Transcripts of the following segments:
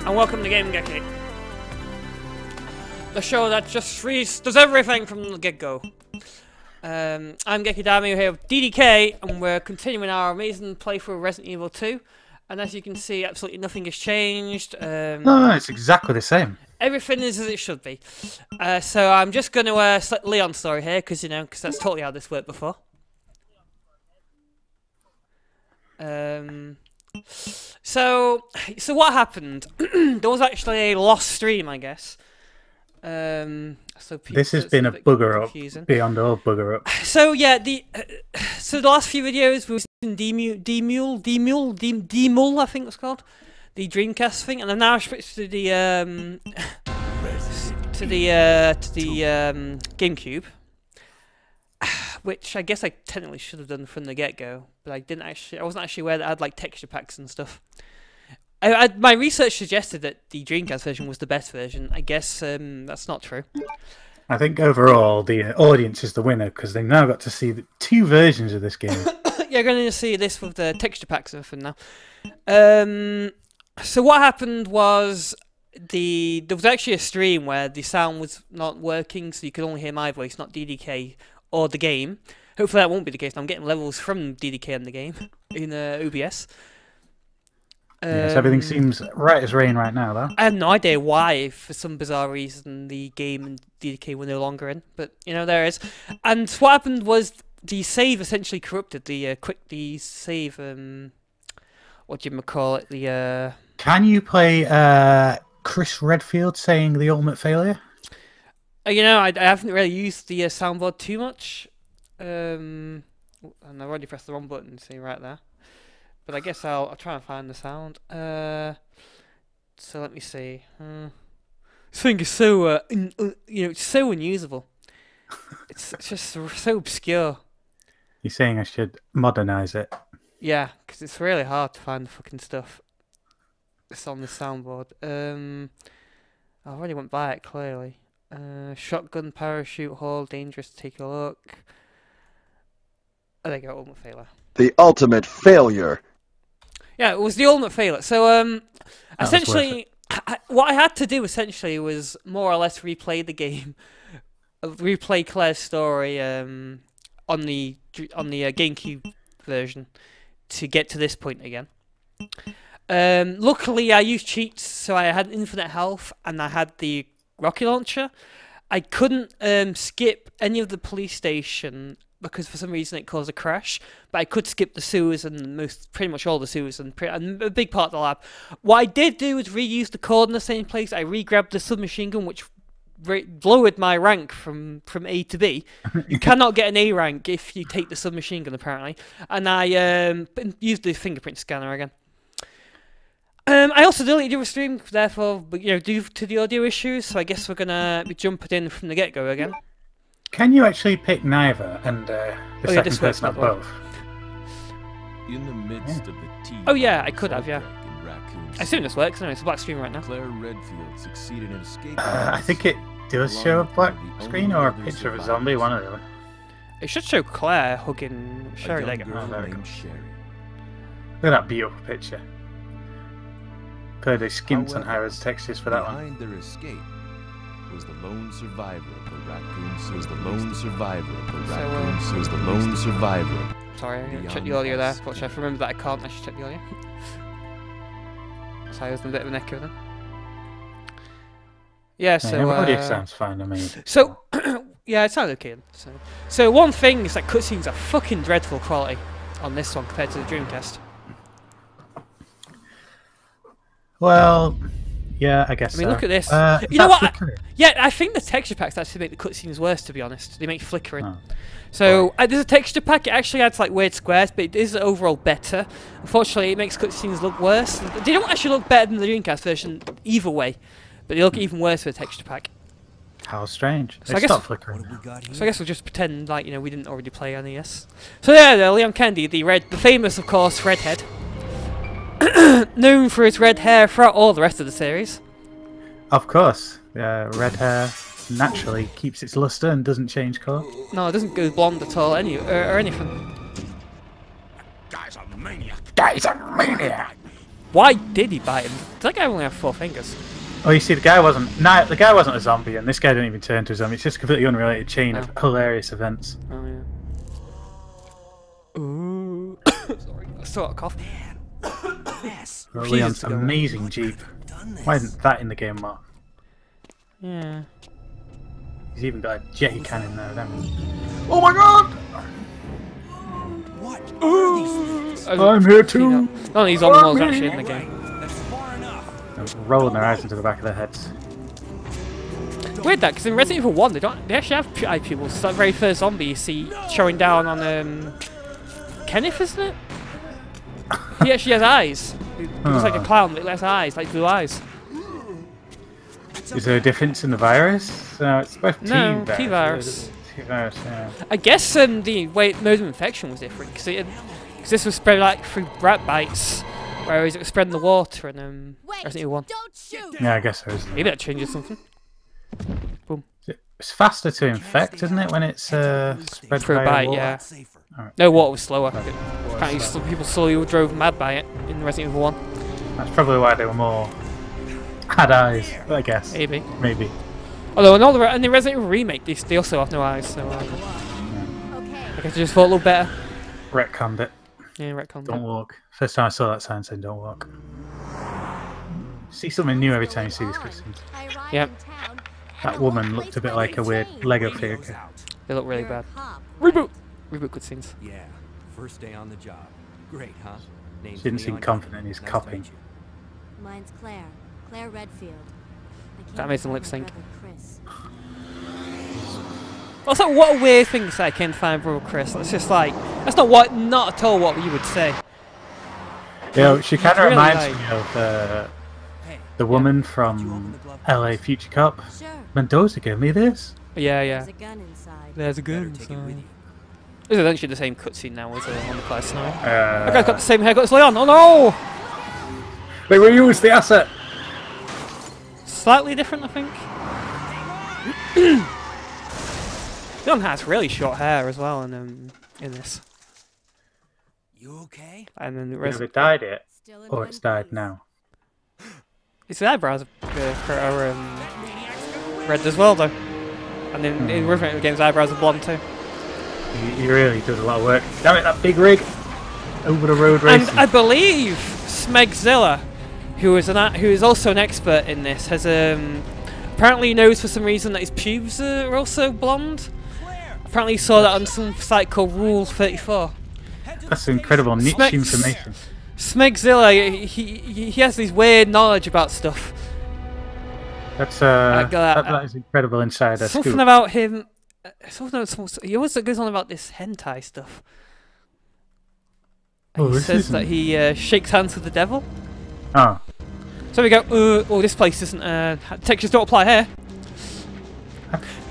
and welcome to Game-Geki, the show that just does everything from the get-go. I'm Geki Dami here with DDK, and we're continuing our amazing playthrough of Resident Evil 2. And as you can see, absolutely nothing has changed. No, it's exactly the same. Everything is as it should be. So I'm just going to select Leon's story here, because that's totally how this worked before. So what happened? There was actually a lost stream, I guess. So this has been a bugger up beyond all bugger up. So yeah, the last few videos we were using Demul, I think it's called, the Dreamcast thing, and I've now switched to the GameCube, which I guess I technically should have done from the get-go, but I wasn't actually aware that I had like texture packs and stuff. My research suggested that the Dreamcast version was the best version. I guess that's not true. I think overall the audience is the winner because they've now got to see the two versions of this game. You're going to see this with the texture packs and everything now. So what happened was there was actually a stream where the sound was not working, so you could only hear my voice, not DDK or the game. Hopefully that won't be the case. I'm getting levels from DDK in the game in OBS. Yes, everything seems right as rain right now, though. I have no idea why, for some bizarre reason, the game and DDK were no longer in, but there it is. And what happened was the save essentially corrupted the save. What do you call it? The Can you play Chris Redfield saying the ultimate failure? I haven't really used the soundboard too much. And I've already pressed the wrong button, see right there. But I guess I'll try and find the sound. So let me see. This thing is so it's so unusable. It's just so obscure. You're saying I should modernise it? Yeah, because it's really hard to find the fucking stuff. It's on the soundboard. I already went by it clearly. Shotgun, parachute, hole, dangerous. Take a look. Oh, there you go. Ultimate failure. The ultimate failure. Yeah, it was the ultimate failure. So, essentially, what I had to do essentially was more or less replay the game, replay Claire's story on the GameCube version to get to this point again. Luckily, I used cheats, so I had infinite health and I had the rocket launcher. I couldn't skip any of the police station because for some reason it caused a crash, but I could skip the sewers and pretty much all the sewers and a big part of the lab. What I did do was reuse the code in the same place. I re-grabbed the submachine gun, which lowered my rank from A to B. You cannot get an A rank if you take the submachine gun, apparently. And I used the fingerprint scanner again. I also deleted your stream, therefore, due to the audio issues, so I guess we're gonna be jumping in from the get-go again. Can you actually pick neither and the second person at both? In the midst of the tea. Oh yeah, I could have, yeah. I assume this works. Anyway, it's a black screen right now. Claire Redfield succeeded in escaping. I think it does show a black screen or a picture of a zombie, one or the other. It should show Claire hugging Sherry. There you go. Look at that beautiful picture. Clearly skimped on Howard's textures for that one. Behind their escape was the lone survivor of the raccoons. Was the lone survivor of the raccoons. Was the lone survivor. Sorry, I checked the audio there. But I remember that I can't actually check the audio. So I was in a bit of an echo then. Yeah, so audio sounds fine to me. So yeah, it sounds okay. So one thing is that cutscenes are fucking dreadful quality on this one compared to the Dreamcast. Well, yeah, I guess. I mean, so. look at this. You know what? Yeah, I think the texture packs actually make the cutscenes worse. To be honest, they make flickering. Oh. So there's a texture pack. It actually adds like weird squares, but it is overall better. Unfortunately, it makes cutscenes look worse. They don't actually look better than the Dreamcast version either way, but they look even worse with a texture pack. How strange. So they stop flickering. So I guess we'll just pretend like we didn't already play on ES. So yeah, Leon Kennedy, the famous, of course, redhead. Known for his red hair throughout all the rest of the series. Of course. Red hair naturally keeps its luster and doesn't change colour. No, it doesn't go blonde at all, or anything. Guy's a maniac. Guy's a maniac. Why did he bite him? That guy only have 4 fingers. Oh, you see, the guy wasn't a zombie, and this guy didn't even turn to a zombie. It's just a completely unrelated chain of hilarious events. Oh yeah. Ooh. Sorry, I still got a cough. Yes. Leon's amazing Jeep. Why isn't that in the game more? Yeah. He's even got a jetty cannon there, don't he? Oh my god! What are these things? I'm here too! None of these zombie models are actually in the game. That's far enough. They're rolling their eyes into the back of their heads. Weird that, because in Resident Evil 1 they actually have eye pupils. It's that very first zombie you see showing down on Kenneth, isn't it? He actually has eyes. He looks like a clown, but he has eyes, like blue eyes. Is there a difference in the virus? No, it's both No, T-virus. T-virus. T-virus, yeah. I guess the way mode of infection was different, because this was spread like through rat bites, whereas it was spread in the water in Resident Evil 1. Don't shoot. Yeah, I guess there is. Maybe that changes something. Boom. It's faster to infect, isn't it, when it's spread Through a via bite, water? yeah. Safer. No, water was slower. Apparently some people slowly drove mad by it in Resident Evil 1. That's probably why they were more... had eyes, I guess. Maybe. Maybe. Although in the Resident Evil remake, they also have no eyes, so I guess they just thought a little better. Retconned it. Yeah, retcon. Don't walk. First time I saw that sign saying don't walk. See something new every time you see these cutscenes. Yep. That woman looked a bit like a weird Lego figure. They look really bad. Reboot! Reboot cutscenes. Yeah. First day on the job. Great, huh? Name's She didn't seem Leon confident in his Nice to copying. meet you. Mine's Claire. Claire Redfield. That makes them lip sync. Chris. Also, what a weird thing to say, I can't find brother Chris. That's just like, that's not at all what you would say. Yeah, she kind of Really reminds like- me of Hey, the woman from LA Future Cop. Sure. Mendoza gave me this. Yeah, yeah. There's a gun inside. There's a better good take it with you. This is essentially the same cutscene now as on the Class 9. That Uh, guy's got the same haircut as Leon. Oh no! they reused the asset. Slightly different, I think. Leon has really short hair as well in this. You okay? And then the Have rest, it died yet? Still in Or one it's died piece. now? his eyebrows are red as well though. And in Resident Evil games, eyebrows are blonde too. He really does a lot of work. Damn it, that big rig! Over the road And racing. I believe Smegzilla, who is also an expert in this, has apparently knows for some reason that his pubes are also blonde. Apparently he saw that on some site called Rule 34. That's incredible niche Smegs- information. Smegzilla, he has this weird knowledge about stuff. That's got that is incredible insider Something scoop. about him. He always goes on about this hentai stuff. Oh, He this says isn't- that he shakes hands with the devil. Oh, So we go, oh, this place isn't, textures don't apply here.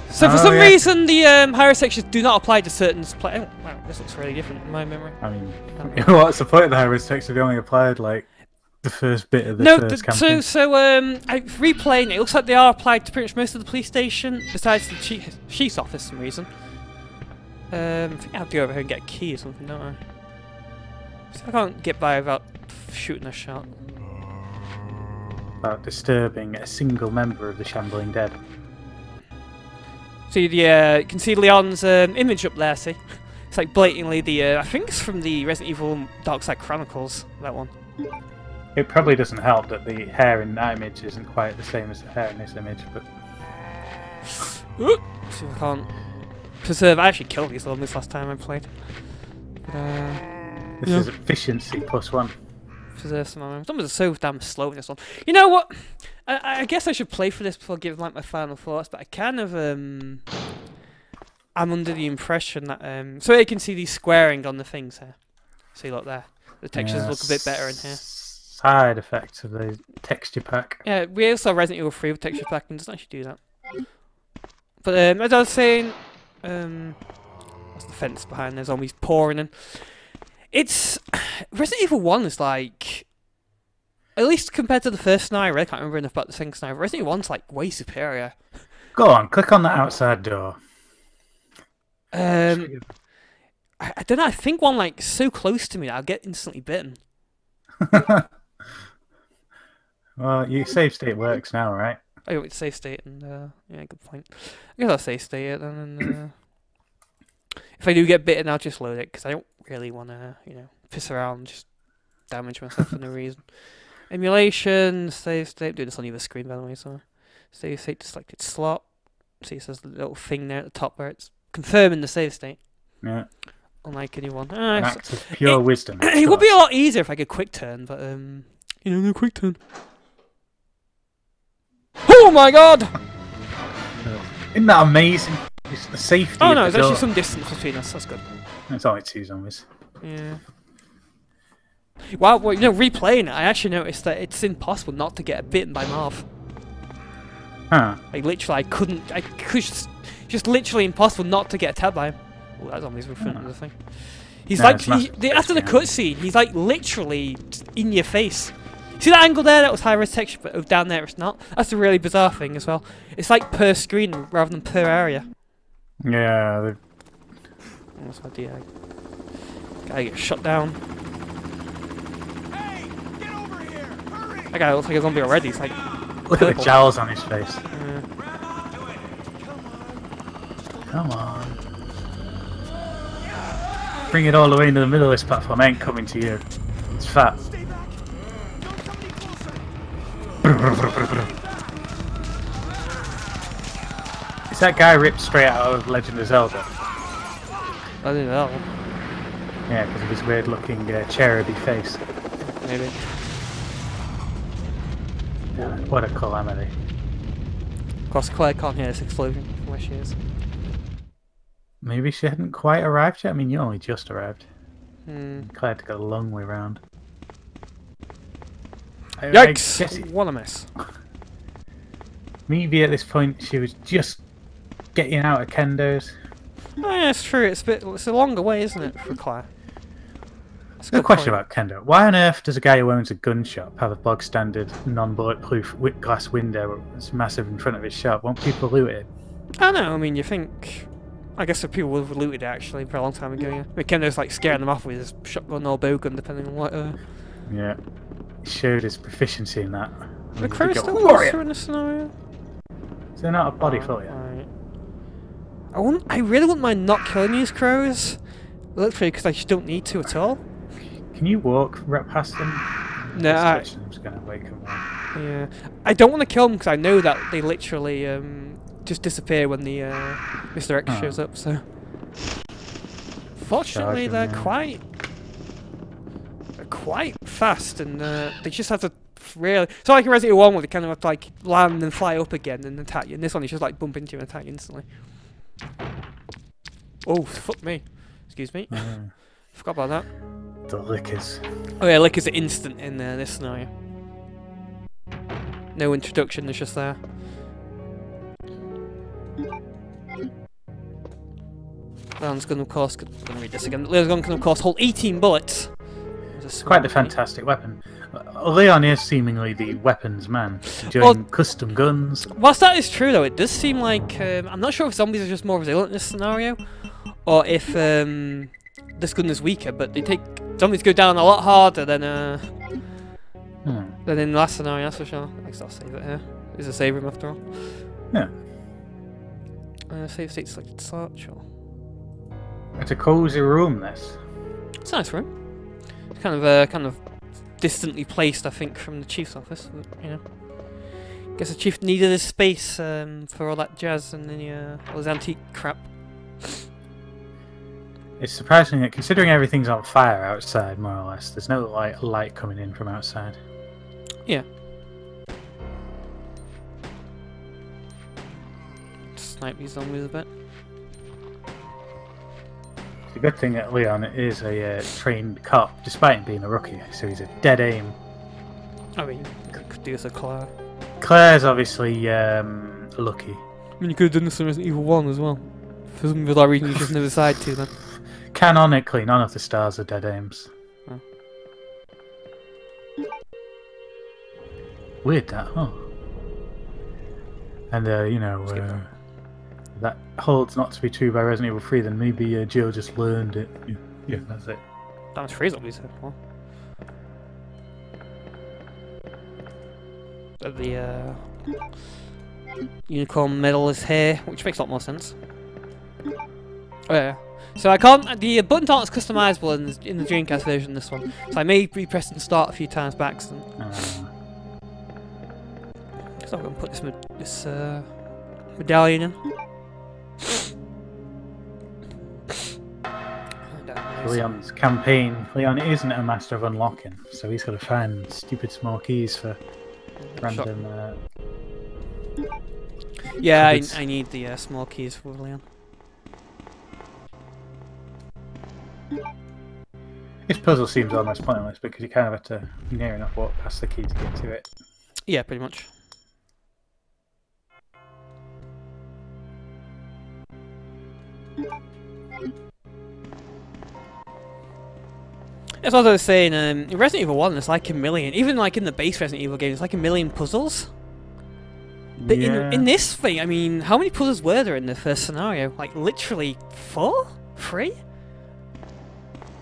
So for Oh, some yeah. reason, the higher textures do not apply to certain oh, wow, this looks really different in my memory. I mean, what's the point of the high-res text if they only applied like the first bit of the No, first campaign? I replaying it. It looks like they are applied to pretty much most of the police station, besides the chief's office for some reason. I think I have to go over here and get a key or something, don't I? So I can't get by without shooting a shot. About disturbing a single member of the Shambling Dead. See you can see Leon's image up there. See, it's like blatantly I think it's from the Resident Evil Dark Side Chronicles. That one. It probably doesn't help that the hair in that image isn't quite the same as the hair in this image, but See if I can't preserve. I actually killed these zombies last time I played. But, this Yeah. is efficiency +1. preserve some ammo. Zombies are so damn slow in this one. You know what? I guess I should play for this before giving like my final thoughts. But I kind of I'm under the impression that so you can see these squaring on the things here. See, look there. The textures Yeah, look a bit better in here. Side effects of the texture pack. Yeah, we also have Resident Evil 3 with texture pack and doesn't actually do that. But as I was saying, what's the fence behind there? Zombies pouring in. It's Resident Evil 1 is like, at least compared to the first night, I really can't remember enough about the second night. Resident Evil 1's like way superior. Go on, click on that outside door. I don't know. I think one like so close to me that I'll get instantly bitten. Well, your save state works now, right? I got to save state and yeah, good point. I guess I'll save state it then. And, if I do get bitten, I'll just load it because I don't really want to, piss around and just damage myself for no reason. Emulation, save state. Do this on either screen, by the way. So save state to selected slot. See, it says the little thing there at the top where it's confirming the save state. Yeah. Unlike anyone. An act of pure wisdom. It would be a lot easier if I could quick turn, but no quick turn. Oh my god! Isn't that amazing? It's the safety. Oh of no, the there's actually door. some distance between us. That's good. It's only 2 zombies. Yeah. Wow, well, replaying it, I actually noticed that it's impossible not to get bitten by Marv. Huh. Like literally, I could just literally impossible not to get attacked by him. Oh, that zombie's in front of the thing. He's No, like, it's massive after the basically. cutscene, he's like literally in your face. See that angle there? That was high res texture, but down there it's not. That's a really bizarre thing as well. It's like per screen rather than per area. Yeah. What's my idea? Gotta get shot down. Hey, get over here! Hurry! That guy looks like a zombie already. It's like, Look at purple. the jowls on his face. Grab onto it! Come on. Bring it all the way into the middle of this platform. I ain't coming to you. It's fat. Stay back! Don't come any closer! Is that guy ripped straight out of Legend of Zelda? I don't know. Yeah, because of his weird looking cheruby face. Maybe. What a calamity. Of course, Claire can't hear this explosion from where she is. Maybe she hadn't quite arrived yet? I mean, you only just arrived. Hmm. Claire had to go a long way round. I Yikes! guess What a mess. maybe at this point she was just getting out of Kendo's. Oh yeah, it's true. It's a longer way, isn't it, for Claire? That's a No good question point. about Kendo. Why on earth does a guy who owns a gun shop have a bog standard non-bulletproof glass window that's massive in front of his shop? Won't people loot it? I don't know. I mean, you think? I guess if people would have looted it actually for a long time ago. Yeah. But Kendo's like scaring them off with his shotgun or bowgun, depending on what. Yeah. He showed his proficiency in that. The He crow could go, still "Warrior!" closer in this scenario. Is there not a body for you? Right. I really wouldn't mind not killing these crows, literally, because I just don't need to at all. Can you walk right past them? No, I'm just gonna wake them up. Yeah, I don't want to kill them because I know that they literally just disappear when the Mr. X shows up. So, fortunately, Charge 'em, they're yeah. quite fast, and they just have to really. It's not like in Resident Evil 1 where they kind of have to like land and fly up again and attack you. In this one, it's just like bump into you and attack you instantly. Oh, fuck me! Excuse me. Forgot about that. The lickers. Oh yeah, lick is instant in this scenario. No introduction, it's just there. Leon's gun, of course, let me read this again. Leon's gun can, of course, hold 18 bullets. It's quite the fantastic weapon. Leon is seemingly the weapons man, doing custom guns. Whilst that is true, though, it does seem like I'm not sure if zombies are just more resilient in this scenario, or if this gun is weaker. But zombies go down a lot harder than in the last scenario. That's for sure. I guess I'll save it here. It's a save room after all. Yeah. Save state selected search. Or... It's a cozy room, this. It's a nice room. It's kind of distantly placed, I think, from the chief's office. But, guess the chief needed his space for all that jazz and all his antique crap. It's surprising that considering everything's on fire outside, more or less, there's no light coming in from outside. Yeah. Snipe these zombies a bit. It's a good thing that Leon is a trained cop, despite him being a rookie, so he's a dead aim. I mean, you could do this with Claire. Claire's obviously lucky. I mean, you could have done this in Resident Evil 1 as well. For some bizarre reason, you just never decided to then. Canonically, none of the stars are dead aims. Oh. Weird that, huh? And that holds not to be true by Resident Evil 3, then maybe Jill just learned it. Yeah, that's it. Damage 3 zombies so far. the unicorn medal is here, which makes a lot more sense. Oh yeah. So I can't. The buttons aren't as customizable in the Dreamcast version. This one, so I may be pressing start a few times by accident. So I'm gonna put this medallion in. Leon's campaign. Leon isn't a master of unlocking, so he's got to find stupid small keys for random. Yeah, I need the small keys for Leon. This puzzle seems almost pointless because you kind of have to near enough walk past the key to get to it. Yeah, pretty much. That's what I was saying. In Resident Evil 1, it's like a million. Even like in the base Resident Evil game, it's like a million puzzles. But Yeah. in this thing, I mean, how many puzzles were there in the first scenario? Like literally 4? 3?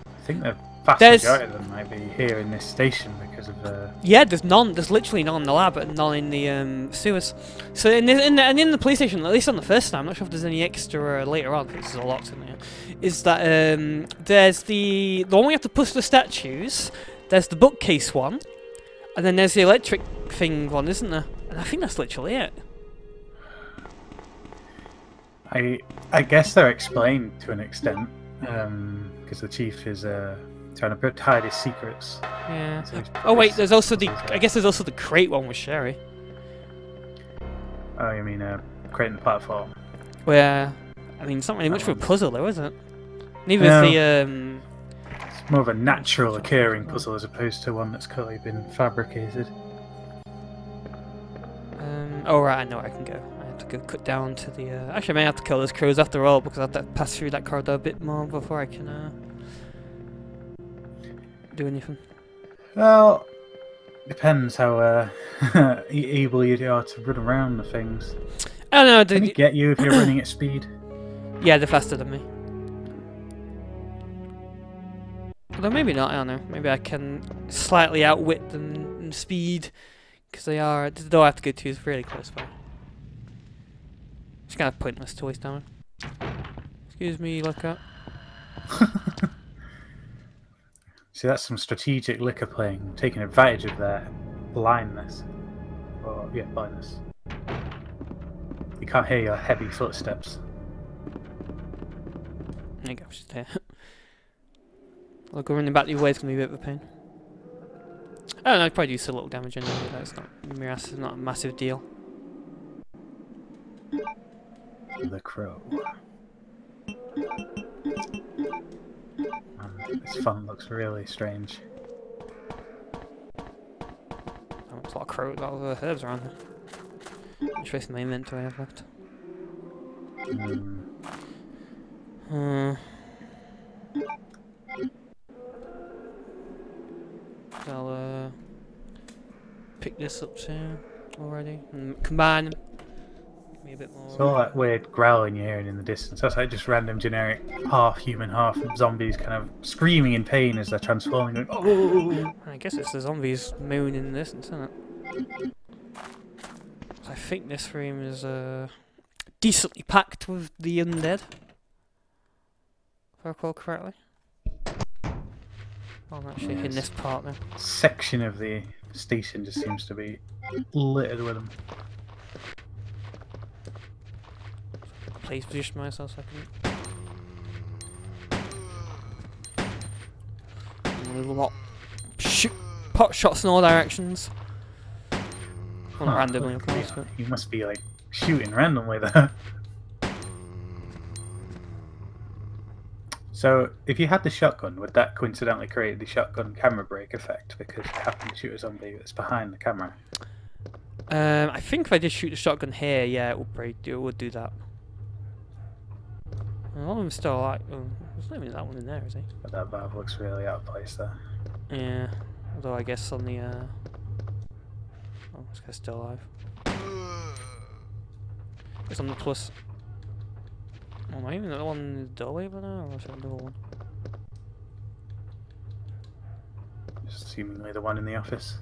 I think the vast majority of them might be here in this station because of Yeah, there's none. There's literally none in the lab and none in the sewers. So in the police station, at least on the first time, I'm not sure if there's any extra later on because there's a lot in there. Is that there's the one where you have to push the statues. There's the bookcase one, and then there's the electric thing one, isn't there? And I think that's literally it. I guess they're explained to an extent because the chief is trying to hide his secrets. Yeah. So Oh wait, there's also the. I guess there's also the crate one with Sherry. Oh, you mean creating the platform? Where, I mean, it's not really much of a puzzle though, is it? Neither No. is the It's more of a natural occurring puzzle as opposed to one that's clearly been fabricated. Oh right, I know where I can go. I have to go cut down to the. Actually, I may have to kill those crows after all because I have to pass through that corridor a bit more before I can do anything. Well, depends how able you are to run around the things. I don't know. Can he get you if you're running at speed? Yeah, they're faster than me. Although maybe not. I don't know. Maybe I can slightly outwit them in speed because they are. The door I have to go to is really close by. It's kind of pointless to waste time. Excuse me, look up. See, that's some strategic liquor playing, taking advantage of their blindness. Or, yeah, blindness. You can't hear your heavy footsteps. There you go, just here. I'll go running back the other way, it's going to be a bit of a pain. I don't know, I'd probably do a little damage anyway, that's not a massive deal. The crow. This font looks really strange. Oh, there's a lot of herbs around here. I'm tracing my inventory I have left. I'll pick this up too already and combine them. Give me a bit more. It's all that weird growling you're hearing in the distance. That's like just random generic half human, half zombies kind of screaming in pain as they're transforming. Going, oh! I guess it's the zombies mooning in the distance, isn't it? I think this room is decently packed with the undead. If I recall correctly. I'm actually in this part now. Section of the station just seems to be littered with them. Please position myself so I can. A lot. Shoot pot shots in all directions. Well, not randomly, of course, but. You must be like shooting randomly there. So, if you had the shotgun, would that coincidentally create the shotgun camera break effect because you happen to shoot a zombie that's behind the camera? I think if I just shoot the shotgun here, yeah, it would do that. One of them's still alive. Oh, there's not even that one in there, is he? But that valve looks really out of place there. Yeah. Although I guess on the oh, this guy's still alive. It's on the plus. Oh, am I even the one in the doorway over there, or is it another one? Just seemingly the one in the office.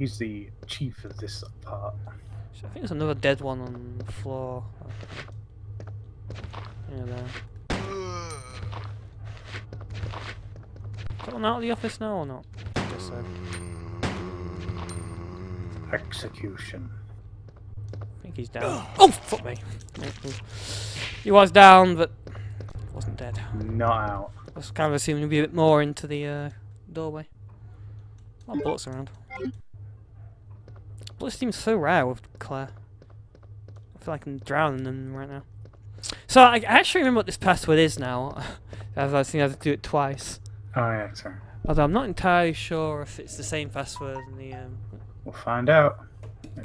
He's the chief of this part. I think there's another dead one on the floor. Yeah, there. Is that one out of the office now or not? I guess so. Execution. I think he's down. Oh, fuck me. He was down, but wasn't dead. Not out. I was kind of assuming he'd be a bit more into the doorway. A lot of bullets around. Bullets seem so rare with Claire. I feel like I'm drowning them right now. So I actually remember what this password is now. As I think I have to do it twice. Oh yeah, sorry. Although I'm not entirely sure if it's the same password in the We'll find out.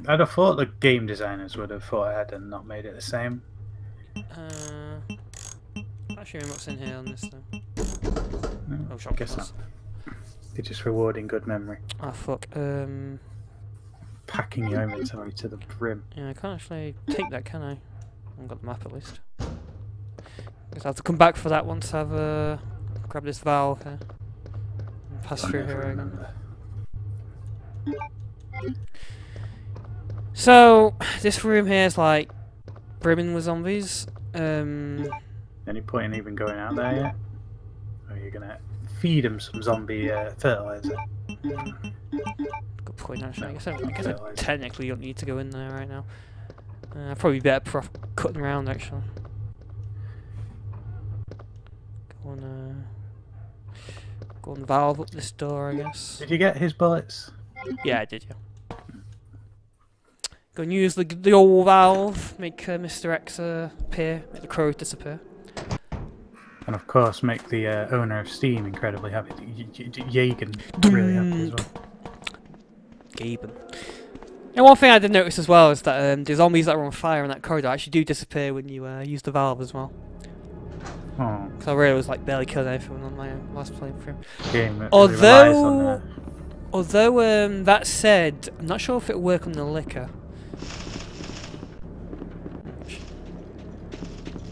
I'd have thought the game designers would have thought ahead and not made it the same. Actually remember what's in here on this though. No, Oh, I shot guess plus. not. They're just rewarding good memory. Oh fuck. Packing your inventory to the brim. Yeah, I can't actually take that, can I? I haven't got the map at least. Guess I'll have to come back for that once I've grabbed this valve here. And pass through here again. So this room here is like brimming with zombies. Any point in even going out there yet? Or are you gonna feed them some zombie fertilizer? Good point actually. No, I not guess I fertilizer. technically don't need to go in there right now. Probably better cutting around actually. Go on the valve up this door, I guess. Did you get his bullets? Yeah, I did, yeah. Go and use the old valve, make Mr. X appear, make the crows disappear. And of course, make the owner of Steam incredibly happy. Jagan really happy as well. Gaben. And one thing I did notice as well is that the zombies that are on fire in that corridor actually do disappear when you use the valve as well. Oh, So I really was like barely killing anything on my last playthrough. game that really relies on Although that said, I'm not sure if it'll work on the liquor.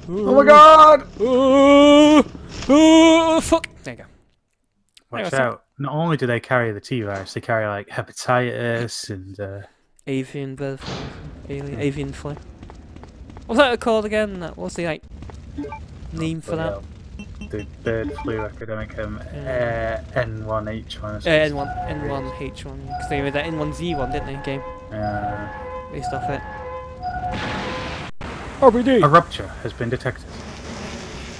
Oh my god! Oh, fuck! There you go. Watch out. Not only do they carry the T-virus, they carry like hepatitis and Avian bird flu. Avian flu. What's that called again? What's the like name for that? The bird flu epidemic, N1H1. N1H1, because they made that N1Z1, didn't they, game? Based off it. RBD! A rupture has been detected.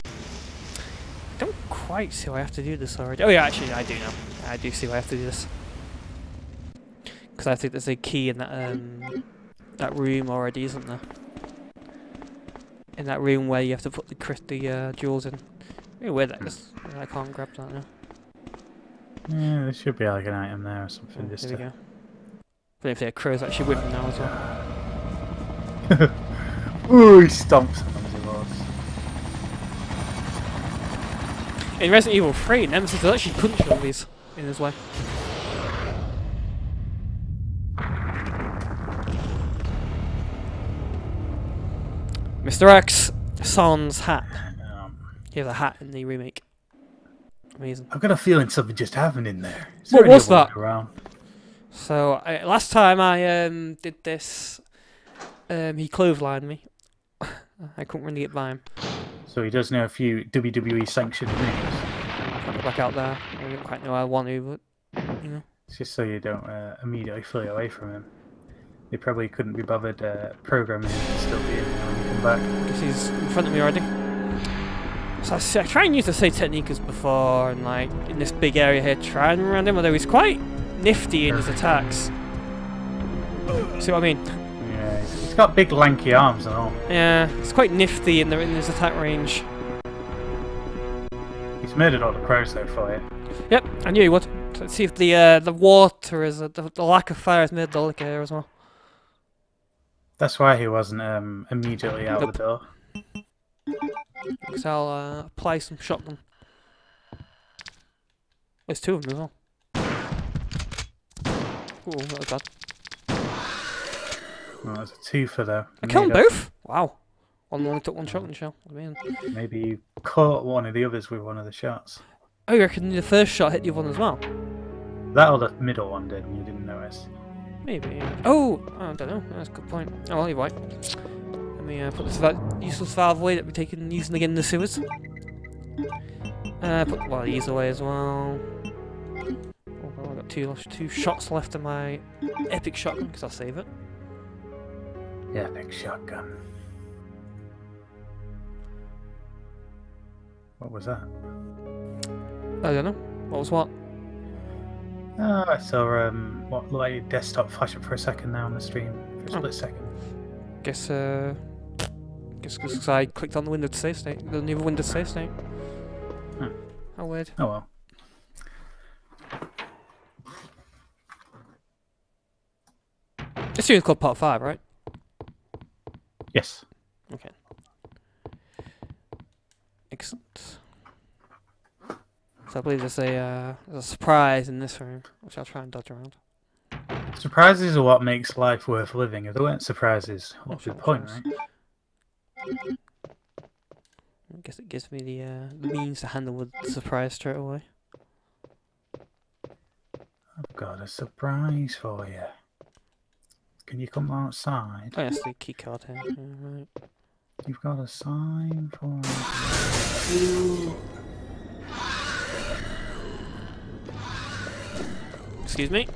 I don't quite see why I have to do this already. Oh yeah, actually I do know. I do see why I have to do this. Because I think there's a key in that room already, isn't there? In that room where you have to put the jewels in. Really weird that I can't grab that now. Yeah, there should be like an item there or something. Oh, Just there we to... go. But if the crow's actually with him now as well. Ooh, he stomps on them as he walks. In Resident Evil 3, Nemesis will actually punch zombies in his way. Mr. X, Sans hat. He has a hat in the remake. Amazing. I've got a feeling something just happened in there. What was that? Around? So, last time I did this, he clotheslined me. I couldn't really get by him. So he does know a few WWE sanctioned moves. Can't go back out there. I don't quite know how I want to, but, you know. It's just so you don't immediately flee away from him. They probably couldn't be bothered programming him to still be in when you come back. Because he's in front of me already. So I try and use the same technique as before, and like, in this big area here, try and run him, although he's quite nifty in his attacks. See what I mean? Yeah, he's got big lanky arms and all. Yeah, he's quite nifty in his attack range. He's murdered all the crows though for you. Yep, I knew he would. So let's see if the water is the lack of fire has made the liquor here as well. That's why he wasn't immediately out Nope. the door. Because I'll apply some shotgun. There's two of them as well. Ooh, that was bad. Well, that's a twofer though. I killed them Made up. both? Wow. One only took one shotgun shell. Amazing. Maybe you caught one of the others with one of the shots. Oh, you reckon the first shot hit the other one as well? That or the middle one did and you didn't notice. Maybe. Oh, I don't know. That's a good point. Oh, well, you're right. Let me put this useless valve away that we're using again in the sewers. Put one of these away as well. Oh, well, I've got two shots left of my epic shotgun because I'll save it. Yeah, big shotgun. What was that? I don't know. What was what? Oh, I saw what looked like your desktop flash up for a second now on the stream for a split second. Guess because I clicked on the Windows save state, the new Windows save state. Hmm. How weird. Oh well. This stream's called Part 5, right? Yes. Okay. Excellent. So I believe there's a surprise in this room, which I'll try and dodge around. Surprises are what makes life worth living. If there weren't surprises, what's the point, right? I guess it gives me the means to handle the surprise straight away. I've got a surprise for you. Can you come outside? Oh, yes, the key card here. Yeah, right. You've got a sign for me. Excuse me.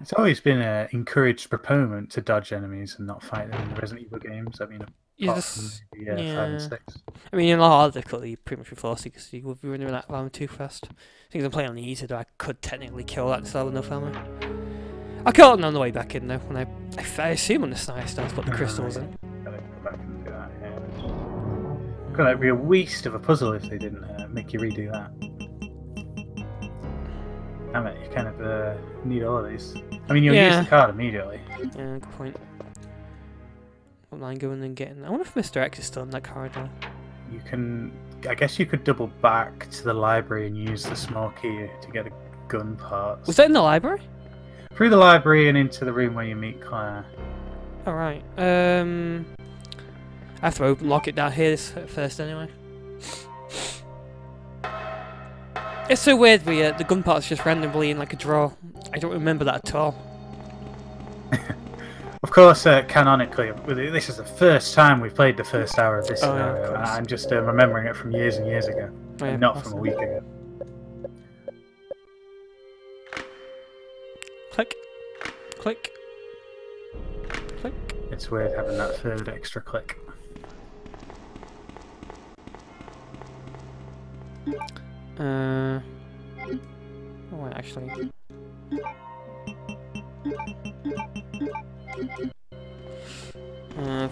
It's always been an encouraged proponent to dodge enemies and not fight them in the Resident Evil games. I mean, apart from the 5 and 6. I mean, in a lot of difficulty, you pretty much be forced to because you would be running that around too fast. Things I'm playing on the easy, though, I could technically kill that still with no family. I'll kill it on the way back in, though, when I assume on the sniper starts put the crystals in. Gotta go back and do that, yeah. Gonna be a waste of a puzzle if they didn't make you redo that. Damn it, you kind of need all of these. I mean, you'll use the card immediately. Yeah, good point. Wouldn't mind going and getting. I wonder if Mr. X is still in that corridor. You can. I guess you could double back to the library and use the small key to get a gun part. Was that in the library? Through the library and into the room where you meet Claire. Alright. I have to lock it down here first anyway. It's so weird the gun part's just randomly in like a drawer. I don't remember that at all. Of course, canonically, this is the first time we've played the first hour of this scenario, and I'm just remembering it from years and years ago, and not from a week ago. Click. Click. Click. It's weird having that third extra click. Oh wait, actually.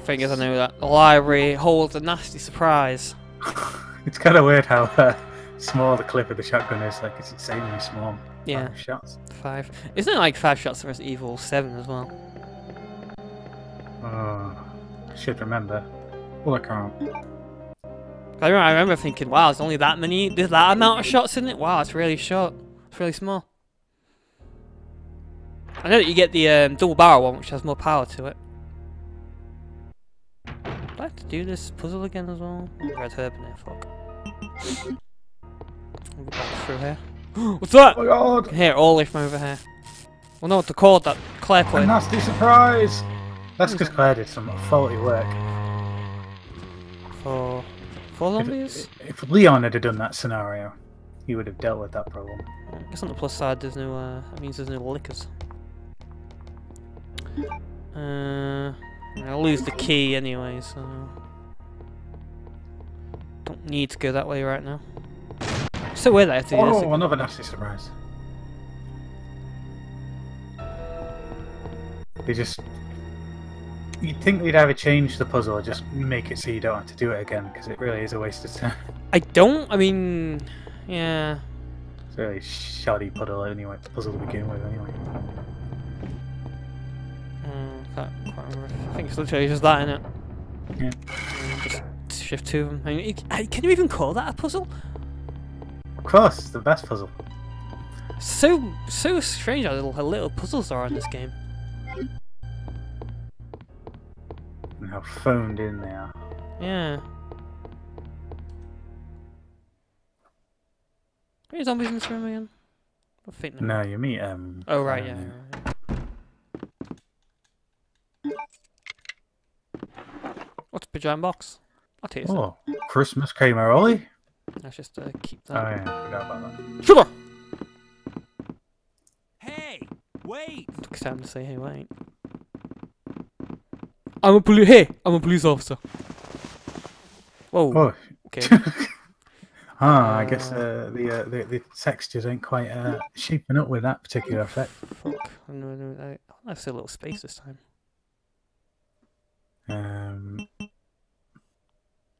Thing is, I know that the library holds a nasty surprise. It's kind of weird how small the clip of the shotgun is. Like, it's insanely small. Yeah. 5 shots. 5. Isn't it like 5 shots for Resident Evil 7 as well? Oh, I should remember. Well, I can't. I remember thinking, wow, there's only that many, there's that amount of shots in it? Wow, it's really short. It's really small. I know that you get the double barrel one, which has more power to it. Do I have to do this puzzle again as well? Red herb in there, fuck. I'll go back through here. What's that? Oh my god! Here, all the way from over here. Well, know what to call that Claire played. A nasty surprise! That's because Claire did some faulty work. For zombies? If Leon had done that scenario, he would have dealt with that problem. I guess on the plus side, there's no, that means there's no lickers. I'll lose the key anyway, so don't need to go that way right now. So weird that I have to do this. Oh, another nasty surprise. They just... You'd think they'd either change the puzzle or just make it so you don't have to do it again, because it really is a waste of time. I mean, yeah. It's a really shoddy puzzle anyway, puzzle to begin with anyway. Can't quite remember. I think it's literally just that, innit? Yeah. Just shift to them. I mean, can you even call that a puzzle? Of course, it's the best puzzle. So strange how little puzzles are in this game. And how phoned in they are. Yeah. Are there zombies in this room again? I think No, you meet Oh right, Claire, yeah. What's a giant box? I'll take it. Oh, Christmas Cameroli? Let's just keep Oh that. yeah, I forgot about that. Sugar! Hey, wait! Took us time to say, hey, wait. I'm a police officer. Whoa. Oh, Okay. I guess the textures ain't quite shaping up with that particular effect. Fuck. No, I'll say a little space this time.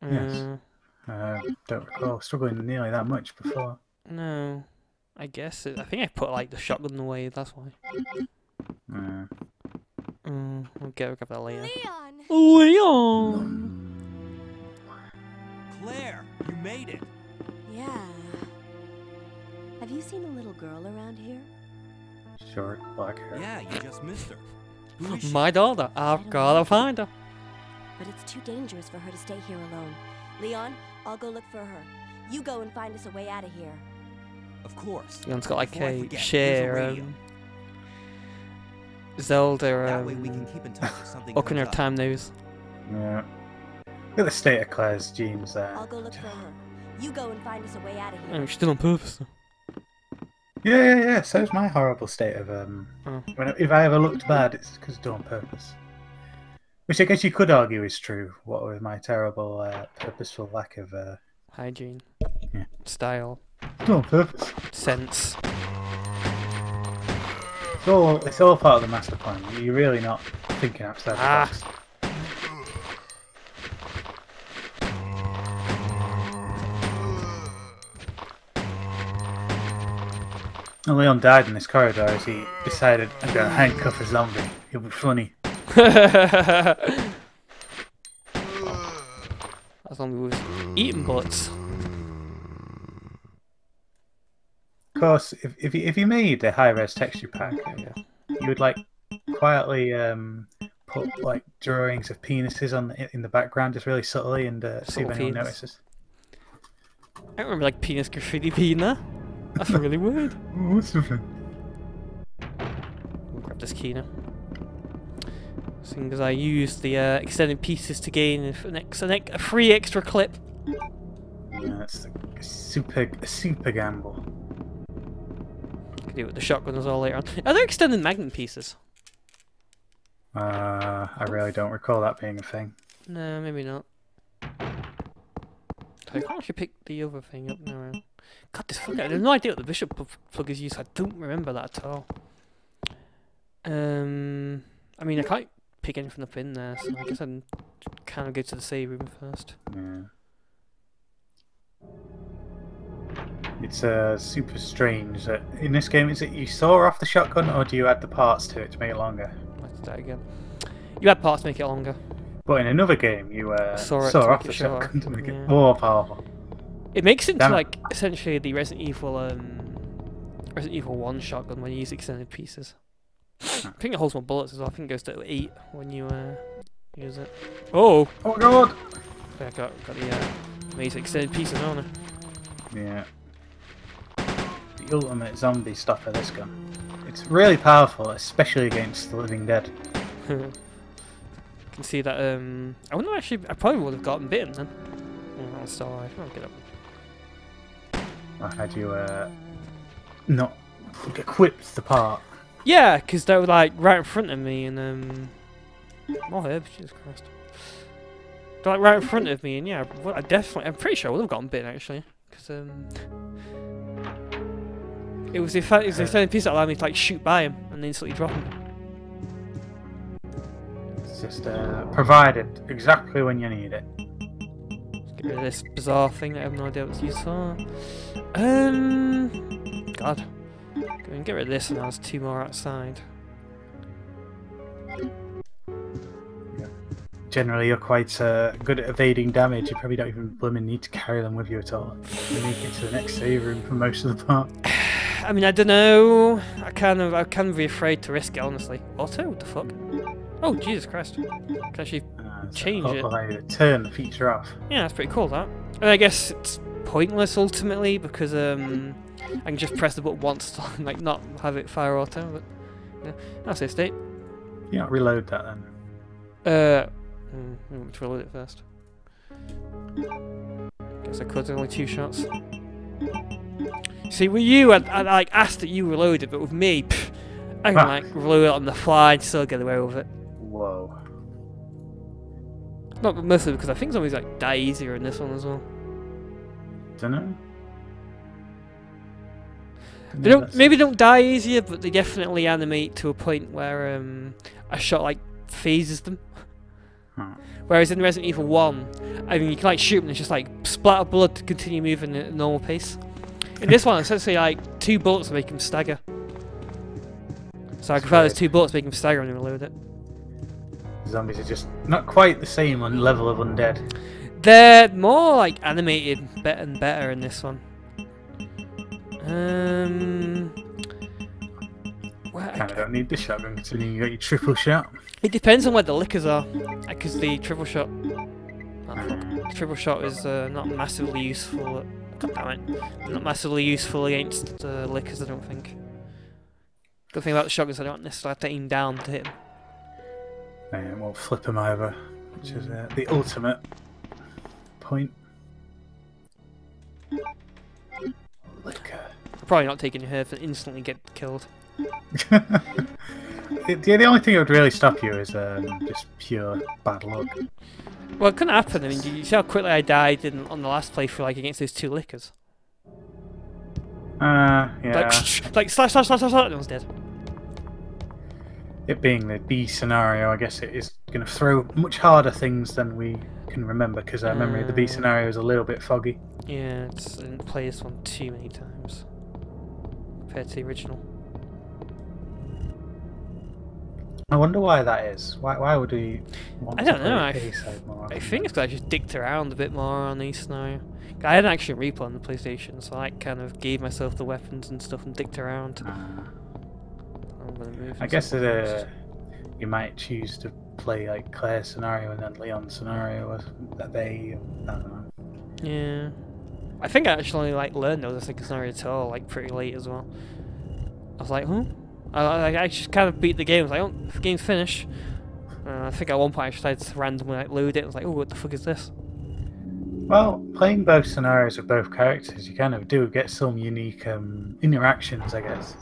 Yes. Don't recall struggling nearly that much before. No. I guess I think I put like the shotgun away, that's why. I'll grab that later. Leon! Claire, you made it! Yeah. Have you seen a little girl around here? Short, black hair. Yeah, you just missed her. Who is she? My daughter. I've gotta find her. But it's too dangerous for her to stay here alone. Leon, I'll go look for her. You go and find us a way out of here. Of course. Leon's got like Before I a forget, here's a share radio. Zelda That way we can keep in touch if something Ocarina comes of up. Time news. Yeah. Look at the state of Claire's genes there. I'll go look for her. You go and find us a way out of here. Oh, she did on purpose though. Yeah. So's my horrible state of if I ever looked bad, it's because done on purpose. Which I guess you could argue is true. What with my terrible, purposeful lack of Hygiene. Yeah. Style. done on purpose. Sense. It's all part of the master plan. You're really not thinking outside the box. And Leon died in this corridor as he decided I'm going to handcuff a zombie. It'll be funny. As long as we was eating bullets. Of course, if you made a high-res texture pack, Yeah. you would like quietly put like drawings of penises in the background, just really subtly, and see if anyone penis. notices. I remember like penis graffiti being there. That's really weird. What's the thing? We'll grab this key now. Seeing as I used the extended pieces to gain a free extra clip. Yeah, that's a super gamble. Can do it with the shotgun as well later on. Are there extended magnet pieces? I really don't recall that being a thing. No, maybe not. I can't actually pick the other thing up now. God, this fucker. I have no idea what the bishop plug is used. I don't remember that at all. I mean, I can't pick anything up in there, so I guess I'd kind of go to the save room first. Yeah. It's super strange that in this game, is it you saw off the shotgun or do you add the parts to it to make it longer? Let's do that again. You had parts to make it longer. But in another game, you Saw it saw to off make the it shorter. shotgun to make Yeah. it more powerful. It makes it into Damn it. like essentially the Resident Evil 1 shotgun when you use extended pieces. I think it holds more bullets as well. I think it goes to 8 when you use it. Oh! Oh god! Yeah, got the amazing extended pieces on it. Yeah. The ultimate zombie stopper, this gun. It's really powerful, especially against the living dead. Can see that. I wouldn't actually. I probably would have gotten bitten then. Oh, that's still alive. I'll get up. I had you not equipped the part. Yeah, because they were like right in front of me, and more herbs. Jesus Christ. They're like right in front of me, and yeah, I'm pretty sure I would have gotten bitten actually, because it was the extended piece that allowed me to like shoot by him and instantly drop him. It's just provided exactly when you need it. Get rid of this bizarre thing that I have no idea what it's used for. God. Go and get rid of this, and there's 2 more outside. Generally, you're quite good at evading damage. You probably don't even blooming need to carry them with you at all. You make it to the next save room for most of the part. I mean, I don't know. I kind of be afraid to risk it, honestly. Auto? What the fuck? Oh, Jesus Christ. Can actually change it. Allow you to turn the feature off. Yeah, that's pretty cool, that. And I guess it's pointless ultimately because I can just press the button once to like not have it fire auto. But yeah, that's it, state. You not reload that then? I want to reload it first. Guess I could. Only 2 shots. See, with you, I like asked that you reload it, but with me, I can like reload it on the fly and still get away with it. Whoa. Not mostly because I think zombies like die easier in this one as well. Dunno. They don't maybe don't die easier, but they definitely animate to a point where a shot like phases them. Whereas in Resident Evil 1, I mean you can like shoot them and it's just like splatter blood to continue moving at a normal pace. In this one, essentially like 2 bullets make them stagger. So I can fire those 2 bullets make them stagger and reload it. Zombies are just not quite the same on level of undead. They're more like animated better and better in this one. Kind of don't need the shotgun considering you got your triple shot. It depends on where the lickers are, because the triple shot. The triple shot is not massively useful. God damn it! Not massively useful against lickers, I don't think. The thing about the shotguns, I don't necessarily have to aim down to hit them. And we'll flip them over, which is the ultimate point. Liquor. I'm probably not taking your head and instantly get killed. The only thing that would really stop you is just pure bad luck. Well, it couldn't happen. I mean, you see how quickly I died on the last playthrough, like against those 2 lickers. Yeah. Like slash, and I was dead. It being the B scenario, I guess it is going to throw much harder things than we can remember because our memory of the B scenario is a little bit foggy. Yeah, I didn't play this one too many times compared to the original. I wonder why that is. Why would we want I don't to know. play A-side more? I think it's because I just dicked around a bit more on these scenario. I had an action replay on the PlayStation, so I kind of gave myself the weapons and stuff and dicked around. I guess that you might choose to play like Claire's scenario and then Leon's scenario, or that I don't know. Yeah, I think I actually like learned there was a second scenario at all, like pretty late as well. I was like, huh? I just kind of beat the game. I was like, oh, the game's finished. I think at one point I just tried to randomly like load it. I was like, oh, what the fuck is this? Well, playing both scenarios with both characters, you kind of do get some unique interactions, I guess.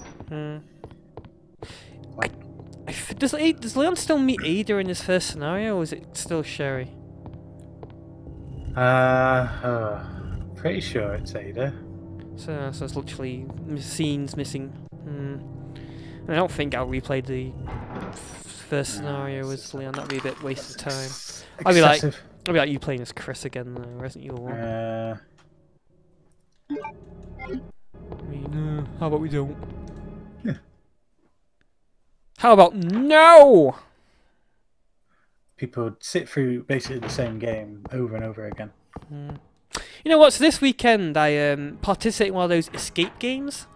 Does Leon still meet Ada in his first scenario, or is it still Sherry? Pretty sure it's Ada. So it's literally scenes missing. I don't think I'll replay the first scenario as Leon. That'd be a bit waste of time. I'd be like you playing as Chris again, Resident Evil 1. I mean, how about we don't? Yeah. How about no? People would sit through basically the same game over and over again. You know what? So this weekend I participated in one of those escape games.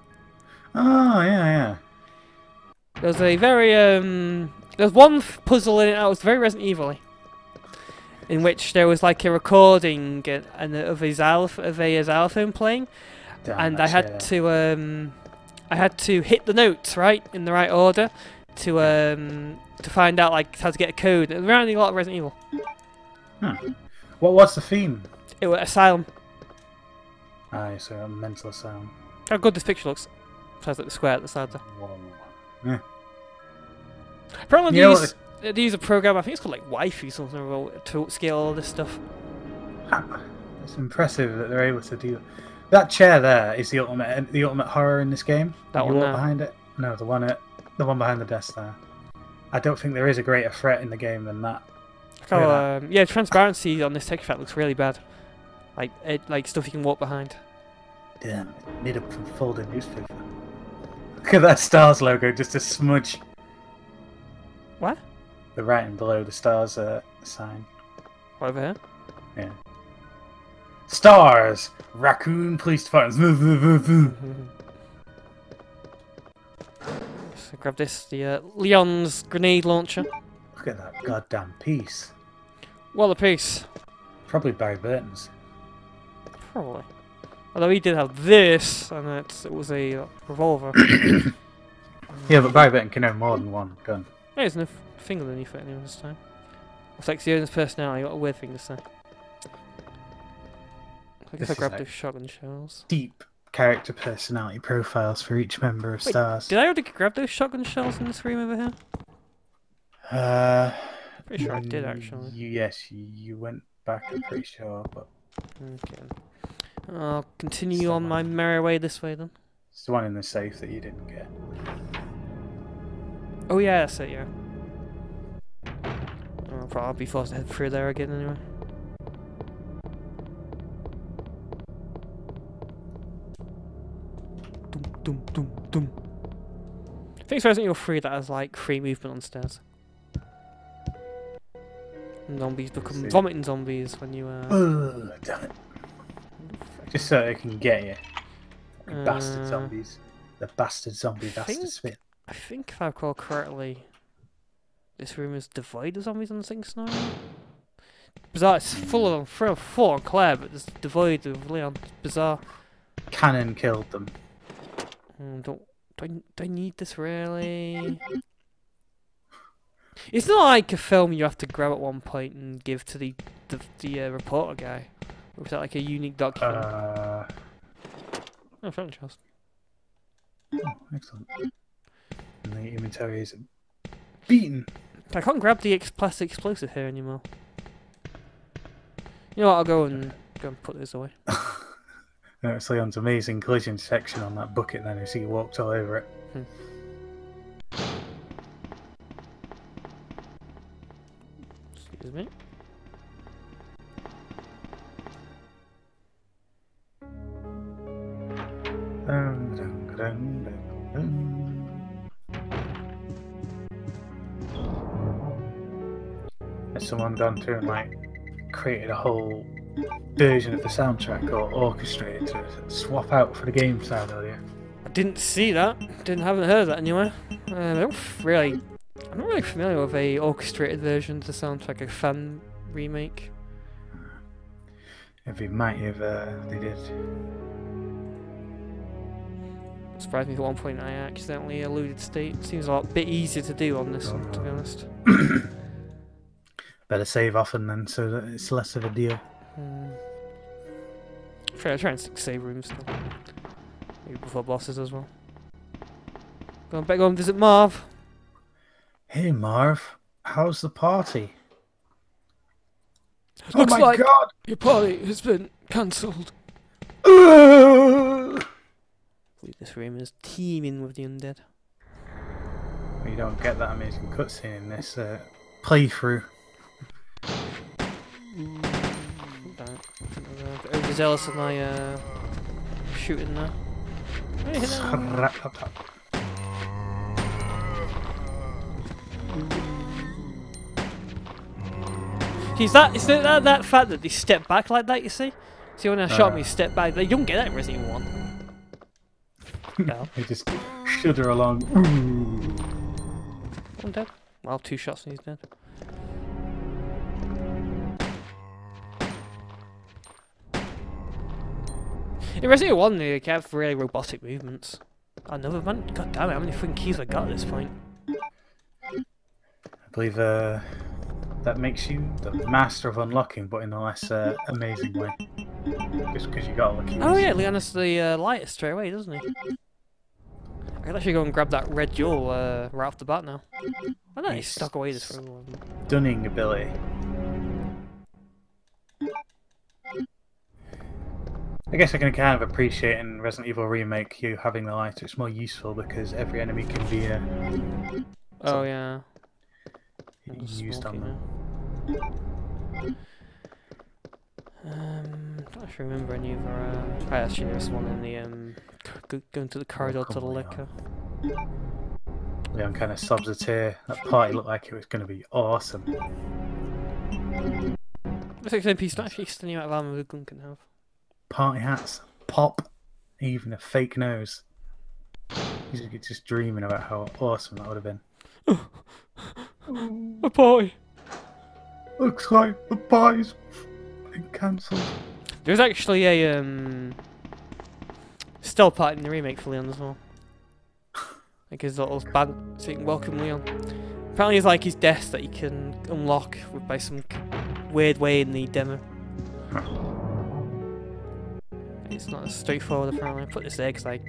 Oh yeah. There was a very there's one puzzle in it that was very Resident Evil-y, in which there was like a recording of a xylophone playing, and I had to hit the notes right in the right order to find out like how to get a code. It reminded me a lot of Resident Evil. What was the theme? It was Asylum. So a mental asylum. How good this picture looks. Besides like the square at the side there. Yeah. Apparently they use a program, I think it's called like Wi-Fi something, to scale all this stuff. It's impressive that they're able to do that. That chair there is the ultimate horror in this game. That you one walk behind it? No, the one behind the desk there. I don't think there is a greater threat in the game than that. Yeah, transparency on this texture pack looks really bad. Like stuff you can walk behind. Damn, made up from folded newspaper. Look at that Stars logo, just a smudge. What? The writing below the Stars sign. What, over here? Yeah. Stars! Raccoon Police Department. So grab this, the Leon's grenade launcher. Look at that goddamn piece. What a piece. Probably Barry Burton's. Probably. Although he did have this, and it was a revolver. Yeah, but Brightburn can have more than one gun. Hey, there's no finger underneath it anyway this time. Looks like Zion's personality got a weird thing to say. I guess I grabbed those shotgun shells. Deep character personality profiles for each member of STARS. Did I already grab those shotgun shells in this room over here? Pretty sure I did actually. Yes, you went back, I'm pretty sure, but... Okay. I'll continue on my merry way this way then. It's the one in the safe that you didn't get. Oh yeah, that's it, yeah. I'll probably be forced to head through there again anyway. Dum, dum, dum, dum. I think it's Resident Evil 3 that has like free movement on stairs. And zombies become vomiting zombies when you Ugh, damn it. Just so they can get you. Bastard zombies. The bastard zombie bastard spit. I think if I recall correctly, this room is devoid of zombies on the single scenario. Bizarre, it's full of them, full on Claire, but it's devoid of Leon. It's bizarre. Cannon killed them. Do I need this really? It's not like a film you have to grab at one point and give to the reporter guy. Or is that like a unique document? Oh, front chest. Oh, excellent. And the inventory is beaten. I can't grab the plastic explosive here anymore. You know what? I'll go and put this away. No, it's Leon's amazing collision section on that bucket. Then as he walked all over it. Excuse me. Dun, dun, dun, dun, dun. Has someone gone through and like created a whole version of the soundtrack or orchestrated to swap out for the game sound earlier? I didn't see that. Haven't heard that anyway. I'm not really familiar with a orchestrated version of the soundtrack, a fan remake. It'd be mighty if they did. Surprised me at one point I accidentally alluded state. Seems a bit easier to do on this one, to be honest. Better save often then, so that it's less of a deal. Try and stick to save rooms still. Maybe before bosses as well. Better go and visit Marv. Hey Marv, how's the party? Looks oh my like god! Your party has been cancelled. This room is teeming with the undead. You don't get that amazing cutscene in this playthrough. Overzealous of my shooting there. Is that fact that they step back like that, you see? See when I shot me step back, they don't get that in Resident Evil 1. No. They just shudder along. I'm dead. Well, 2 shots and he's dead. In Resident Evil 1, they have really robotic movements. Another man? God damn it, how many freaking keys have I got at this point? I believe that makes you the master of unlocking, but in a less amazing way. Just because you got all the keys. Oh yeah, Leon has the lighter straight away, doesn't he? I can actually go and grab that red jewel right off the bat now. I know he stuck away this for a while. Stunning ability. I guess I can kind of appreciate in Resident Evil Remake you having the lighter. It's more useful because every enemy can be oh yeah. Used on them. Don't actually remember any of our. Actually, there's one in the going to the corridor to the liquor. Leon kind of sobs a tear. That party looked like it was going to be awesome. Looks like MP not actually extending out of ammo the gun can have. Party hats, pop, even a fake nose. He's just dreaming about how awesome that would have been. A party. Looks like the party's been cancelled. There's actually a still part in the remake for Leon as well. Like his little band saying "Welcome Leon." Apparently, it's like his desk that you can unlock by some weird way in the demo. It's not as straightforward. Apparently, I put this there because I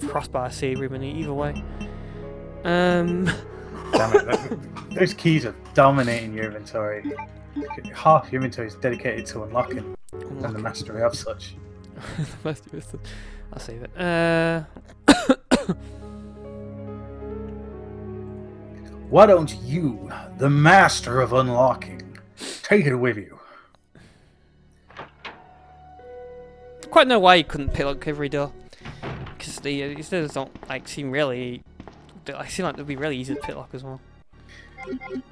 crossbar C room in either way. Damn it! Those keys are dominating your inventory. Half your inventory is dedicated to unlocking and the mastery of such. I'll save it. Why don't you, the master of unlocking, take it with you? Quite know why you couldn't pick every door, because these doors don't like seem really. I seem like they'd be really easy to pick lock as well.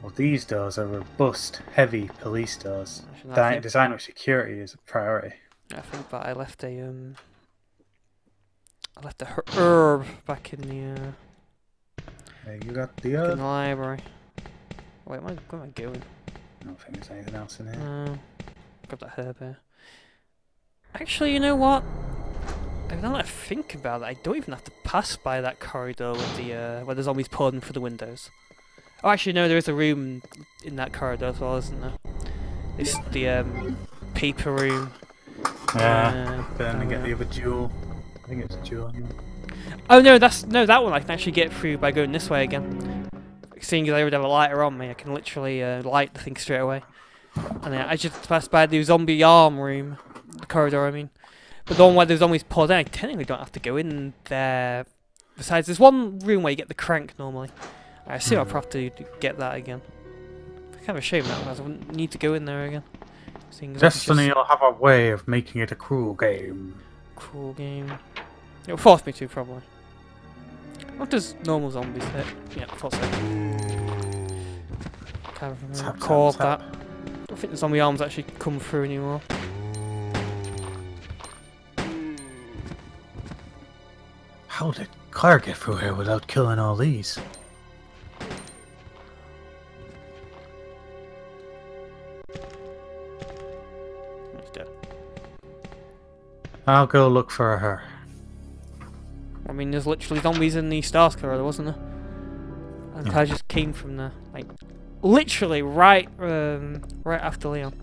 Well, these doors are robust, heavy police doors. Actually, Designed with security is a priority. I think that I left a herb back in the You got the in the library. Wait, where am I going? I don't think there's anything else in here. No, got that herb here. Actually, you know what? Now that I think about it, I don't even have to pass by that corridor with the where the zombies pouring through the windows. Oh, actually, no, there is a room in that corridor as well, isn't there? It's the paper room. Yeah, then I get the other jewel. I think it's a jewel anyway. Oh no, that one I can actually get through by going this way again. Seeing as I would have a lighter on me, I can literally light the thing straight away. And then I just passed by the zombie arm room, the corridor I mean. But the one where the zombies poured in, I technically don't have to go in there. Besides, there's one room where you get the crank normally. I assume I'll have to get that again. It's kind of a shame that, because I wouldn't need to go in there again. Destiny will have a way of making it a cruel game. Cruel game. It'll force me to, probably. What does normal zombies hit? Yeah, I thought so. Can't recall that. I don't think the zombie arms actually come through anymore. How did Claire get through here without killing all these? He's dead. I'll go look for her. I mean, there's literally zombies in the Stars corridor, wasn't there? And Claire just came from there, like literally right after Leon.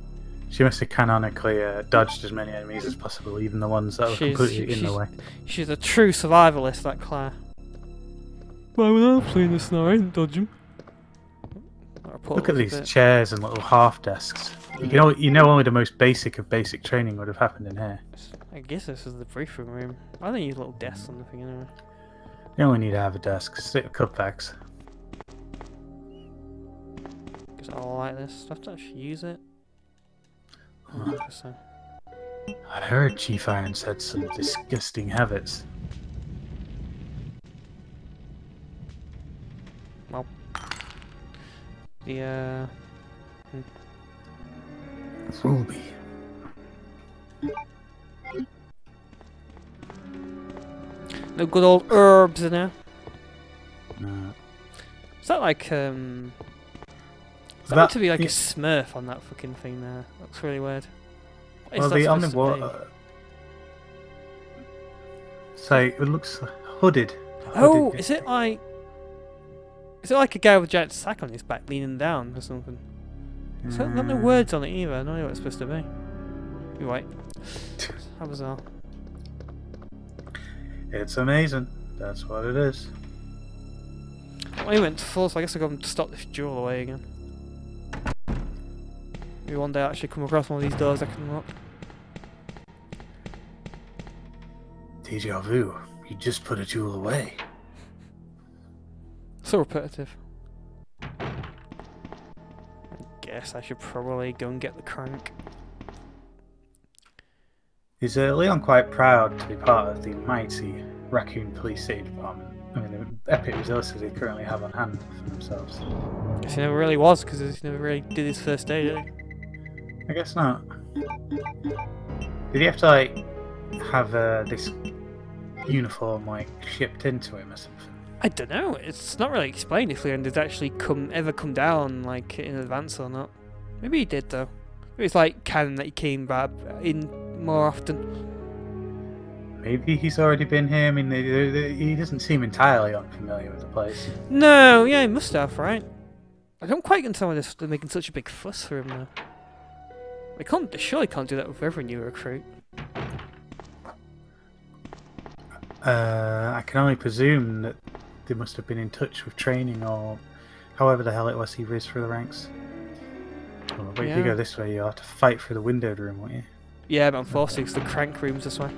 She must have canonically dodged as many enemies as possible, even the ones that were completely in the way. She's a true survivalist, that Claire. Why would I play this now? I didn't dodge him. Look at these chairs and little half desks. You know, only the most basic of basic training would have happened in here. I guess this is the briefing room. I don't use little desks on the thing anyway. You only need to have a desk. Stick with cutbacks. Because I like this. Do I have to actually use it? So. I heard Chief Irons had some disgusting habits. Well, the Ruby. no good old herbs in there. No. Is that like Is that meant to be like a Smurf on that fucking thing there? Looks really weird. What Well, is the that supposed to underwater. So it looks hooded. be? Oh, is it like a guy with a giant sack on his back leaning down or something? It's got no words on it either. I don't know what it's supposed to be. You're right. How bizarre. It's amazing. That's what it is. I went to full, so I guess I'll go and stop this jewel away again. Maybe one day I'll actually come across one of these doors I can unlock. Deja vu. You just put a jewel away. So repetitive. I guess I should probably go and get the crank. Is Leon quite proud to be part of the mighty Raccoon Police City Department? I mean, the epic resources they currently have on hand for themselves. Guess he never really was, because he never really did his first day, did he? I guess not. Did he have to, like, have this uniform, like, shipped into him or something? I don't know. It's not really explained if Leon did actually ever come down, like, in advance or not. Maybe he did, though. Maybe it's like canon that he came back in more often. Maybe he's already been here. I mean, he doesn't seem entirely unfamiliar with the place. No, yeah, he must have, right? I don't quite understand why they're making such a big fuss for him though. They surely can't do that with every new recruit. I can only presume that they must have been in touch with training or however the hell it was he rose through the ranks. Well, but if you go this way, you have to fight through the windowed room, won't you? Yeah, but I'm forced to, 'cause the crank room's this way.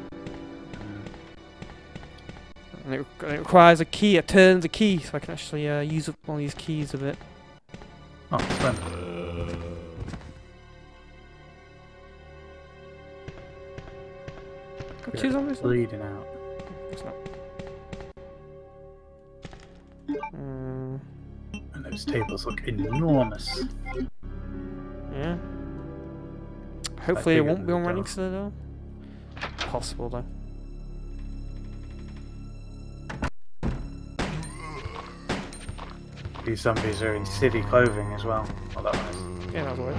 And it requires a key, a turn the key, so I can actually use up one of these keys a bit. Oh, fun. Got two zombies? Bleeding out. It's not. And those tables look enormous. Yeah. Hopefully it bigger won't than be the on right door. next to the door. Possible though. These zombies are in city clothing as well. Oh, that one is. Yeah, that was weird.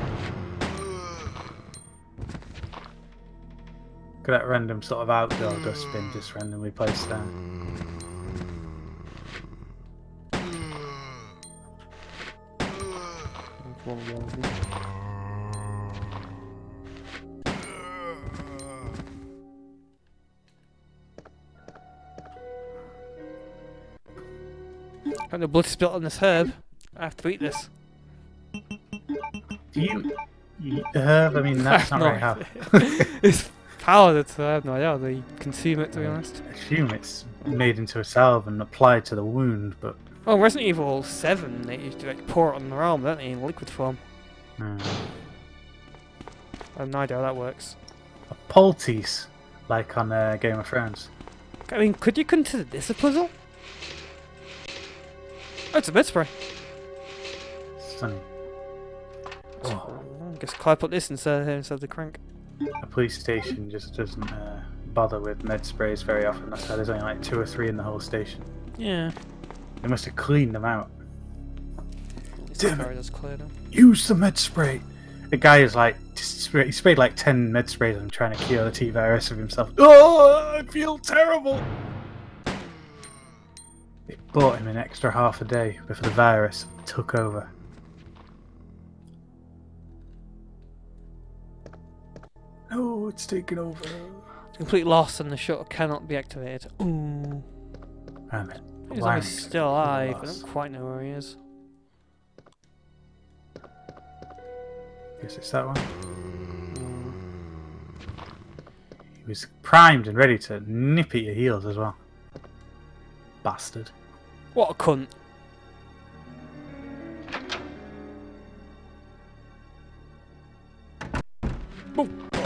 Look at that random sort of outdoor dustbin just randomly placed there. Got no blood spilt on this herb. I have to eat this. Do you eat the herb? I mean, that's not No very hard. It's powdered, so I have no idea how they consume it, to be honest. I assume it's made into a salve and applied to the wound, but... Oh, Resident Evil 7, they used to like pour it on their arm, don't they, in liquid form. I have no idea how that works. A poultice, like on Game of Thrones. I mean, could you consider this a puzzle? Oh, it's a bed spray. Stunning. Oh, I guess Clive put this instead of the crank. a police station just doesn't bother with med sprays very often. That's why there's only like 2 or 3 in the whole station. Yeah. They must have cleaned them out. Damn it. That's clear now. Use the med spray! The guy is like, he sprayed like 10 med sprays on trying to cure the T-virus of himself. Oh, I feel terrible! It bought him an extra half a day before the virus took over. No, it's taken over. It's complete loss and the shutter cannot be activated. Ooh. Damn it. He's Why? only still alive, I Loss. don't quite know where he is. Guess it's that one. He was primed and ready to nip at your heels as well. Bastard. What a cunt. Boom. I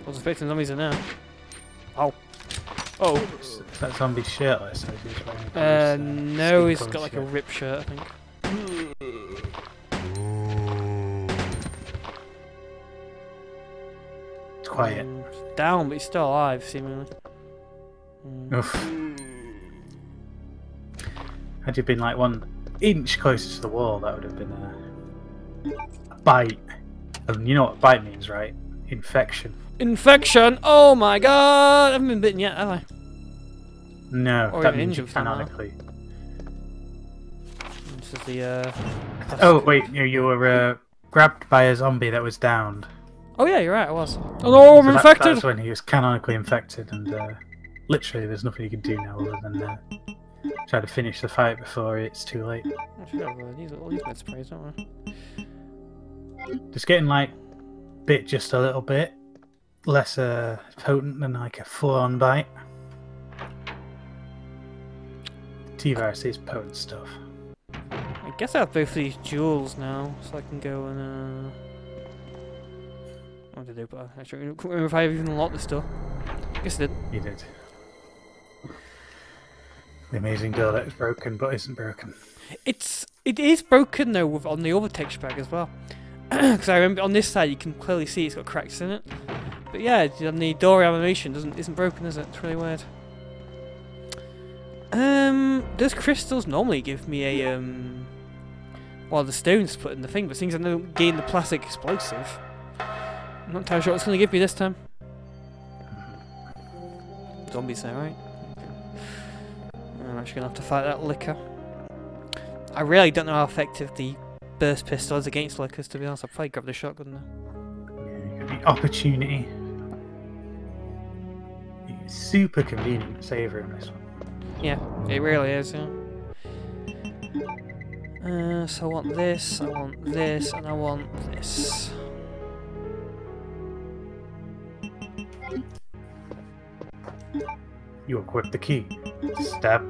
was expecting zombies in there. Oh. Oh. Is that zombie shirtless? Or is he just wearing No, skin he's colour got like a shirt? rip shirt, I think. It's quiet. Down, but he's still alive, seemingly. Oof. Had you been like 1 inch closer to the wall, that would have been a bite. And you know what bite means, right? Infection. Infection! Oh my god! I haven't been bitten yet, have I? No, Or that even means you injured somehow. canonically. This is the, Oh, wait, you were grabbed by a zombie that was downed. Oh yeah, you're right, I was. Oh no, I'm So infected! That's when he was canonically infected, and literally there's nothing you can do now other than try to finish the fight before it's too late. I should have all these med sprays, don't I? Just getting like bit just a little bit less potent than like a full-on bite. T-virus is potent stuff. I guess I have both of these jewels now, so I can go and what did I do? But I don't remember if I even unlocked this door. I guess I did. You did. The amazing door that is broken but isn't broken. It is broken though on the other texture pack as well. Because I remember on this side you can clearly see it's got cracks in it. But yeah, on the door animation isn't broken, is it? It's really weird. Those crystals normally give me a well, the stones put in the thing, but since I don't gain the plastic explosive, I'm not entirely sure what it's going to give me this time. zombies there, right? I'm actually gonna have to fight that licker. I really don't know how effective the burst pistol is against lickers, to be honest. I'll probably grab the shotgun now. Yeah, you got the opportunity. It's super convenient to save room, this one. Yeah, it really is, yeah. So I want this, and I want this. You equip the key. Stab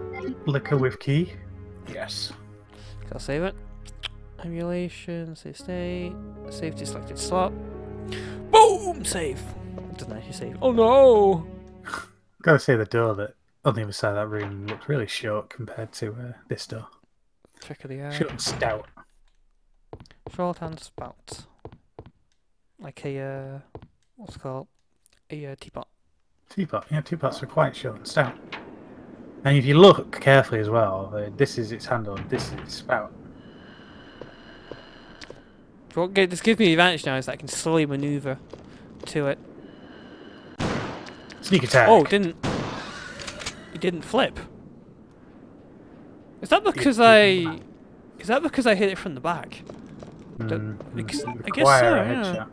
liquor with key. Yes. I'll save it. Emulation, save state, safety selected slot. Boom! Save! It doesn't actually save. Oh no! Gotta say the door that on the other side of that room looked really short compared to this door. Trick of the eye. Short and stout. Short and spout. Like a, what's it called? A teapot. Teapot. Yeah, teapots are quite short and stout. And if you look carefully as well, this is its handle, this is its spout. What this gives me the advantage now is that I can slowly maneuver to it. Sneak attack. Oh, it didn't flip. Is that because I hit it from the back? I guess so, yeah.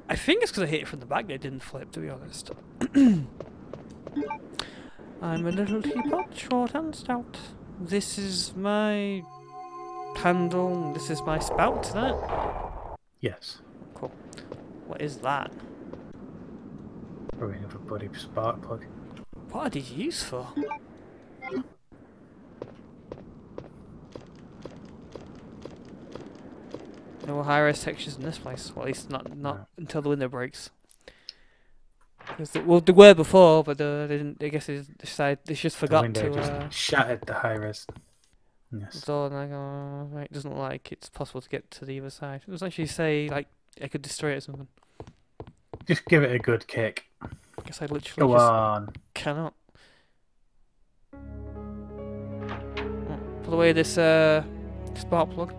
I think it's because I hit it from the back that it didn't flip, to be honest. I'm a little teapot, short and stout. This is my handle, this is my spout, isn't it? Yes. Cool. What is that? Probably another bloody spark plug. What are these used for? No high-res textures in this place. Well, at least not until the window breaks. Because there were before, but they didn't. I guess they decided they just forgot the window to. Just shattered the high res. Yes. So like, right, it doesn't look like it's possible to get to the other side. It doesn't actually say like I could destroy it or something. Just give it a good kick. I guess I literally Go on. Cannot. Pull away this spark plug.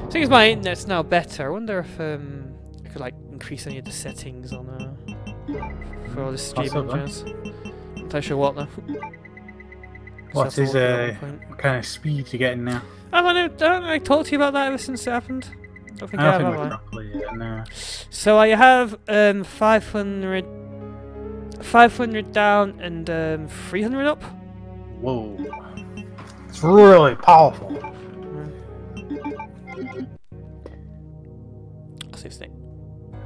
Seeing as my internet's now better, I wonder if I could like increase any of the settings on for all the streaming jazz. Not entirely sure what though. What kind of speed you getting now? Don't I talk to you about that ever since it happened? I don't think I have, have I? No. So I have 500 down and 300 up. Whoa. It's really powerful. I'll save state.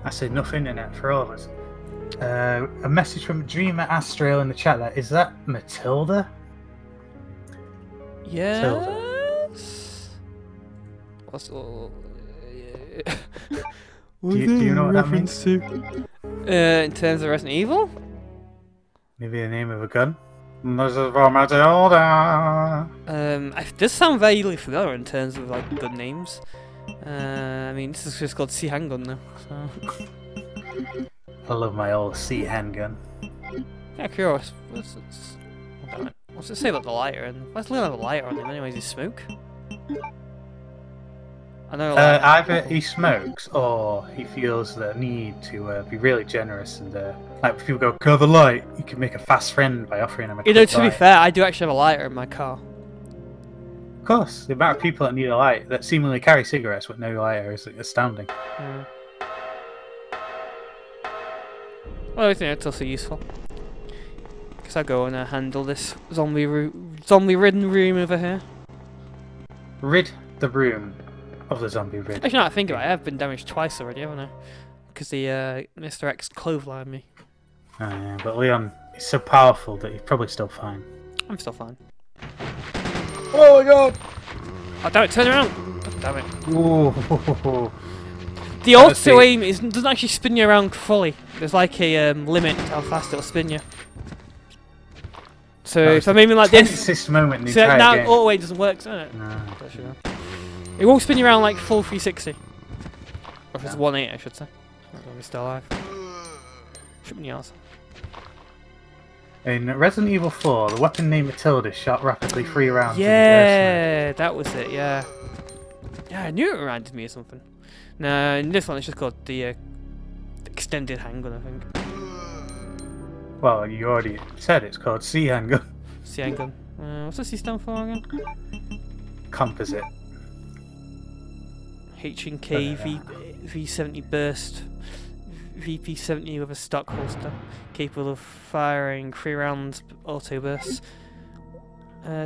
I said enough internet for all of us. A message from Dreamer Astral in the chat there. Is that Matilda? Yes. Matilda. What's do you know what that means? In terms of Resident Evil? Maybe the name of a gun? This is for Matilda. It does sound vaguely familiar in terms of like gun names. I mean, this is just called C handgun now. So. I love my old C handgun. Yeah, curious. What's it say about the lighter? And why's Leon have a lighter on him? Anyways, he smoke. I know. Either he smokes or he feels the need to be really generous and like if people go, "Go the light," you can make a fast friend by offering him a. You know, to be fair, I do actually have a lighter in my car. Of course, the amount of people that need a light that seemingly carry cigarettes with no lighter is astounding. Well, I think it's also useful. Because I'll go and handle this zombie-ridden room over here. Rid the room of the zombie rid. Actually, now I think about it, I've been damaged twice already, haven't I? Because the Mr. X clotheslined me. Oh, yeah, but Leon is so powerful that he's probably still fine. I'm still fine. Oh my god! Oh, damn it, turn around! God damn it. Ooh. The auto aim doesn't actually spin you around fully. There's like a limit to how fast it'll spin you. So if I'm aiming like this, moment in the so entire now game. auto aim doesn't work, does it? No. It won't spin you around like full 360. Or if it's 180, I should say. As long as still alive. Shoot me in the arse. In Resident Evil 4, the weapon named Matilda shot rapidly 3 rounds. Yeah, that was it. Yeah. Yeah, I knew it reminded me of something. No, in this one it's just called the extended handgun, I think. Well, you already said it's called C handgun. C handgun. What's the C stand for again? Composite. H&K V70 burst. VP70 with a stock holster, capable of firing 3 rounds auto bursts.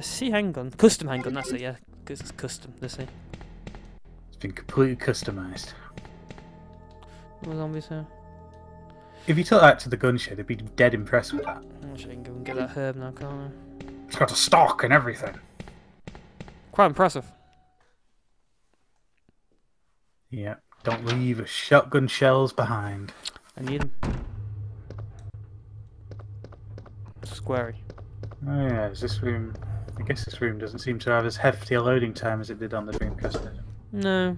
C handgun, custom handgun. That's it, yeah, because it's custom. This thing. It's been completely customized. What zombies here? If you took that to the gun shed, they'd be dead impressed with that. I should go and get that herb now, can't I? It's got a stock and everything. Quite impressive. Yeah, don't leave shotgun shells behind. I need them. Squarey. Oh yeah, is this room... I guess this room doesn't seem to have as hefty a loading time as it did on the Dreamcast. No.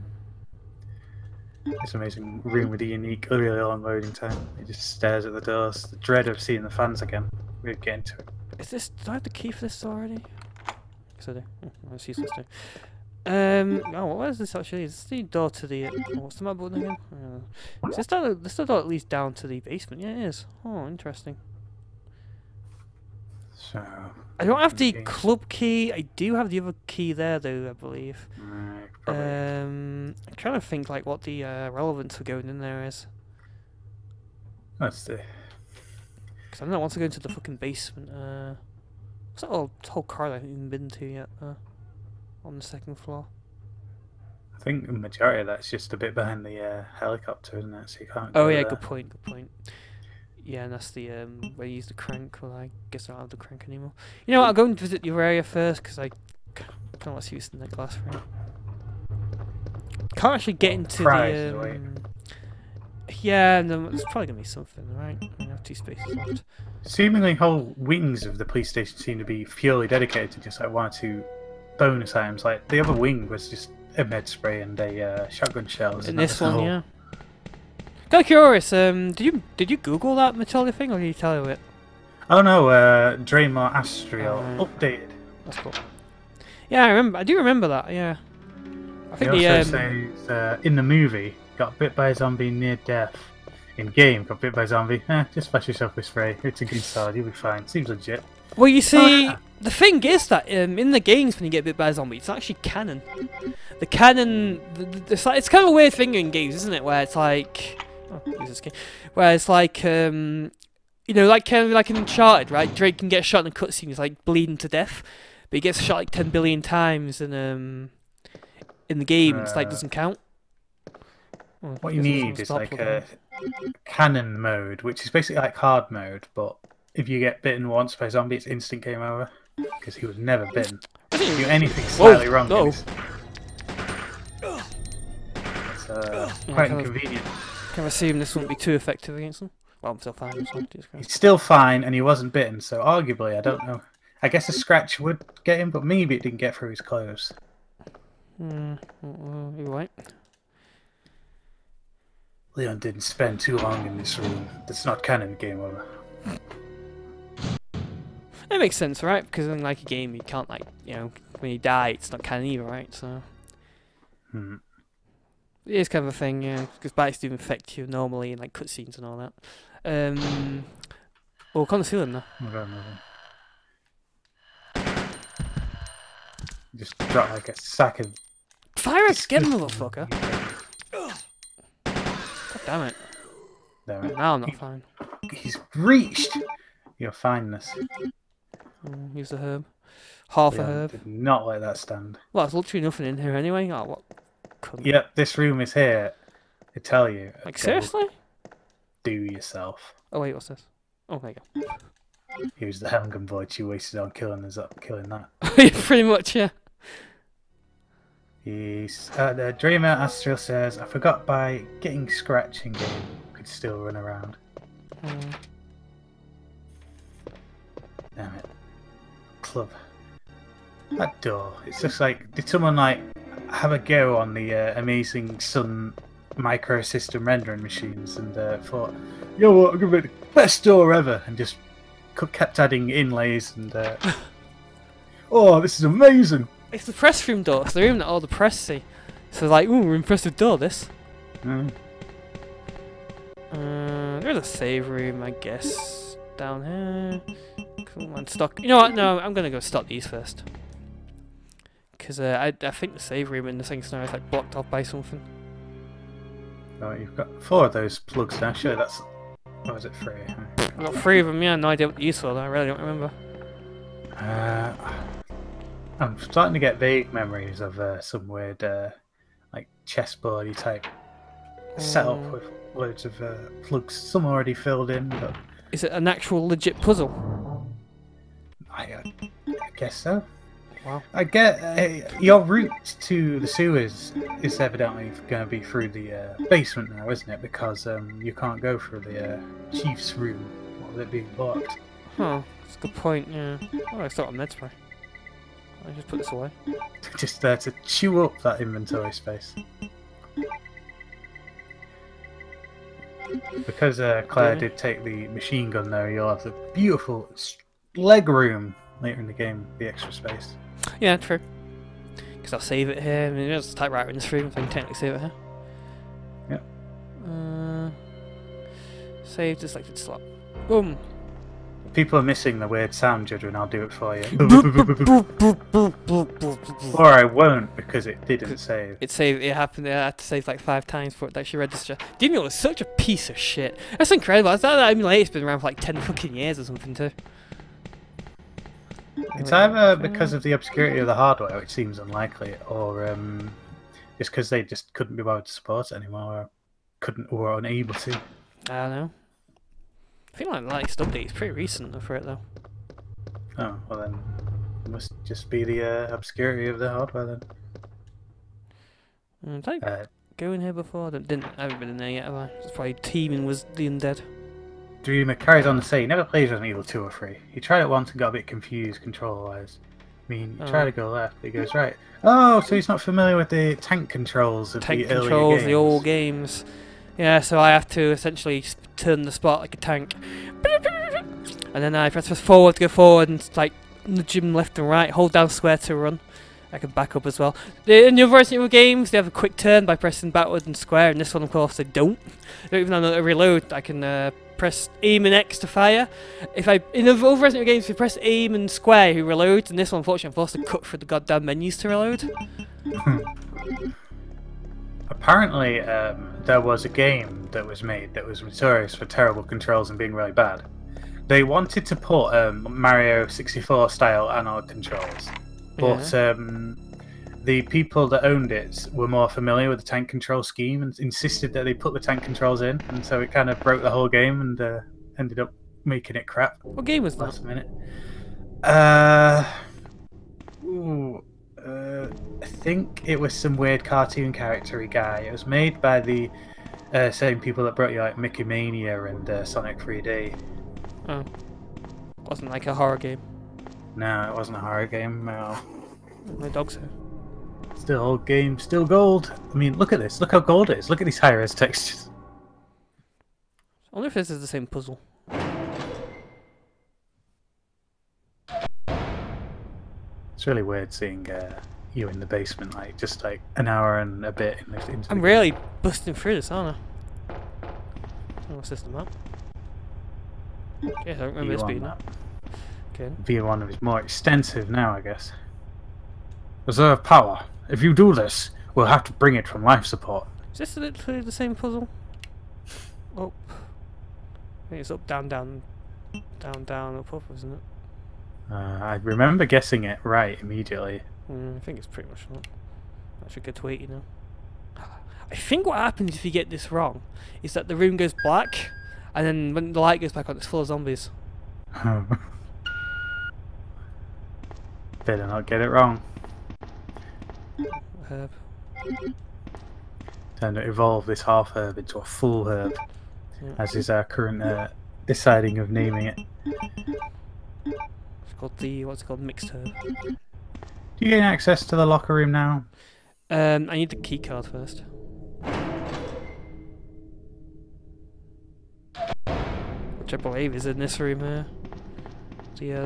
It's an amazing room with a unique, really long loading time. It just stares at the doors. The dread of seeing the fans again. We'll get into it. Is this... Do I have the key for this already? Yes, I do. Oh, that's useless too. Oh, what is this actually? Is this the door to the... what's the map button again? Is this the door at least down to the basement? Yeah, it is. Oh, interesting. So... I don't have the club key. I do have the other key there, though, I believe. I'm trying to think like what the relevance of going in there is. That's the... Because I don't want to go into the fucking basement. What's that whole car that I haven't even been to yet? On the 2nd floor. I think the majority of that's just a bit behind the helicopter, isn't it? So you can't. Oh yeah, good point. Good point. Yeah, and that's the where you use the crank. Well, I guess I don't have the crank anymore. You know what? I'll go and visit your area first because I kind of want to use the glass frame. Can't actually get into the. Yeah, and there's probably gonna be something, right? I have 2 spaces left. Seemingly, whole wings of the police station seem to be purely dedicated to just like 1 or 2 bonus items. Like the other wing was just a med spray and a shotgun shells. And this one, yeah. Kind of curious. Did you Google that Matilda thing, or did you tell you it? Oh no, Draymar Astral updated. That's cool. Yeah, I remember. I do remember that. Yeah. I think He also says in the movie, got bit by a zombie near death. In game, got bit by a zombie. Just flash yourself with spray. It's a good start. You'll be fine. Seems legit. Well, you see, the thing is that in the games when you get bit by a zombie, it's actually canon. The canon, it's kind of a weird thing in games, isn't it? Where it's like, where it's like, you know, like kind of like in Uncharted, right? Drake can get shot in a cutscene, he's like bleeding to death, but he gets shot like 10 billion times in the game. It's like doesn't count. Well, what you need is like a canon mode, which is basically like hard mode, but if you get bitten once by a zombie, it's instant game over. Because he was never bitten. If you do anything slightly wrong, it's quite inconvenient. Can I assume this wouldn't be too effective against him? Well, I'm still fine. He's still fine, and he wasn't bitten, so arguably, I don't know. I guess a scratch would get him, but maybe it didn't get through his clothes. You're right. Leon didn't spend too long in this room. That's not canon, game over. It makes sense, right? Because in like a game, you can't like, you know, when you die, it's not canon either, right? So it is kind of a thing, yeah. Because bites do infect you normally in like cutscenes and all that. Well, can't see them now. Just drop like a sack of fire again, motherfucker! God damn it! Now I'm not fine. He's reached your fineness. Use the herb. Half a herb. Did not let that stand. Well, there's literally nothing in here anyway. Oh, what? Yep, this room is here. I tell you. Like, seriously? Do yourself. Oh, wait, what's this? Oh, there you go. Here's the handgun void you wasted on killing that. Pretty much, yeah. The Dreamer Astral says, I forgot by getting scratch in game, could still run around. Damn it. Club. That door. It's just like, did someone like have a go on the amazing Sun microsystem rendering machines and thought, yo, what, I'm gonna be the best door ever, and just kept adding inlays and oh, this is amazing. It's the press room door. It's the room that all the press see. So like, ooh, impressive door, this. There's a save room, I guess, down here. Come on, stock. You know what? No, I'm gonna go stock these first. Because I think the save room in the thing now is like blocked off by something. Oh, you've got 4 of those plugs now. Sure, that's. What was it, 3? I've got 3 of them, yeah, no idea what these for, though. I really don't remember. I'm starting to get vague memories of some weird, like, chessboardy type setup with loads of plugs, some already filled in, but... Is it an actual legit puzzle? I guess so. Wow. I get your route to the sewers is evidently going to be through the basement now, isn't it? Because you can't go through the chief's room while it being blocked. Huh, that's a good point, yeah. Oh, I start on med spray. I just put this away. Just there to chew up that inventory space. Because Claire did take the machine gun though, you'll have the beautiful leg room later in the game, the extra space. Yeah, true. Because I'll save it here. I mean, just type right in this room, so I can technically save it here. Yep. Save the selected slot. Boom. People are missing the weird sound, Judge, and I'll do it for you. Or I won't, because it didn't save. It saved. It happened. I had to save like 5 times for it to actually register. Demio was such a piece of shit. That's incredible. I thought that emulator's been around for like 10 fucking years or something too. It's either because of the obscurity of the hardware, which seems unlikely, or just because they just couldn't be able to support it anymore, or were unable to. I don't know. I feel like the latest update is pretty recent for it though. Oh, well then, it must just be the obscurity of the hardware then. Did I go in here before? I haven't been in there yet, have I? It's probably teeming was the undead. Dreamer carries on to say he never plays Resident Evil 2 or 3. He tried it once and got a bit confused control-wise. I mean, he tried to go left, but he goes right. Oh, so he's not familiar with the tank controls of the earlier games. The old games. Yeah, so I have to essentially turn the spot like a tank. And then I press forward to go forward and like nudge him left and right, hold down square to run. I can back up as well. In the other Resident Evil games, they have a quick turn by pressing backward and square, and this one, of course, they don't. Even though I reload, I can press aim and X to fire. In the other Resident Evil games, if you press aim and square, you reload, and this one, unfortunately, I'm forced to cut through the goddamn menus to reload. Apparently, there was a game that was made that was notorious for terrible controls and being really bad. They wanted to put Mario 64 style analog controls, but the people that owned it were more familiar with the tank control scheme and insisted that they put the tank controls in, and so it kind of broke the whole game and ended up making it crap. What game was that? Last minute. I think it was some weird cartoon character-y guy. It was made by the same people that brought you like Mickey Mania and Sonic 3D. Oh. Wasn't like a horror game. No, it wasn't a horror game. No. My dog's here. Still old game, still gold. I mean, look at this. Look how gold it is. Look at these high-res textures. I wonder if this is the same puzzle. It's really weird seeing you in the basement, like just like an hour and a bit into I'm really busting through this, aren't I? What's this map? Okay, I don't remember this being that. Okay. V1 is more extensive now, I guess. Reserve power. If you do this, we'll have to bring it from life support. Is this literally the same puzzle? Up. I think it's up, down, down, down, down, up, up, isn't it? I remember guessing it right immediately. I think it's pretty much that. That's a good way, you know. I think what happens if you get this wrong is that the room goes black, and then when the light goes back on, it's full of zombies. Better not get it wrong. Herb. Time to evolve this half herb into a full herb, as is our current deciding of naming it. It's called what's it called? Mixed herb. Do you gain access to the locker room now? I need the key card first. Which I believe is in this room here.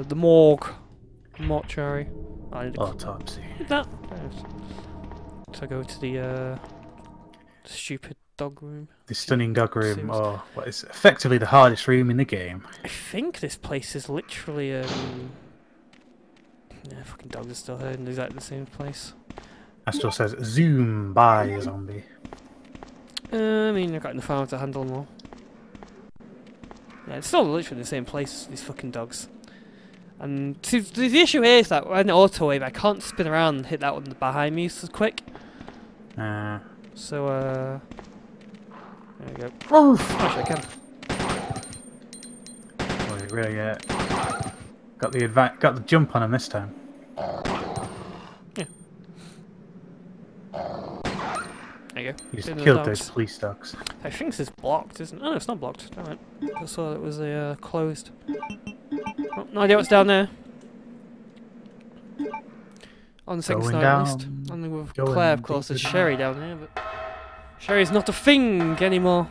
The morgue. Mortuary. I need Autopsy. that. So I go to the stupid dog room. The stunning dog room, Seems- or what is effectively the hardest room in the game. I think this place is literally yeah, fucking dogs are still here in exactly the same place. Astral says, "Zoom by zombie." I mean, I've got enough armor to handle them all. Yeah, it's still literally the same place, these fucking dogs. And see, the issue here is that when auto wave, I can't spin around and hit that one behind me so quick. So, there we go. Oh, actually, I can. Well, you really got the jump on him this time. Yeah. There you go. You just Did the killed dogs. those police dogs. I think this is blocked, isn't it? Oh, no, it's not blocked. Damn it. I saw it was closed. Oh, no idea what's down there. On the second Going side list. down, Only with going Claire, of course, there's deeper Sherry down here, but Sherry's not a thing anymore.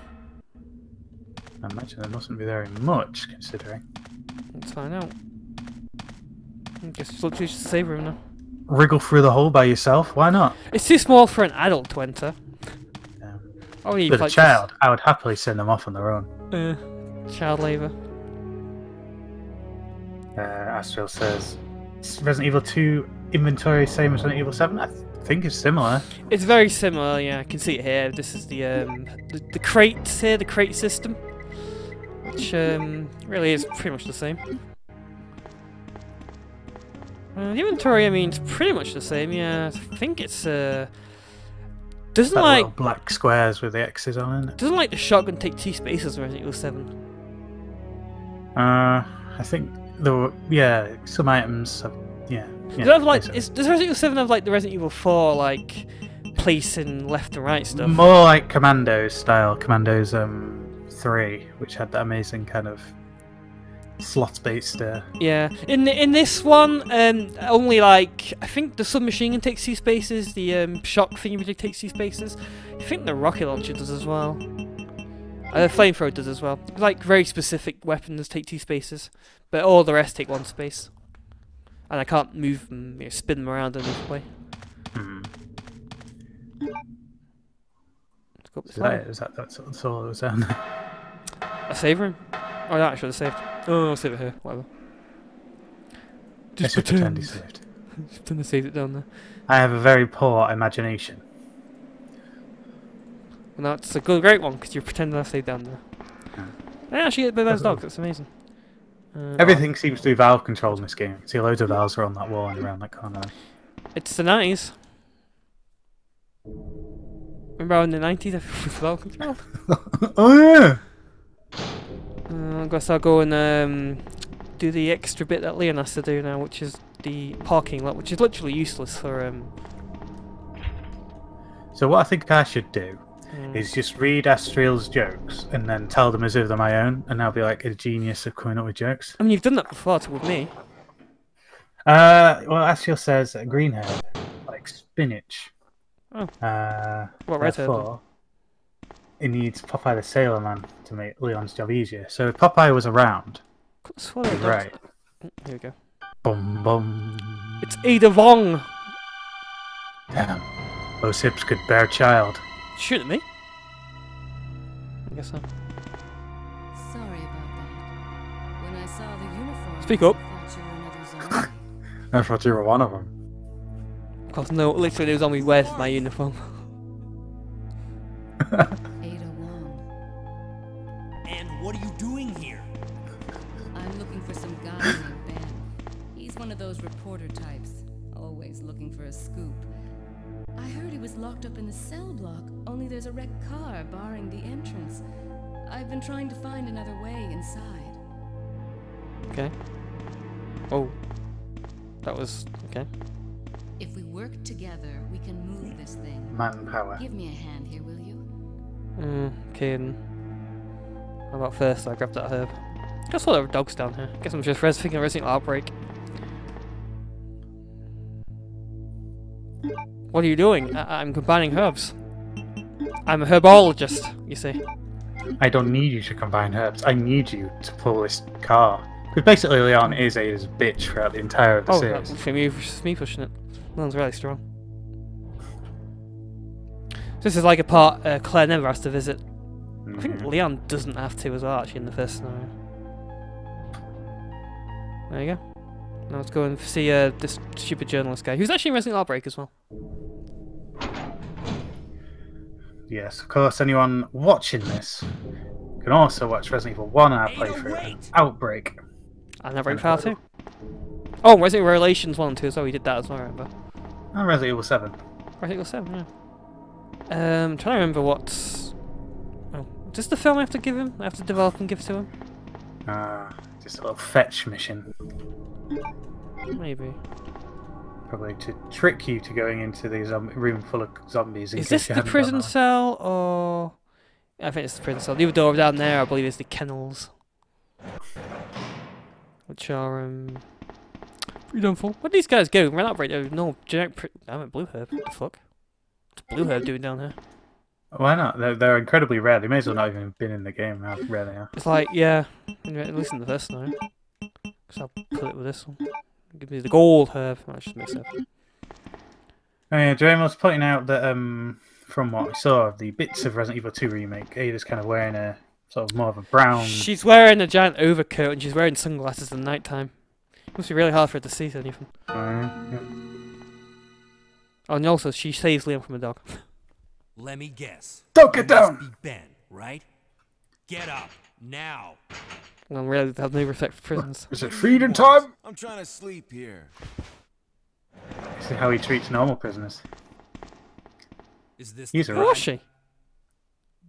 I imagine there mustn't be very much, considering. Let's find out. I guess it's literally just a save room now. Wriggle through the hole by yourself? Why not? It's too small for an adult to enter. Oh, yeah, But a child, I would happily send them off on their own. Child labour. Astral says, Resident Evil 2 inventory same as Resident Evil 7? I think it's similar. It's very similar, yeah. I can see it here. This is the crates here, the crate system, which really is pretty much the same. The inventory, I mean, it's pretty much the same. Yeah, I think it's doesn't That like little black squares with the X's on it. doesn't like the shotgun take 2 spaces in Resident Evil 7. I think some items have, yeah. Does it have like does Resident Evil 7 have like the Resident Evil 4 like placing left and right stuff? More like Commandos style, Commandos 3, which had that amazing kind of slot-based. Yeah, in this one, only like I think the submachine gun takes 2 spaces, the shock thingy takes 2 spaces. I think the rocket launcher does as well. The flamethrower does as well. Like very specific weapons take 2 spaces, but all the rest take 1 space. And I can't move them, spin them around in this way. Let's go up this ladder. That's all that was down there. A save room? Oh, no, I should have saved. Oh, I'll save it here. Whatever. Just pretend he saved. Just pretend I saved it down there. I have a very poor imagination. Well, that's a great one because you're pretending I saved down there. I actually get those dogs. That's amazing. Everything seems to be valve controlled in this game. You see loads of valves are on that wall and around that corner. It's the 90s. Remember in the 90s everything was valve controlled? Oh yeah! I guess I'll go and do the extra bit that Leon has to do now, which is the parking lot, which is literally useless for So what I think I should do is just read Astriel's jokes and then tell them as if they're my own, and I'll be like a genius of coming up with jokes. I mean, you've done that before with me. Well, Astriel says green herb, like spinach. Oh. What red herb? Therefore, it needs Popeye the Sailor Man to make Leon's job easier. So if Popeye was around, right. Oh, here we go. Bum bum. It's Ada Vong. Damn, those hips could bear child. Shoot at me? I guess so. Sorry about that. When I saw the uniform, Speak up. I thought you were another zombie. I thought you were one of them. Of course, no, literally, it was on me. Where's my uniform? Ada Wong. And what are you doing here? I'm looking for some guy named Ben. He's one of those reporter types, always looking for a scoop. I heard he was locked up in the cell block, only there's a wrecked car barring the entrance. I've been trying to find another way inside. Okay. Oh. That was... okay. If we work together, we can move this thing. Manpower. Give me a hand here, will you? Okay, and... how about first I grabbed that herb? Guess what, there are dogs down here. Guess I'm just thinking of Resident Evil Outbreak. What are you doing? I'm combining herbs. I'm a herbologist, you see. I don't need you to combine herbs. I need you to pull this car. Because basically Leon is Ada's bitch throughout the entire of the series. For me, it's just me pushing it. Leon's really strong. This is like a part Claire never has to visit. I think Mhm. Leon doesn't have to as well, actually, in the first scenario. There you go. Now let's go and see this stupid journalist guy, who's actually in Resident Evil Outbreak as well. Yes, of course, anyone watching this can also watch Resident Evil 1 our playthrough, Outbreak. And Outbreak Part 2. Oh, Resident Evil Relations 1 and 2 as well, we did that as well, I remember. And Resident Evil 7. Resident Evil 7, yeah. I'm trying to remember what... Oh, does the film have to give him? I have to develop and give to him? Just a little fetch mission. Maybe. Probably to trick you to going into the room full of zombies. Is this the prison cell, or... I think it's the prison cell. The other door down there, I believe, is the kennels. Which are, pretty damn full. Where'd these guys go? Run out right there. No, generic damn it, Blue Herb. What the fuck? What's Blue Herb doing down here? Why not? They're incredibly rare. They may as well not even have been in the game, how rare they are. It's like, yeah, at least in the first now. So I'll put it with this one. Give me the gold herb. I should mix it up. Oh yeah, Jerome was pointing out that from what I saw of the bits of Resident Evil 2 remake, Ada's kind of wearing a sort of more of a brown. She's wearing a giant overcoat and she's wearing sunglasses in the night time. It must be really hard for her to see anything. Yeah. Oh, and also she saves Liam from a dog. Let me guess. Don't get You must down! be Ben, right? Get up now. And really have no respect for prisons. Is it feeding time? I'm trying to sleep here. This is how he treats normal prisoners. Is this He's the a Who rat. was she?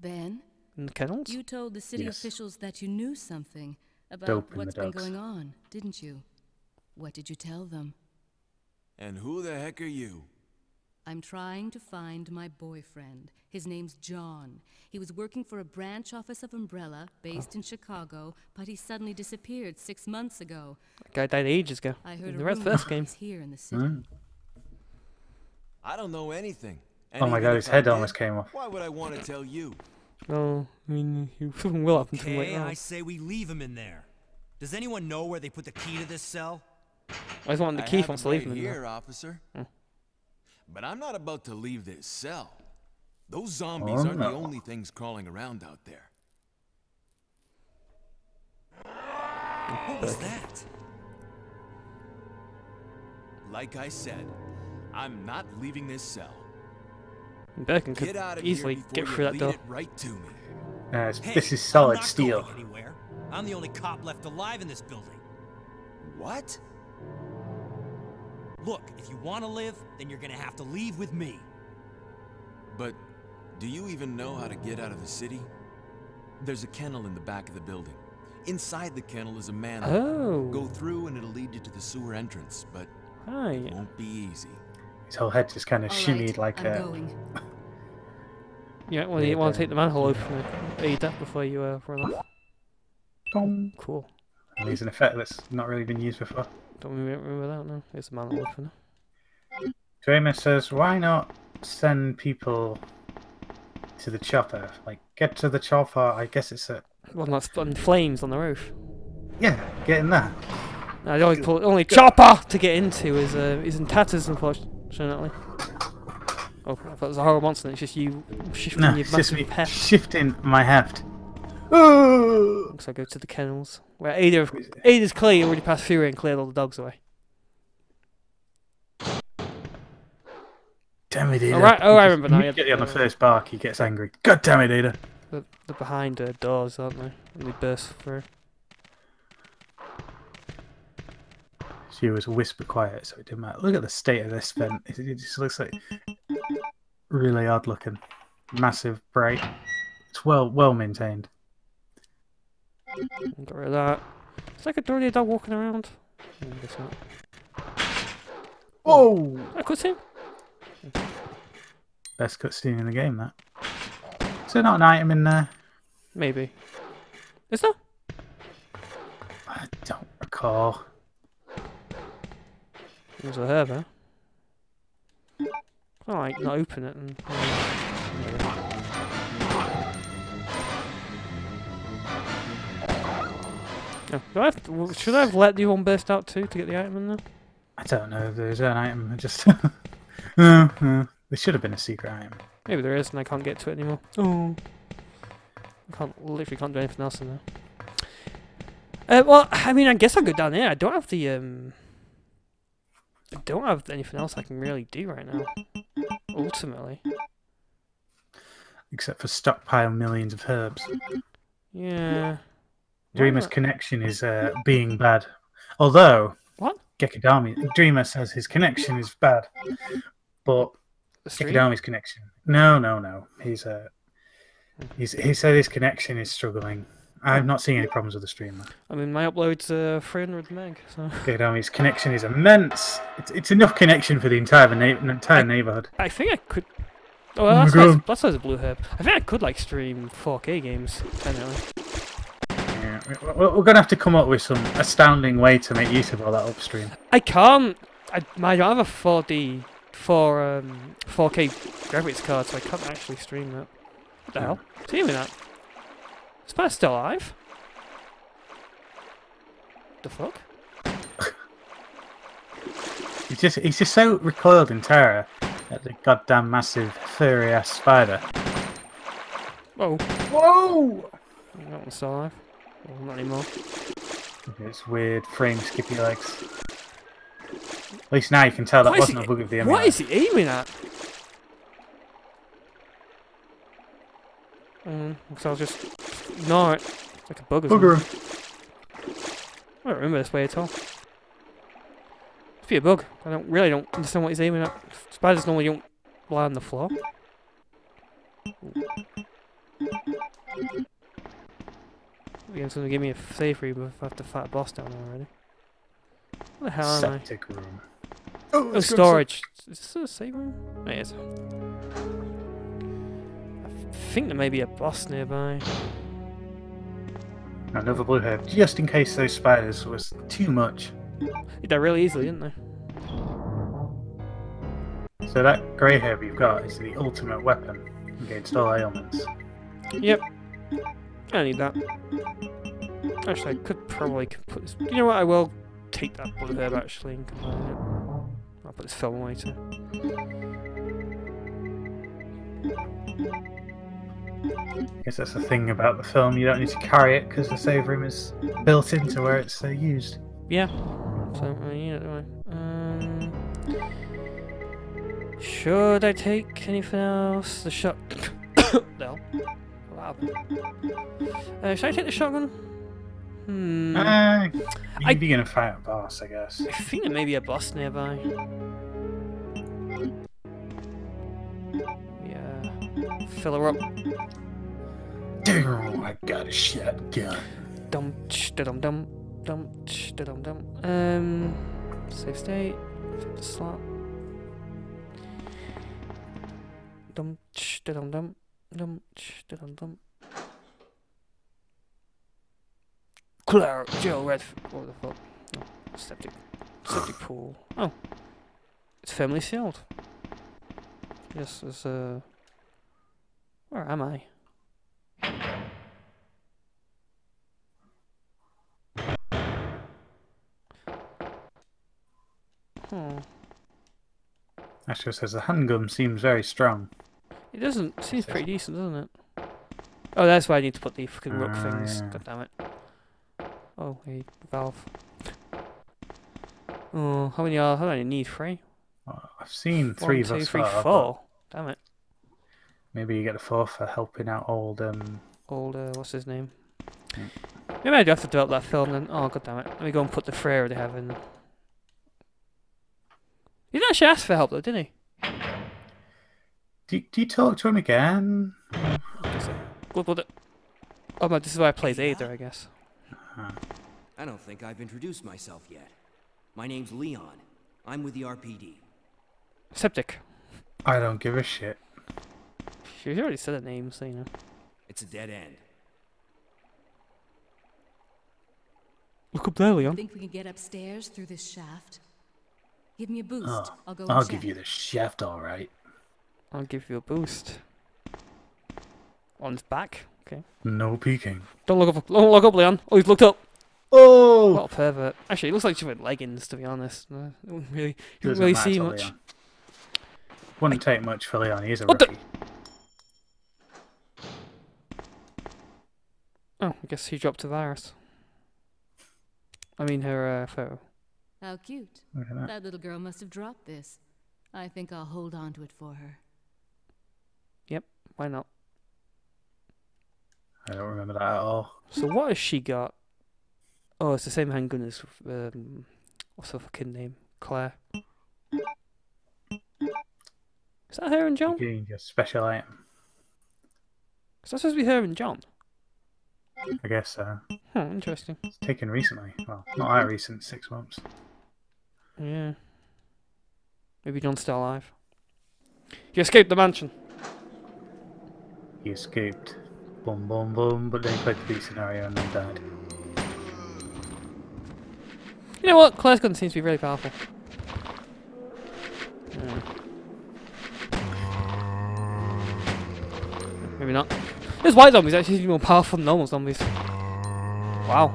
Ben, In the kennels? you told the city Yes. officials that you knew something about Dope in what's the been dogs. going on, didn't you? What did you tell them? And who the heck are you? I'm trying to find my boyfriend. His name's John. He was working for a branch office of Umbrella, based in Chicago, but he suddenly disappeared 6 months ago. That guy died ages ago. I heard In a the rumor first game. he's here in the city. Mm. I don't know anything. Oh my And god, even his if I head did, almost came off. Why would I want to tell you? Oh, I mean, something will happen to him Okay, later I on. say we leave him in there. Does anyone know where they put the key to this cell? I just want the I key have wants it to leave right him in here, there. officer. Hmm. But I'm not about to leave this cell. Those zombies aren't the only things crawling around out there. What was that? Like I said, I'm not leaving this cell. Birkin could Get out of easily here before get you through that lead door. it right to me. Hey, This is I'm solid not steel. going anywhere. I'm the only cop left alive in this building. What? Look, if you want to live, then you're gonna have to leave with me. But do you even know how to get out of the city? There's a kennel in the back of the building. Inside the kennel is a manhole. Oh. Go through and it'll lead you to the sewer entrance, but Hi. it won't be easy. His whole head just kind of All shimmied right, like I'm a. going. Yeah, well, you want to take the manhole open and eat that before you run off. Dong. Cool. And he's an effect that's not really been used before. Don't remember that now. It's a manhole opener. Dramer says, why not send people to the chopper? Like, get to the chopper, I guess it's a... Well, not spun flames on the roof. Yeah, get in there. Now, the only chopper to get into is in tatters, unfortunately. Oh, I thought it was a horrible monster, and it's just you shifting No, your it's just me massive heft. shifting my heft. Oh! So I go to the kennels, where Ada's clearly already passed through and cleared all the dogs away. Damn it, Ada. Alright, oh, I remember now. Immediately on the first bark, he gets angry. God damn it, Ada. They're behind doors, aren't they? And they burst through. She was whisper quiet, so it didn't matter. Look at the state of this vent. It just looks like really odd looking. Massive, bright. It's well maintained. Got rid of that. It's like a dirty dog walking around. I guess not. Whoa! I could see. Best cutscene in the game, that. Is there not an item in there? Maybe. Is there? I don't recall. There's a herb, huh? Oh, I not open it and. No, should I have let the one burst out too to get the item in there? I don't know if there's an item. I just. There should have been a secret item. Maybe there is, and I can't get to it anymore. Oh. Literally can't do anything else in there. Well, I mean, I guess I'll go down here. I don't have the, I don't have anything else I can really do right now. Ultimately. Except for stockpile millions of herbs. Yeah. Dreamer's connection is being bad. Although, What? Dreamer says his connection is bad. But Gekidami's connection. No. He said his connection is struggling. I've not seen any problems with the stream, though. I mean, my upload's 300 meg, so... Gekidami's connection is immense. It's enough connection for the entire neighborhood. I think I could... Oh, well, that's why it's a blue herb. I think I could, like, stream 4K games, definitely. Yeah, we're going to have to come up with some astounding way to make use of all that upstream. I can't... I don't have a 4K graphics card, so I can't actually stream that. What the hell? Is he doing that? Is Spider still alive? The fuck? He's just so recoiled in terror at the goddamn massive furry ass spider. Whoa. Whoa! That one's still alive. Well, not anymore. It's weird frame skippy legs. At least now you can tell that wasn't a bug of the image. What is he aiming at? So I'll just ignore it. It's like a bug or something. Bugger him. I don't remember this way at all. Must be a bug. I don't understand what he's aiming at. Spiders normally don't lie on the floor. Again's gonna give me a safe room if I have to fight a boss down there already. What the hell am I? Septic room. Oh, storage. Is this a safe room? Oh, it is. I think there may be a boss nearby. Another blue herb, just in case those spiders was too much. They're really easily, didn't they? So that grey herb you've got is the ultimate weapon against all ailments. Yep. I need that. Actually, I could probably put this... You know what, I will take that blue herb actually and combine it. I'll put this film away too. I guess that's the thing about the film, you don't need to carry it because the save room is built into where it's used. Yeah. So, yeah, do I? Should I take anything else? The shot... No. What happened? Should I take the shotgun? You'd be gonna fight a boss, I guess. I think there may be a boss nearby. Yeah. Fill her up. Damn, I got a shotgun. Dum dum dum dum dum dum. Save state. Flip the slot. Dum dum dum dum dum dum. Clear, Joe Red. What the fuck? Oh, septic pool. Oh, it's firmly sealed. Yes, there's where am I? Astro says the handgun seems very strong. It doesn't. Seems pretty decent, doesn't it? Oh, that's why I need to put the fucking rook things. Yeah. God damn it. Oh, hey, valve. Oh, how many do I need? 3? I've seen 3 1, 2, thus 3, far. 4. Damn it. Maybe you get the 4th for helping out old What's his name? Maybe I do have to develop that film then. Oh, god damn it. Let me go and put the Freyr they have in. He didn't actually ask for help though, didn't he? Do you talk to him again? Oh, but this is why I play Ada, I guess. I don't think I've introduced myself yet. My name's Leon. I'm with the RPD. Septic. I don't give a shit. You already said the name, so you know. It's a dead end. Look up there, Leon. Think we can get upstairs through this shaft? Give me a boost. Oh, I'll go. I'll give you the shaft, all right. I'll give you a boost. On his back. Okay. No peeking. Don't look up, Leon. Oh, he's looked up. Oh! What a pervert. Actually, it looks like she's wearing leggings, to be honest. No, you don't really see much. Wouldn't take much for Leon. He's a What the- rookie. Oh, I guess he dropped a virus. I mean, her photo. How cute. Look at that. That little girl must have dropped this. I think I'll hold on to it for her. Yep, why not? I don't remember that at all. So what has she got? Oh, it's the same handgun as what's her fucking name? Claire. Is that her and John? Getting your special item. Is that supposed to be her and John? I guess so. Interesting. It's taken recently. Well, not that recent, 6 months. Yeah. Maybe John's still alive. You escaped the mansion. He escaped. Boom, boom, boom. But then he played the beat scenario and then died. You know what? Claire's gun seems to be really powerful. Yeah. Maybe not. Those white zombies actually seem more powerful than normal zombies. Wow.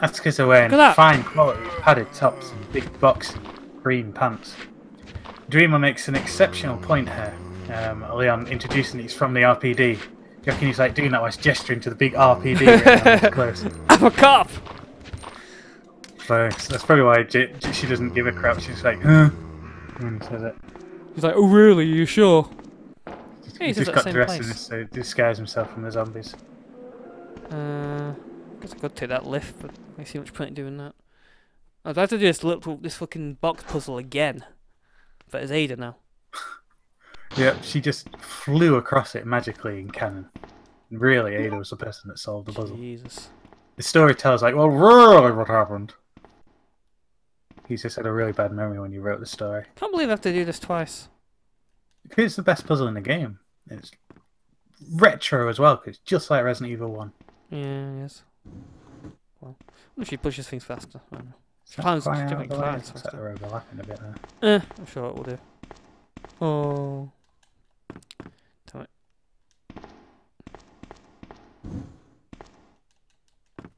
That's because they're wearing Look at that. fine quality padded tops and big boxy green pants. Dreamer makes an exceptional point here. Leon introducing he's from the RPD. Do you reckon he's like doing that whilst gesturing to the big RPD right now, close? I'm a cop! So that's probably why she doesn't give a crap. She's like, huh? And says it. He's like, oh really? Are you sure? Yeah, He's he's just at got the same dressed in place. this to disguise himself from the zombies. Guess I could take that lift, but I see much point in doing that. I'd have to do this fucking box puzzle again. But it's Ada now. Yeah, she just flew across it magically in canon. Really, Ada was the person that solved the puzzle. Jesus. The story tells like, well, really, what happened? He's just had a really bad memory when he wrote the story. Can't believe I have to do this twice. It's the best puzzle in the game. It's retro as well, because it's just like Resident Evil 1. Yeah, yes. Well, I wonder if she pushes things faster. I don't know. Climbs, definitely climbs Looks like faster. they're overlapping a bit there. I'm sure it will do. Oh. Damn it.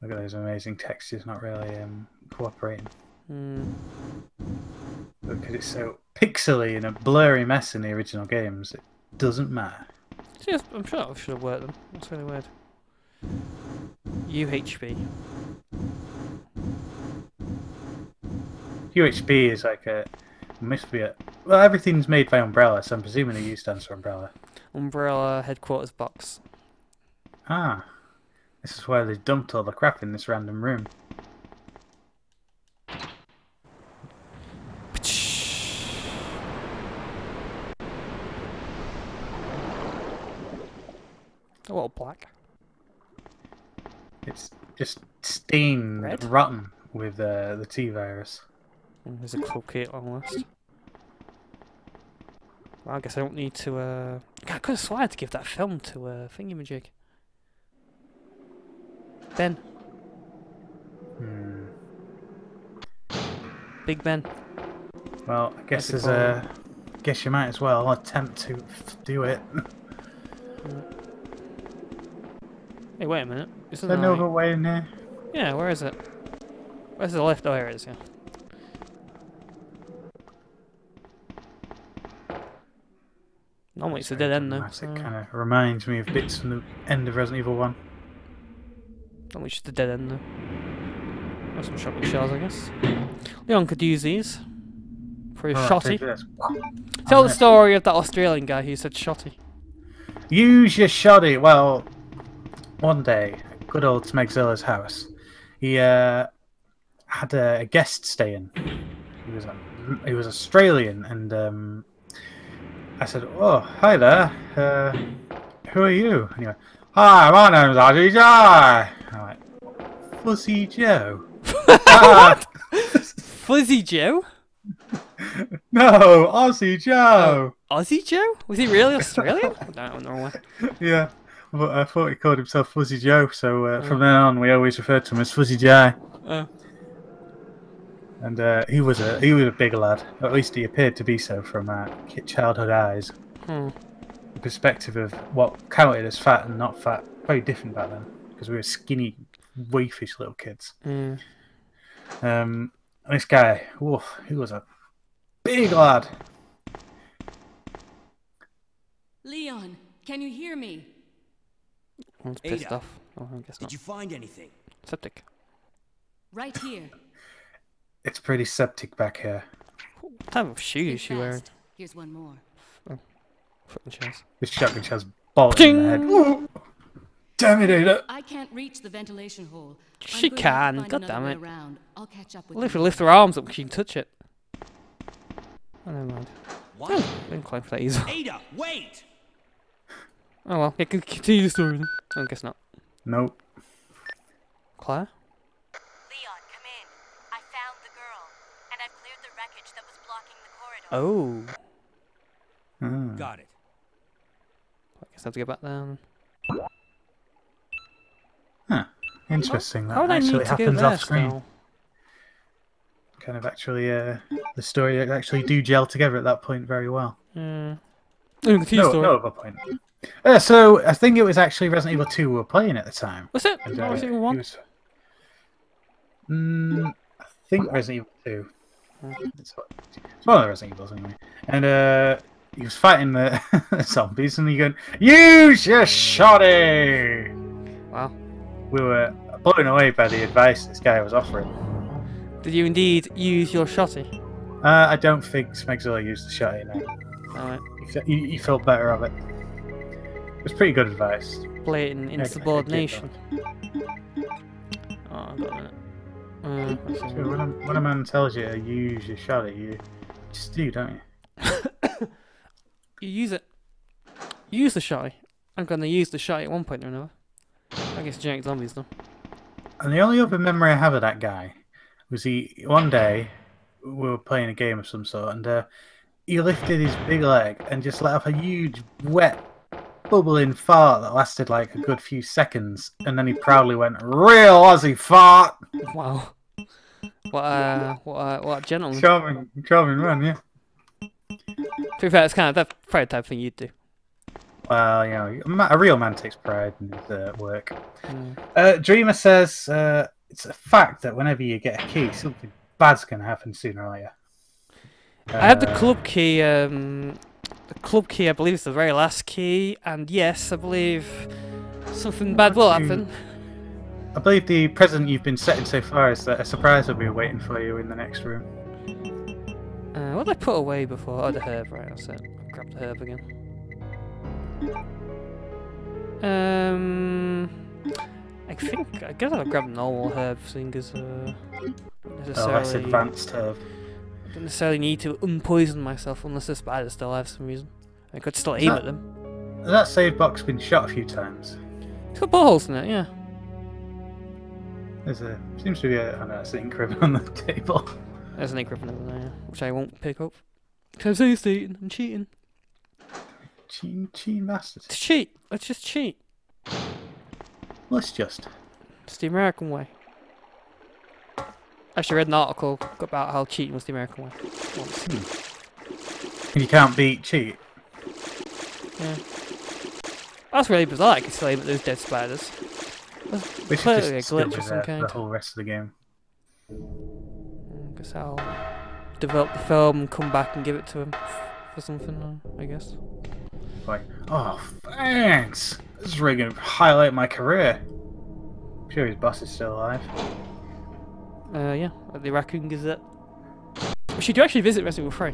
Look at those amazing textures not really cooperating. Because it's so pixely and a blurry mess in the original games, it doesn't matter. See, I'm sure I should have worked them. That's really weird. UHB. UHB is like a... must be a... Well, everything's made by Umbrella, so I'm presuming the U stands for Umbrella. Umbrella headquarters box. Ah. This is why they dumped all the crap in this random room. Oh, all black. It's just stained Red? rotten with the T-virus. There's a croquet on the list. Well, I guess I don't need to. I could have sworn I had to give that film to Thingamajig. Ben. Big Ben. Well, I guess That's there's a a... guess you might as well attempt to do it. Hey, wait a minute. Isn't There's that no other way in here. Yeah, where is it? Where's the left? Oh, here it is, yeah. Normally it's a dead end, though. It So kind of reminds me of bits from the end of Resident Evil 1. normally it's just a dead end, though. Got some shotgun shells, I guess. Leon could use these for his Alright, shotty. take this. Tell the story of that Australian guy who said shotty. Use your shoddy. Well, one day, at good old Smegzilla's house, he had a guest staying. He was Australian, and I said, "Oh, hi there. Who are you?" And he went, "Hi, my name's Ozzy Joe." I'm like, "Fuzzy Joe." What? Fuzzy Joe? No, Aussie Joe. Aussie Joe? Was he really Australian? No, no way. Yeah, but I thought he called himself Fuzzy Joe, so from then on we always referred to him as Fuzzy Joe. And he was a big lad. Or at least he appeared to be so from childhood eyes. The perspective of what counted as fat and not fat, very different back then, because we were skinny, wafish little kids. This guy, woof, he was a big lad. Leon, can you hear me? One's pissed Ada, off. Oh, I guess Did not. you find anything? Septic. Right here. It's pretty septic back here. What type of shoes Think is she wearing? fast. Here's one more. Fucking chairs. This shotgun shell's bolt in the head. Ooh. Damn it, Ada. I can't reach the ventilation hole. She I'm going to have to can, find god another damn way it. around. I'll catch up with Well, if you. we lift her arms up, she can touch it. Oh, never mind. What? Didn't climb for that easy. Ada, wait! Oh well, yeah, continue the story then. I guess not. Nope. Claire? Leon, come in. I found the girl, and I've cleared the wreckage that was blocking the corridor. Oh. Hmm. Got it. I guess I have to get back down. Huh. Interesting. How That would I need actually to go happens there off screen. still? Kind of actually, the story actually do gel together at that point very well. Yeah. Continue No, story. no other point. So I think it was actually Resident Evil 2 we were playing at the time. Was it? And, What was it it one? was- I think Resident Evil 2. It's one of the Resident Evils anyway. And he was fighting the zombies, and he going, "Use your shotty!" Wow. We were blown away by the advice this guy was offering. Did you indeed use your shotty? I don't think Smegzilla used the shotty now. Alright. He felt better of it. It was pretty good advice. Blatant Yeah, insubordination. Oh, I've got a minute. Let's see. So when a man tells you to use your shotty, you just do, don't you? You use it. Use the shotty. I'm gonna use the shotty at one point or another. I guess generic zombies though. And the only other memory I have of that guy was one day we were playing a game of some sort, and he lifted his big leg and just let off a huge, wet, bubbling fart that lasted like a good few seconds, and then he proudly went, "Real Aussie fart!" Wow. What a gentleman. Charming man, yeah. To be fair, it's kind of that probably the type of thing you'd do. Well, you know, a real man takes pride in his work. Mm. Dreamer says it's a fact that whenever you get a key, something bad's going to happen sooner or later. I have the club key. The club key, I believe, is the very last key, and yes, I believe something bad will happen. I believe the present you've been setting so far is that a surprise will be waiting for you in the next room. What did I put away before? Oh, the herb, right? That's it. I'll grab the herb again. I guess I'll grab normal herb, seeing as Less advanced herb. I don't necessarily need to unpoison myself unless the spiders still have some reason. I could still aim at them. Has that save box been shot a few times? It's got buttholes in it, yeah. Seems to be an ink ribbon on the table. There's an ink ribbon over there, yeah, which I won't pick up. Because I'm cheating. I'm cheating. Cheating bastard. It's cheat. Let's just cheat. Let's just. It's the American way. I actually read an article about how cheating was the American way. Once. You can't beat cheat. Yeah. That's really bizarre. I could still aim at those dead spiders. Which Clearly a is just glitch of some for kind. the whole rest of the game. I guess I'll develop the film and come back and give it to him for something, I guess. Like, oh, thanks! This is really going to highlight my career. I'm sure his boss is still alive. Yeah, at the Raccoon Gazette. We should actually visit Resident Evil 3.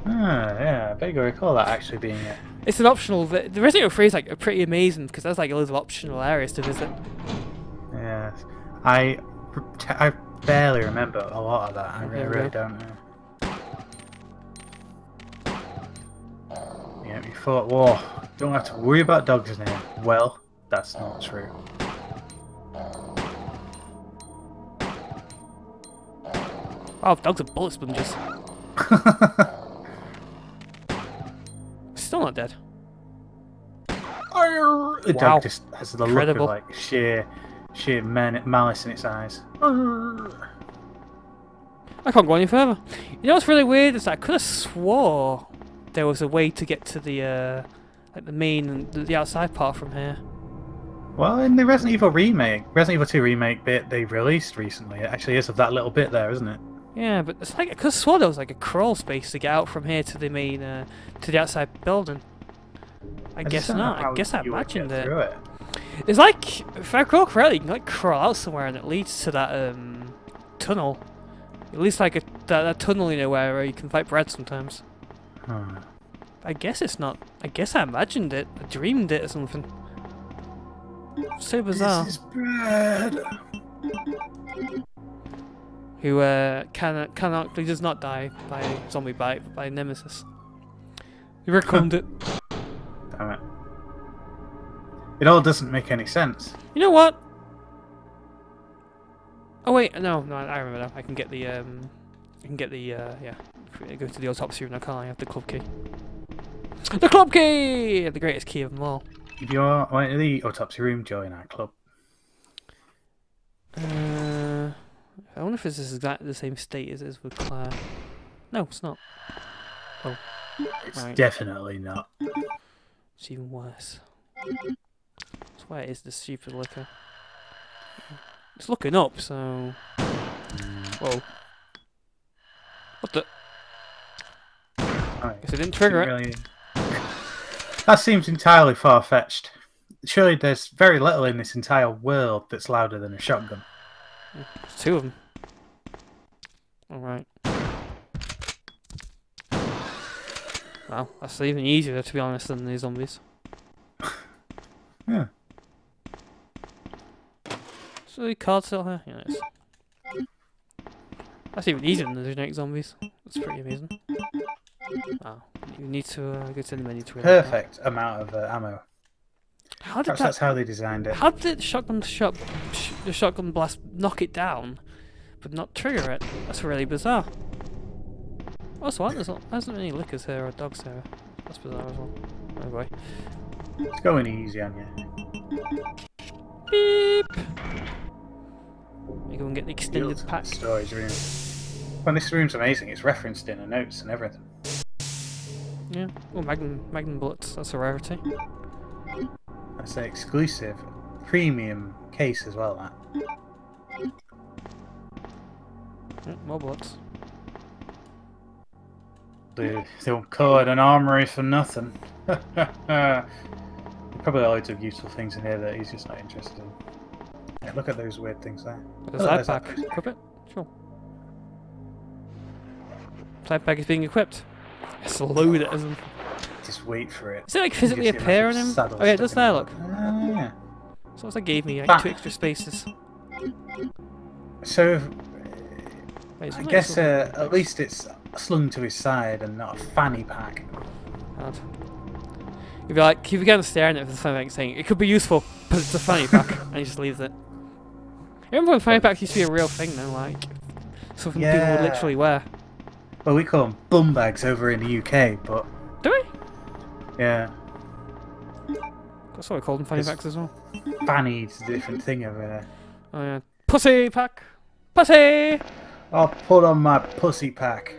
Ah, yeah, I beg to recall that actually being it. It's an optional. The Resident Evil 3 is like pretty amazing because there's like loads of optional areas to visit. Yeah, I barely remember a lot of that. I really don't know. Yeah, you thought, whoa, don't have to worry about dogs in here. Well, that's not true. Wow, dogs are bullet sponges. Still not dead. The Wow. dog just has the Incredible. look of like sheer malice in its eyes. I can't go any further. You know what's really weird is that I could have swore there was a way to get to the like the main and the outside part from here. Well, in the Resident Evil 2 remake bit they released recently, it actually is of that little bit there, isn't it? Yeah, but it's like I could have swore there was like a crawl space to get out from here to the main to the outside building. I guess just don't know not. I how guess I you would imagined get it. through it. It's like, if I recall correctly, you can like crawl out somewhere and it leads to that tunnel. At least like that tunnel, you know, where you can fight bread sometimes. Huh. I guess it's not. I guess I imagined it. I dreamed it or something. So bizarre. This is bread. Who cannot, he does not die by zombie bite, but by nemesis. He reckoned it. Damn it. It all doesn't make any sense. You know what? Oh wait, no, I remember now. I can get the yeah. Go to the autopsy room now, can't I? Have the club key. The club key! The greatest key of them all. If you went to the autopsy room, join our club. I wonder if this is exactly the same state as it is with Claire. No, it's not. Oh. It's right. definitely not. It's even worse. That's why it is the stupid liquor. It's looking up, so... Whoa. What the... Right. Guess I didn't trigger it. Really... That seems entirely far-fetched. Surely there's very little in this entire world that's louder than a shotgun. There's two of them. Alright. Wow, that's even easier, to be honest, than the zombies. Yeah. So the card still here? Yeah, nice. That's even easier than the generic zombies. That's pretty amazing. Wow. You need to go to the menu to realize Perfect amount of ammo. How did Perhaps that's how they designed it. How did the shotgun blast knock it down, but not trigger it? That's really bizarre. Also, there's not any lickers here or dogs here. That's bizarre as well. Oh boy. It's going easy on you. Beep. You go and get the extended pack. Storage room. Well, this room's amazing. It's referenced in the notes and everything. Yeah. Oh, magnum bullets. That's a rarity. That's an exclusive premium case as well. That. More bullets. They don't call it an armory for nothing. Probably loads of useful things in here that he's just not interested in. Yeah, look at those weird things there. There's a side pack. Equip it? Sure. Side pack is being equipped. It's load it, isn't it? Just wait for it. Does it like physically appear on him? Oh yeah, it does there, look. Yeah. So that gave me like 2 extra spaces. So, Wait, I guess at least it's slung to his side and not a fanny pack. Hard. You'd be like, if you get staring at it for the fanny pack saying, it could be useful, but it's a fanny pack, and he just leaves it. I remember when fanny packs used to be a real thing though, like, something people would literally wear. Well, we call them bum bags over in the UK, but... Do we? Yeah. That's what we call them, fanny packs as well. Fanny's a different thing over there. Oh yeah. Pussy pack! Pussy! I'll put on my pussy pack.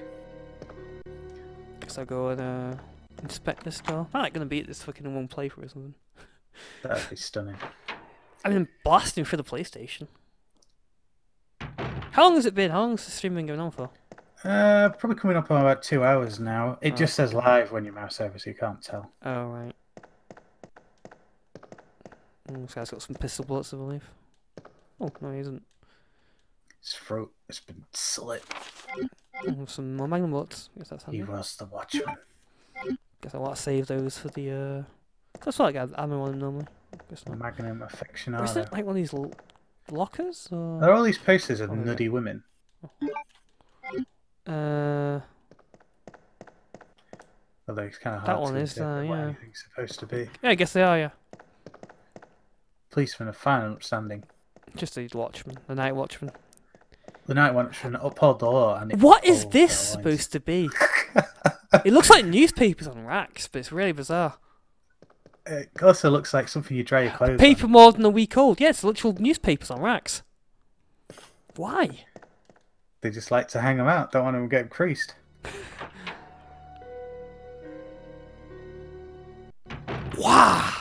Guess I'll go and inspect this door. I'm not gonna beat this fucking in one playthrough or something. That'd be stunning. I've been blasting through the PlayStation. How long has it been? How long has the stream been going on for? Probably coming up on about 2 hours now. It just says live when you mouse over, so you can't tell. Oh, right. This guy's got some pistol bullets, I believe. Oh, no, he isn't. His throat has been slit. Oh, some more magnum bullets. Guess that's handy. He was the watchman. Guess I want to save those for the, That's what I got ammo on them normally. Guess not. Magnum Or is Affectionado. it like one of these lockers? Or... There are all these posters of Oh, nutty women. Although it's kind of hard that one to is, interpret what yeah. anything's supposed to be. Yeah, I guess they are, yeah. Policemen are fine and upstanding. Just the watchman, the night watchman. The night watchman uphold the law and it What is upholds this their lines. supposed to be? It looks like newspapers on racks, but it's really bizarre. It also looks like something you dry your clothes Paper on. more than a week old. Yeah, it's literal newspapers on racks. Why? They just like to hang them out. Don't want them to get creased. Wow.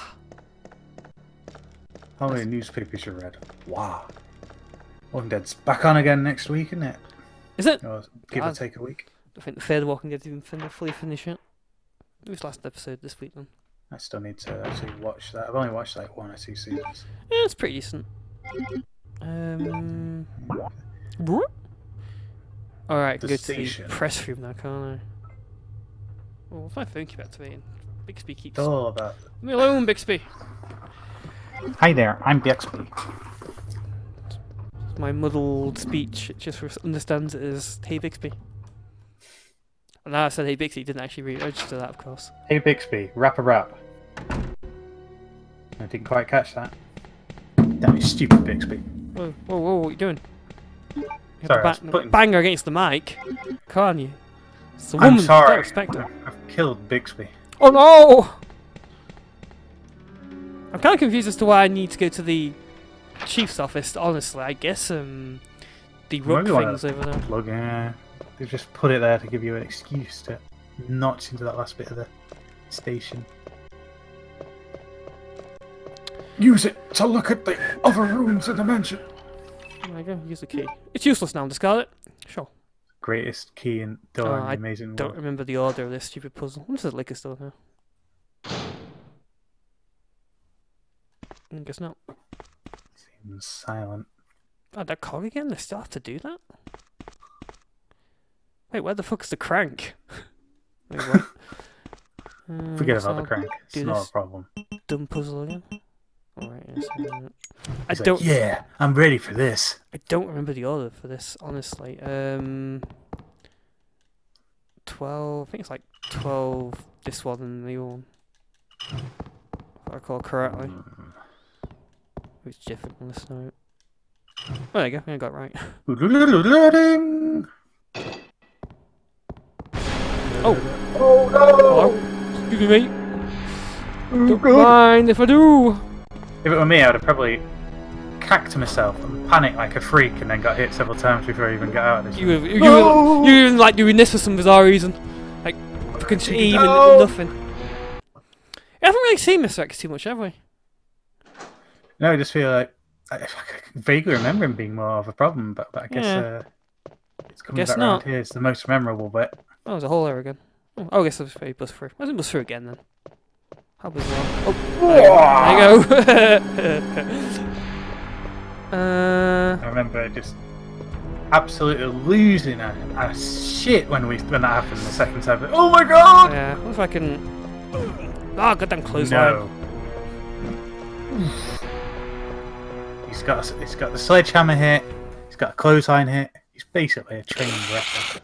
How many newspapers you read? Wow. Walking Dead's back on again next week, isn't it? Is it? Or give or take a week. I think the third Walking Dead even fully finish it. It was last episode this week then. I still need to actually watch that. I've only watched like 1 or 2 seasons. Yeah, it's pretty decent. Alright, I can go to the press room now, can't I? Oh, what's my phone keep activating? Bixby keeps... It's all about... Leave me alone, Bixby! Hi there, I'm Bixby. My muddled speech, it just understands it as Hey Bixby. And now I said Hey Bixby, didn't actually re-register that, of course. Hey Bixby, rap a rap. I didn't quite catch that. Damn you stupid Bixby. Whoa, whoa, whoa, what are you doing? You Sorry, I have was to putting... bang her against the mic, can't you? It's the I'm woman, sorry. don't expect her. I've killed Bixby. Oh no! I'm kind of confused as to why I need to go to the chief's office, honestly. I guess the rook thing's over there. Plug in. They've just put it there to give you an excuse to notch into that last bit of the station. Use it to look at the other rooms in the mansion. There you go, use the key. It's useless now, discard it. Sure. Greatest key and door in the I amazing don't world. remember the order of this stupid puzzle. What's the liquor store now? I guess not. Seems silent. Oh, that cog again? They still have to do that? Wait, where the fuck's the crank? Wait, what? Forget so about the I'll crank. It's do not this a problem. dumb puzzle again. Alright, yes, I He's don't. like, yeah, I'm ready for this. I don't remember the order for this, honestly. 12. I think it's like 12. This one and the other one. If I recall correctly. It's different on this note. Oh, there you go. I got it right. Oh! Oh no! Hello? Excuse me, mate. Don't mind if I do. If it were me, I would have probably cacked myself and panicked like a freak and then got hit several times before I even got out of this. You even like doing this for some bizarre reason. Like, fucking aim and nothing. We haven't really seen Mr. X too much, have we? No, I just feel like I vaguely remember him being more of a problem, but I guess it's coming back around here. It's the most memorable bit. Oh, there's a hole there again. Oh, I guess it was very bust through. Why isn't bust through again then? How bizarre. Oh, there you go. I remember just absolutely losing a shit when that happened the second time. Oh my god! Yeah, what if I can... Oh, goddamn clothesline. No. He's got the sledgehammer hit. He's got a clothesline hit. He's basically a trained wrestler.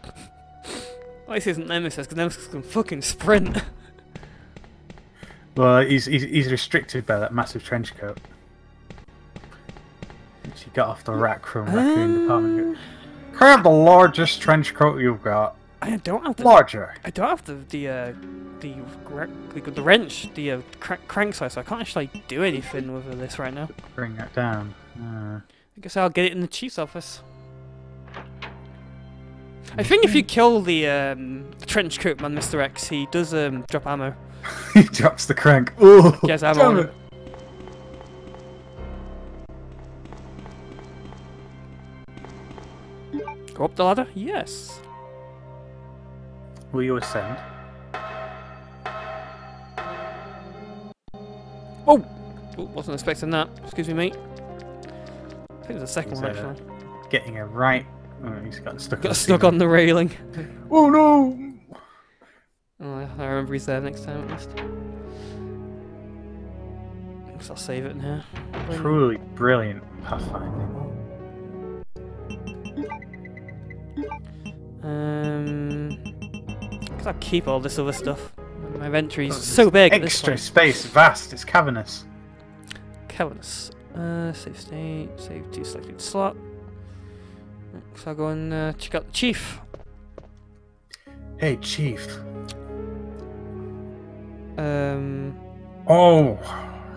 Well, this isn't Nemesis, because Nemesis can fucking sprint. Well, he's restricted by that massive trench coat, which he got off the rack from Raccoon Department. Can I have the largest trench coat you've got? I don't have the larger. I don't have the wrench, the crank size, so I can't actually do anything with this right now. Bring that down. I guess I'll get it in the chief's office. I think if you kill the trench coat man, Mr. X, he does drop ammo. He drops the crank. Oh, he has ammo on him. Go up the ladder? Yes. Will you ascend? Oh! Wasn't expecting that. Excuse me, mate. I think there's a second one, actually. Getting it right. Oh, he's got stuck on the railing. Oh no! Oh, I remember he's there next time at least. Guess I'll save it in here. Truly brilliant pathfinding. Guess I'll keep all this other stuff. My inventory's so big. Extra space, vast. It's cavernous. Cavernous. Save state. Save to selected slot. So I'll go and check out the chief. Hey, chief. Oh,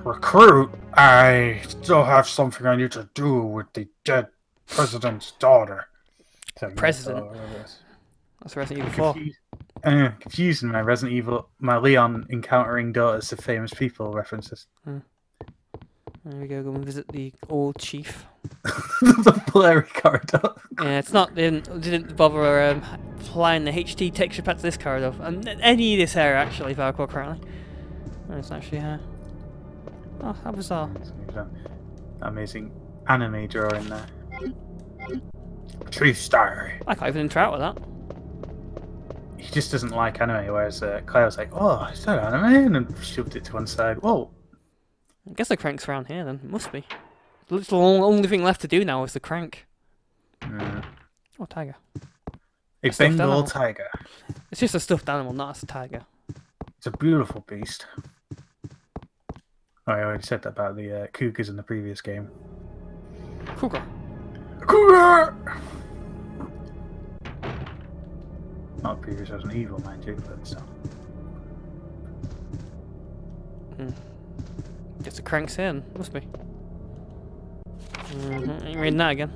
recruit. I still have something I need to do with the dead president's daughter. President? That's Resident Evil 4. Confusing my Leon encountering daughters of famous people references. There we go, go and visit the old chief. The blurry corridor. Yeah, it's not, they didn't bother applying the HD texture pack to this corridor. And any of this area, actually, if I recall correctly. Oh, it's actually here. Oh, how bizarre. Amazing anime drawing there. True story. I can't even interact with that. He just doesn't like anime, whereas Kyle's like, oh, is that anime? And then shoved it to one side. Whoa. I guess the crank's around here then. It must be. The only thing left to do now is the crank. Oh, tiger. A Bengal tiger. It's just a stuffed animal, not a tiger. It's a beautiful beast. Oh, I already said that about the cougars in the previous game. Cougar. Cougar! Not previous Resident Evil, mind you, but still. Guess the crank's in. Must be. Ain't reading that again.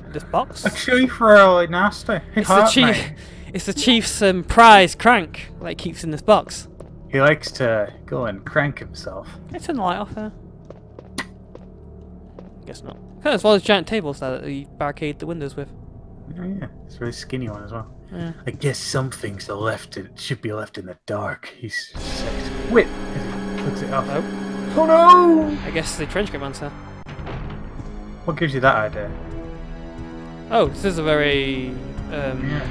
This box? A chief really nasty. It's the chief. It's the chief's prize crank that he keeps in this box. He likes to go and crank himself. Can I turn the light off there? Guess not. Okay, as well as giant tables there that he barricade the windows with. Oh, yeah, it's a really skinny one as well. Yeah. I guess some things should be left in the dark. He says, "Whip!" as he puts it off. Oh no! I guess the trench coat man's there. What gives you that idea? Oh, this is a very Yeah.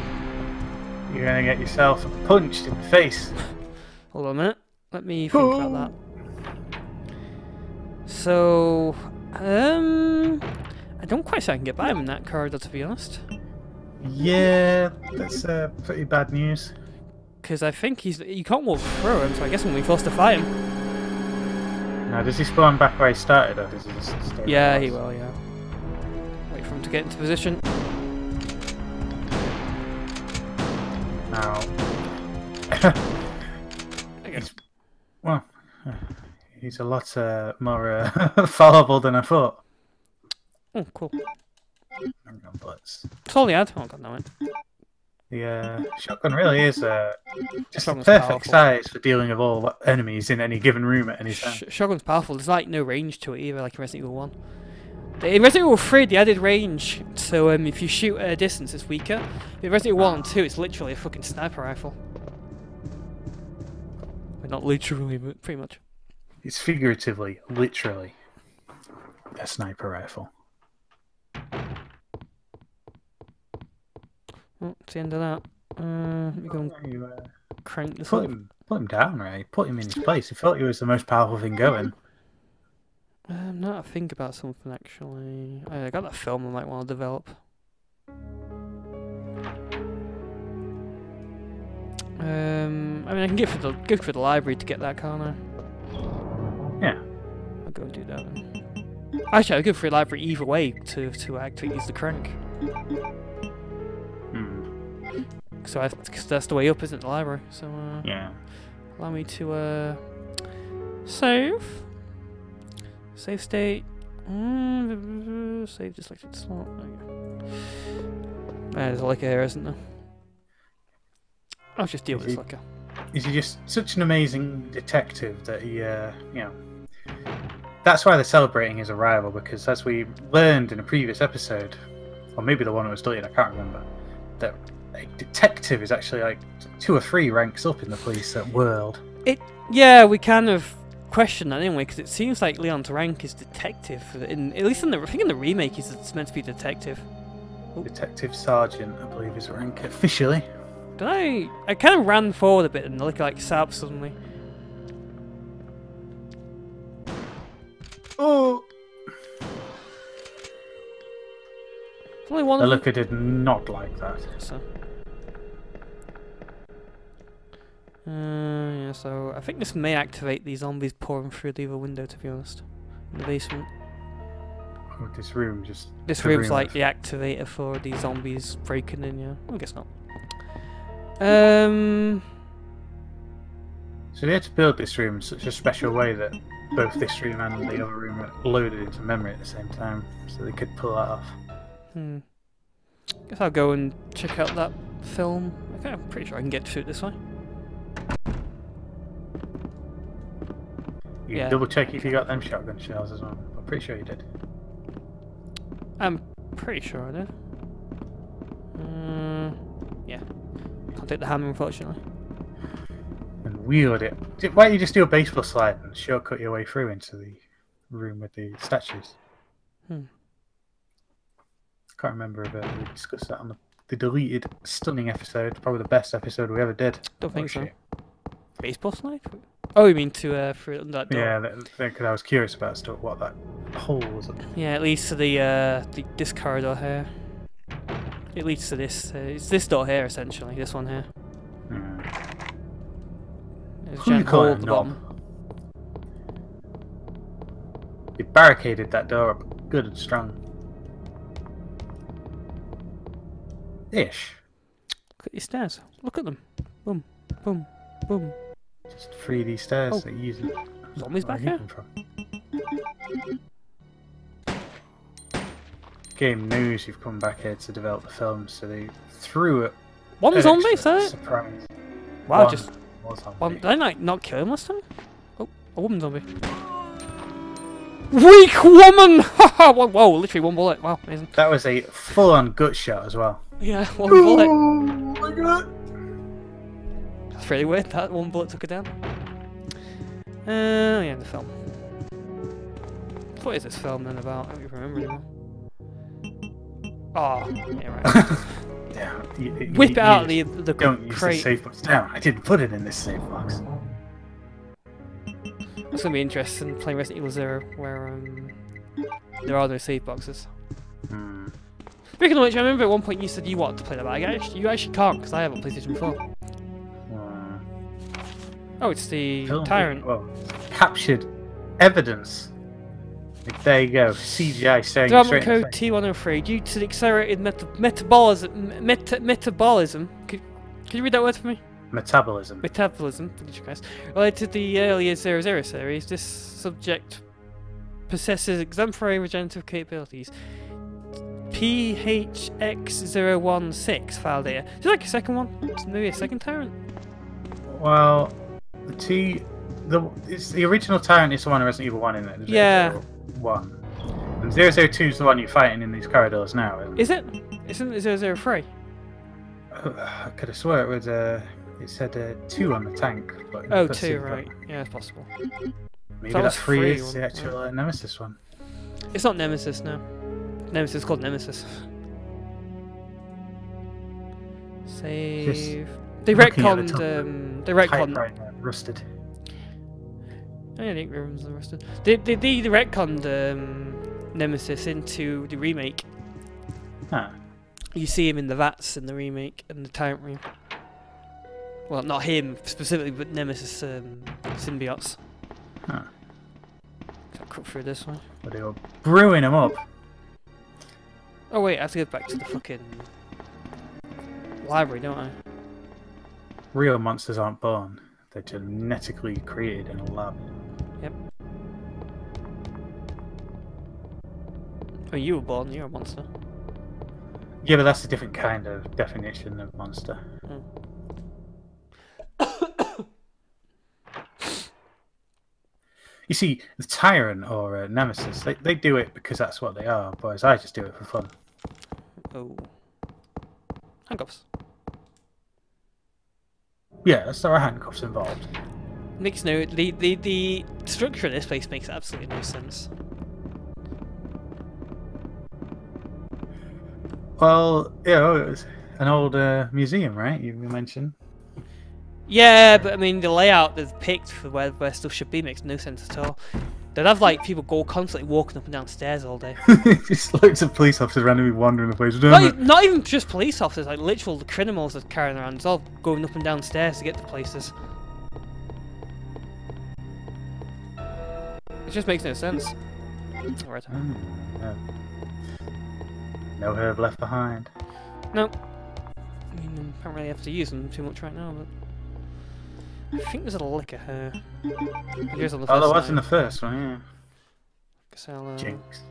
You're gonna get yourself punched in the face. Hold on a minute. Let me think about that. So, I don't quite see I can get by him in that corridor, to be honest. Yeah, that's pretty bad news. Because I think you can't walk through him, so I guess I'm going to be forced to fight him. Now, does he spawn back where he started, or does he just stay Yeah, where he will, yeah. Wait for him to get into position. Now, I guess. well, he's a lot more fallible than I thought. Oh, cool. Bullets. That's all he had. Oh, God, no, it. The shotgun really is just the Shotgun's perfect powerful. size for dealing with all enemies in any given room at any time. Shotgun's powerful. There's like no range to it either, like in Resident Evil 1. In Resident Evil 3, they added range, so if you shoot at a distance, it's weaker. In Resident Evil 1 and 2, it's literally a fucking sniper rifle. Well, not literally, but pretty much. It's figuratively, literally, a sniper rifle. Oh, it's the end of that. Let me go and You, crank this put up. him down, Ray. Put him in his place. He thought he was the most powerful thing going. Now to think about something actually. I got that film I might want to develop. I mean, I can go for the library to get that, can't I? Yeah. I'll go and do that then. Actually, I'll go for the library either way to actually use the crank. So cause that's the way up, isn't it, the library? So Yeah. allow me to save. Save state. Save just like it's slot. There's a liquor here, isn't there? I'll just deal with this liquor. Is he just such an amazing detective that he, you know... That's why they're celebrating his arrival, because as we learned in a previous episode, or maybe the one that was deleted, I can't remember, that a detective is actually like 2 or 3 ranks up in the police world. Yeah, we kind of question that anyway, because it seems like Leon's rank is detective. At least I think in the remake, it's meant to be detective. Detective Sergeant, I believe, his rank officially. But I kind of ran forward a bit and the liquor like sat up suddenly. Oh! There's only one The of them. liquor did not like that. So. Yeah, so I think this may activate these zombies pouring through the other window, to be honest. In the basement. Oh, this room just... This room's like the activator for these zombies breaking in, yeah. I guess not. So they had to build this room in such a special way that both this room and the other room are loaded into memory at the same time, so they could pull that off. Guess I'll go and check out that film. Okay, I'm pretty sure I can get to it this way. You Yeah. can double check if you got them shotgun shells as well. I'm pretty sure you did. I'm pretty sure I did. Yeah. Can't take the hammer, unfortunately. And wield it. Why don't you just do a baseball slide and shortcut your way through into the room with the statues? Hmm. I can't remember if we discussed that on the deleted, stunning episode. Probably the best episode we ever did. Don't think so. Shit. Baseball slide? Oh, you mean to through that door? Yeah, because I was curious about stuff, what that hole was. Yeah, it leads to this corridor here. It leads to this. It's this door here, essentially. This one here. There's a giant hole at the bottom. They barricaded that door up good and strong. Ish. Look at these stairs. Look at them. Boom, boom, boom. Just 3D stairs Oh. that you use. Zombies back Where are here? you from? Game knows you've come back here to develop the film, so they threw it. One zombie, is that it? Surprise. Wow, One just was zombie. one. Did I not kill him last time? Oh, a woman zombie. Weak woman! Haha! Whoa, literally one bullet. Wow, amazing. That was a full-on gut shot as well. Yeah, one bullet. Oh my god! That's really weird. That one bullet took her down. Yeah, the film. What is this film then about? I don't even remember anymore. Oh, yeah, right. Damn, Whip it out of the don't use the crate. safe box. Damn, I didn't put it in this safe box. It's gonna be interesting playing Resident Evil 0, where there are no save boxes. Speaking of which, I remember at one point you said you wanted to play that, but you actually can't because I have a PlayStation 4. Oh, it's the Tyrant. Well, captured evidence. Like, there you go. CGI staring Development straight in code the face. T103. Due to the accelerated metabolism. Could you read that word for me? Metabolism. Metabolism. Related to the earlier 00 series, this subject possesses exemplary regenerative capabilities. PHX016 file data. Is there like a second one? Maybe a second Tyrant? Well, it's the original Tyrant is the one in Resident Evil 1 in it. Yeah. 1. And 002 is the one you're fighting in these corridors now. Is it? Isn't it 003? I could have swore it was it said 2 on the tank. But Oh, that's 2, it, right. Yeah, it's possible. Maybe That that was 3 3 is one, the actual Nemesis one. It's not Nemesis, no. Nemesis is called Nemesis. Save. They looking at the retconned. top of They retconned. Typewriter, rusted. Oh, yeah, Nick Rooms are rusted. They retconned Nemesis into the remake. Huh. You see him in the vats in the remake and the Tyrant room. Well, not him specifically, but Nemesis symbiotes. Huh. I'll cut through this one. But they were brewing them up. Oh wait, I have to go back to the fucking library, don't I? Real monsters aren't born. They're genetically created in a lab. Yep. Oh, you were born. You're a monster. Yeah, but that's a different kind of definition of monster. You see, the Tyrant or Nemesis, they do it because that's what they are, whereas I just do it for fun. Oh. Handcuffs. Yeah, there are handcuffs involved. Makes no the structure of this place makes absolutely no sense. Well, yeah, it was an old museum, right? You mentioned. Yeah, but I mean the layout they've picked for where stuff should be makes no sense at all. They'd have like people go constantly walking up and down stairs all day. Just loads of police officers randomly wandering the place. Not even just police officers, like literal criminals are carrying around. It's all going up and down stairs to get to places. It just makes no sense. Alright. Yeah. No herb left behind. No. I mean, I don't really have to use them too much right now, but I think there's a liquor here. There's on the Oh, there first was in night. the first one, yeah. Guess I'll, Jinx.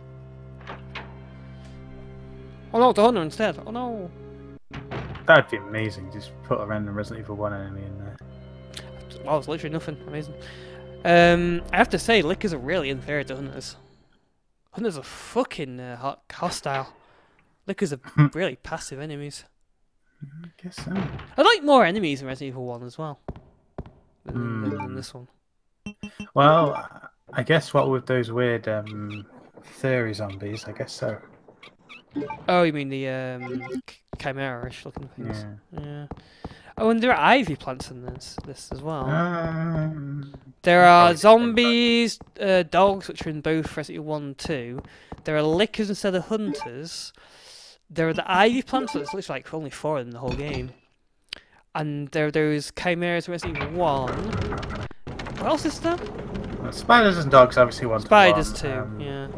Oh no, it's a hunter instead. Oh no. That'd be amazing. Just put a random Resident Evil 1 enemy in there. Wow, it's literally nothing. Amazing. I have to say, lickers are really inferior to hunters. Hunters are fucking hostile. Lickers are really passive enemies. I guess so. I'd like more enemies in Resident Evil 1 as well. than this one. Well, I guess what with those weird furry zombies, I guess so. Oh, you mean the chimera-ish looking things? Yeah. Yeah. Oh, and there are ivy plants in this as well. There Oh, are yeah. zombies, dogs, which are in both Resident Evil 1 and 2. There are lickers instead of hunters. There are the ivy plants, so it looks like only 4 in the whole game. And there are those chimeras in Resident Evil 1. What else is there? Well, spiders and dogs obviously want Spiders one. too, yeah.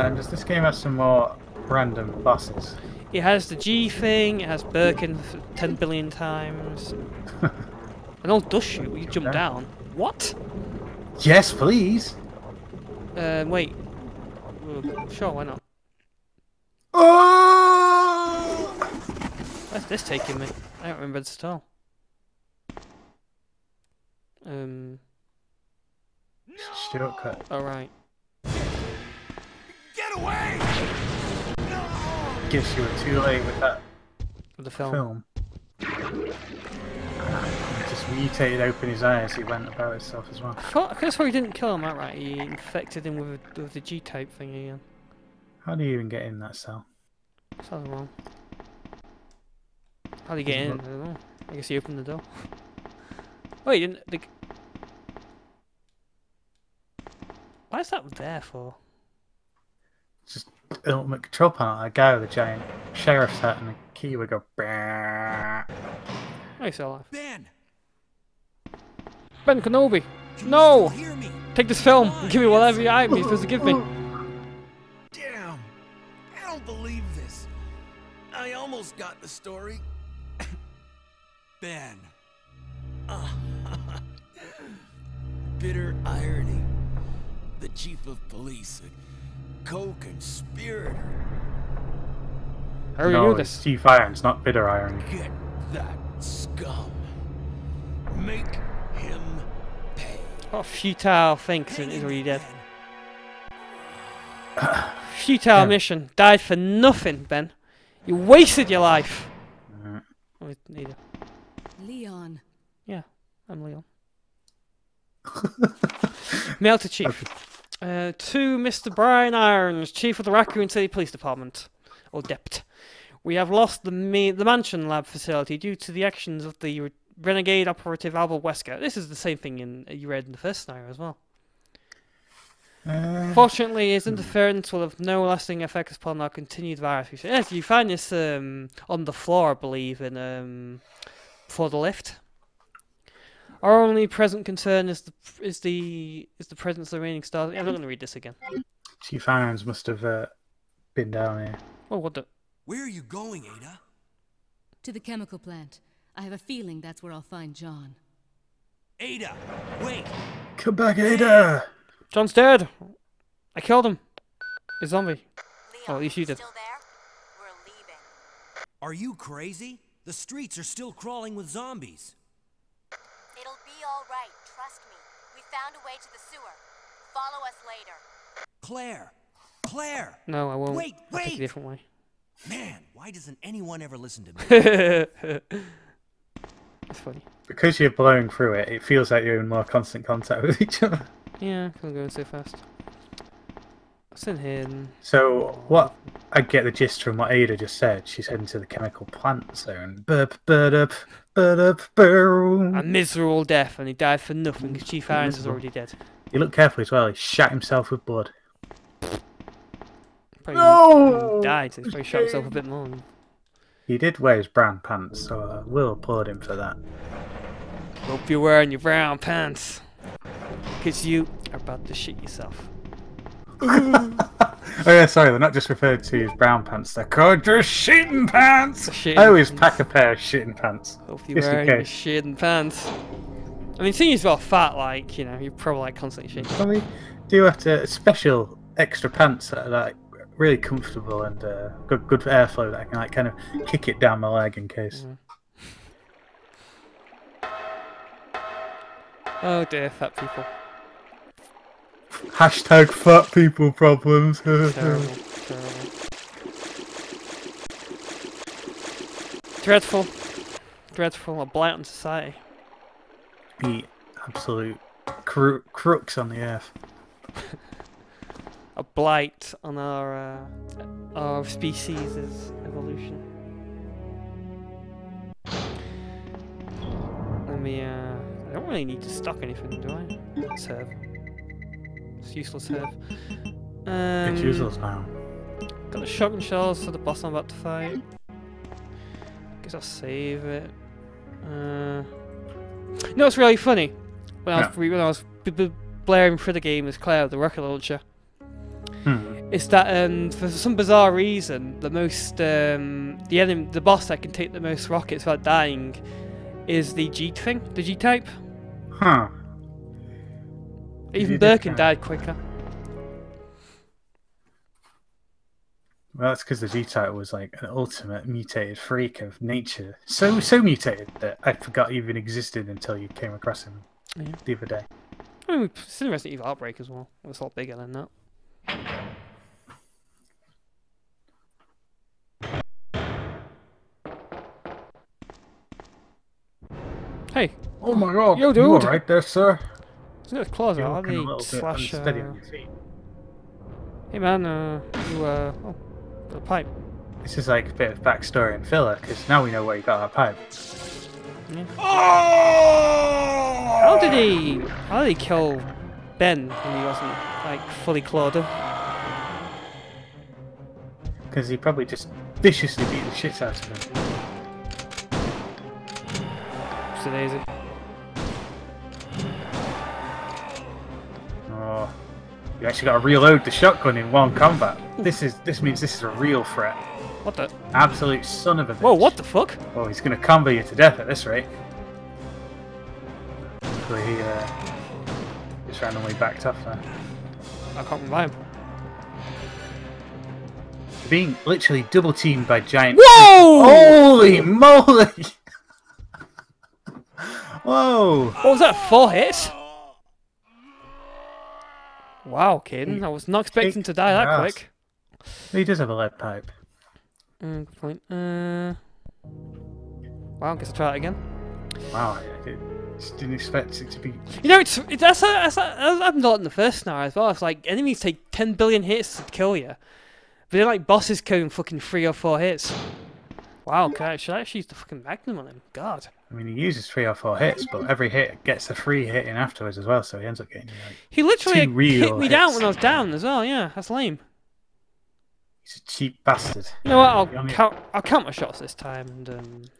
And does this game have some more random bosses? It has the G thing, it has Birkin 10 billion times. An old dust chute, you jump down. What? Yes, please! Wait. Sure, why not? Oh! Where's this taking me? I don't remember this at all. Shortcut. Alright. Get away! Guess you were too late with that With the film. film. He just mutated open his eyes, he went about himself as well. I could have sworn he didn't kill him outright, he infected him with the G-type thing again. How do you even get in that cell? Sounds wrong. How did he get in? I don't know. I guess he opened the door. Oh, he didn't. Why is that there for? Just ultimate control panel. A guy with a giant sheriff's hat and a key would go. Bah. Oh, he's still alive. Ben! Ben Kenobi! Can you No! still hear me? Take this film and give me whatever item you're supposed to give me. Damn! I don't believe this. I almost got the story. Ben. Bitter irony. The chief of police, a co-conspirator. How do you No, do it's this? Chief Irons, not Bitter Iron. Get that scum. Make him pay. What a futile thing, because he's already dead. Ben. Futile Yeah. mission. Died for nothing, Ben. You wasted your life. Oh, neither. Leon. Yeah, I'm Leon. Mail to Chief. To Mr. Brian Irons, Chief of the Raccoon City Police Department, or DEPT. We have lost the Mansion Lab facility due to the actions of the renegade operative Albert Wesker. This is the same thing you read in the first scenario as well. Fortunately, his interference will have no lasting effects upon our continued virus research. Yes, you find this on the floor, I believe, in before the lift. Our only present concern is the presence of the remaining stars. I'm not going to read this again. Chief Irons must have been down here. Oh, what the? Where are you going, Ada? To the chemical plant. I have a feeling that's where I'll find John. Ada! Wait! Come back, Ada! John's dead. I killed him. A zombie. Leon, Oh, at least you did. still there? We're leaving. Are you crazy? The streets are still crawling with zombies. It'll be all right, trust me. We found a way to the sewer. Follow us later. Claire! Claire! No, I won't. Wait, I'll take it a wait! different way. Man, why doesn't anyone ever listen to me? That's funny. Because you're blowing through it, it feels like you're in more constant contact with each other. Yeah, because I'm going so fast. What's in here? So, what I get the gist from what Ada just said, she's heading to the chemical plant zone. Burp, burp, burp, burp. A miserable death, and he died for nothing because Chief Irons is already dead. You look carefully as well, he shat himself with blood. Probably No! died, so he's probably shot himself a bit more. He did wear his brown pants, so I will applaud him for that. Hope you're wearing your brown pants. Because you are about to shit yourself. Oh yeah, sorry, they're not just referred to as brown pants, they're called just shitting pants! Shitting I always pants. pack a pair of shitting pants. Hope you're Just in wearing your case. shitting pants. I mean, seeing as well fat, like, you know, you're probably like constantly shitting. Probably do have to special extra pants that are like really comfortable and good airflow that I can like kind of kick it down my leg in case. Oh dear, fat people. Hashtag fat people problems. Terrible, terrible. Dreadful. dreadful, a blight on society. Be absolute crooks on the earth. A blight on our species' evolution. Let me, I don't really need to stock anything, do I? Let's herb. It's useless herb. It's useless now. Got the shotgun shells for the boss I'm about to fight. Guess I'll save it. You know what's really funny? When I was blaring through the game as Claire with the rocket launcher, is that for some bizarre reason the the boss that can take the most rockets without dying is the G thing, the G type. Huh. Even Birkin died quicker. Well, that's because the G-Type was like an ultimate mutated freak of nature. So mutated that I forgot he even existed until you came across him the other day. I mean, we've seen Resident Evil Outbreak as well. It was a lot bigger than that. Hey! Oh my god! Yo, dude! You alright there, sir? Isn't it close? You're Are looking a they little slash? bit unsteady on your feet. Hey man, oh, got a pipe. This is like a bit of backstory and filler, because now we know where you got that pipe. Yeah. How did he kill Ben when he wasn't like fully clawed up? Because he probably just viciously beat the shit out of him. So daisy. Oh, you actually got to reload the shotgun in one combat. This means this is a real threat. What the? Absolute son of a bitch. Whoa! What the fuck? Oh, he's gonna combo you to death at this rate. Hopefully he just randomly backed off there. I can't revive him. Being literally double teamed by giant. Whoa! Holy moly! Whoa! What was that? 4 hits? Wow, kid. I was not expecting to die that quick. He does have a lead pipe. Good point. Wow, I guess I'll try it again. Wow, I just didn't expect it to be. You know, that's happened a lot in the first scenario as well. It's like enemies take 10 billion hits to kill you, but then like bosses kill in fucking 3 or 4 hits. Wow, should I actually use the fucking Magnum on him? God. I mean, he uses 3 or 4 hits, but every hit gets a free hit in afterwards as well, so he ends up getting like he literally 2 real hit me hits. down when I was down as well. Yeah, that's lame. He's a cheap bastard. You know what? I'll count my shots this time and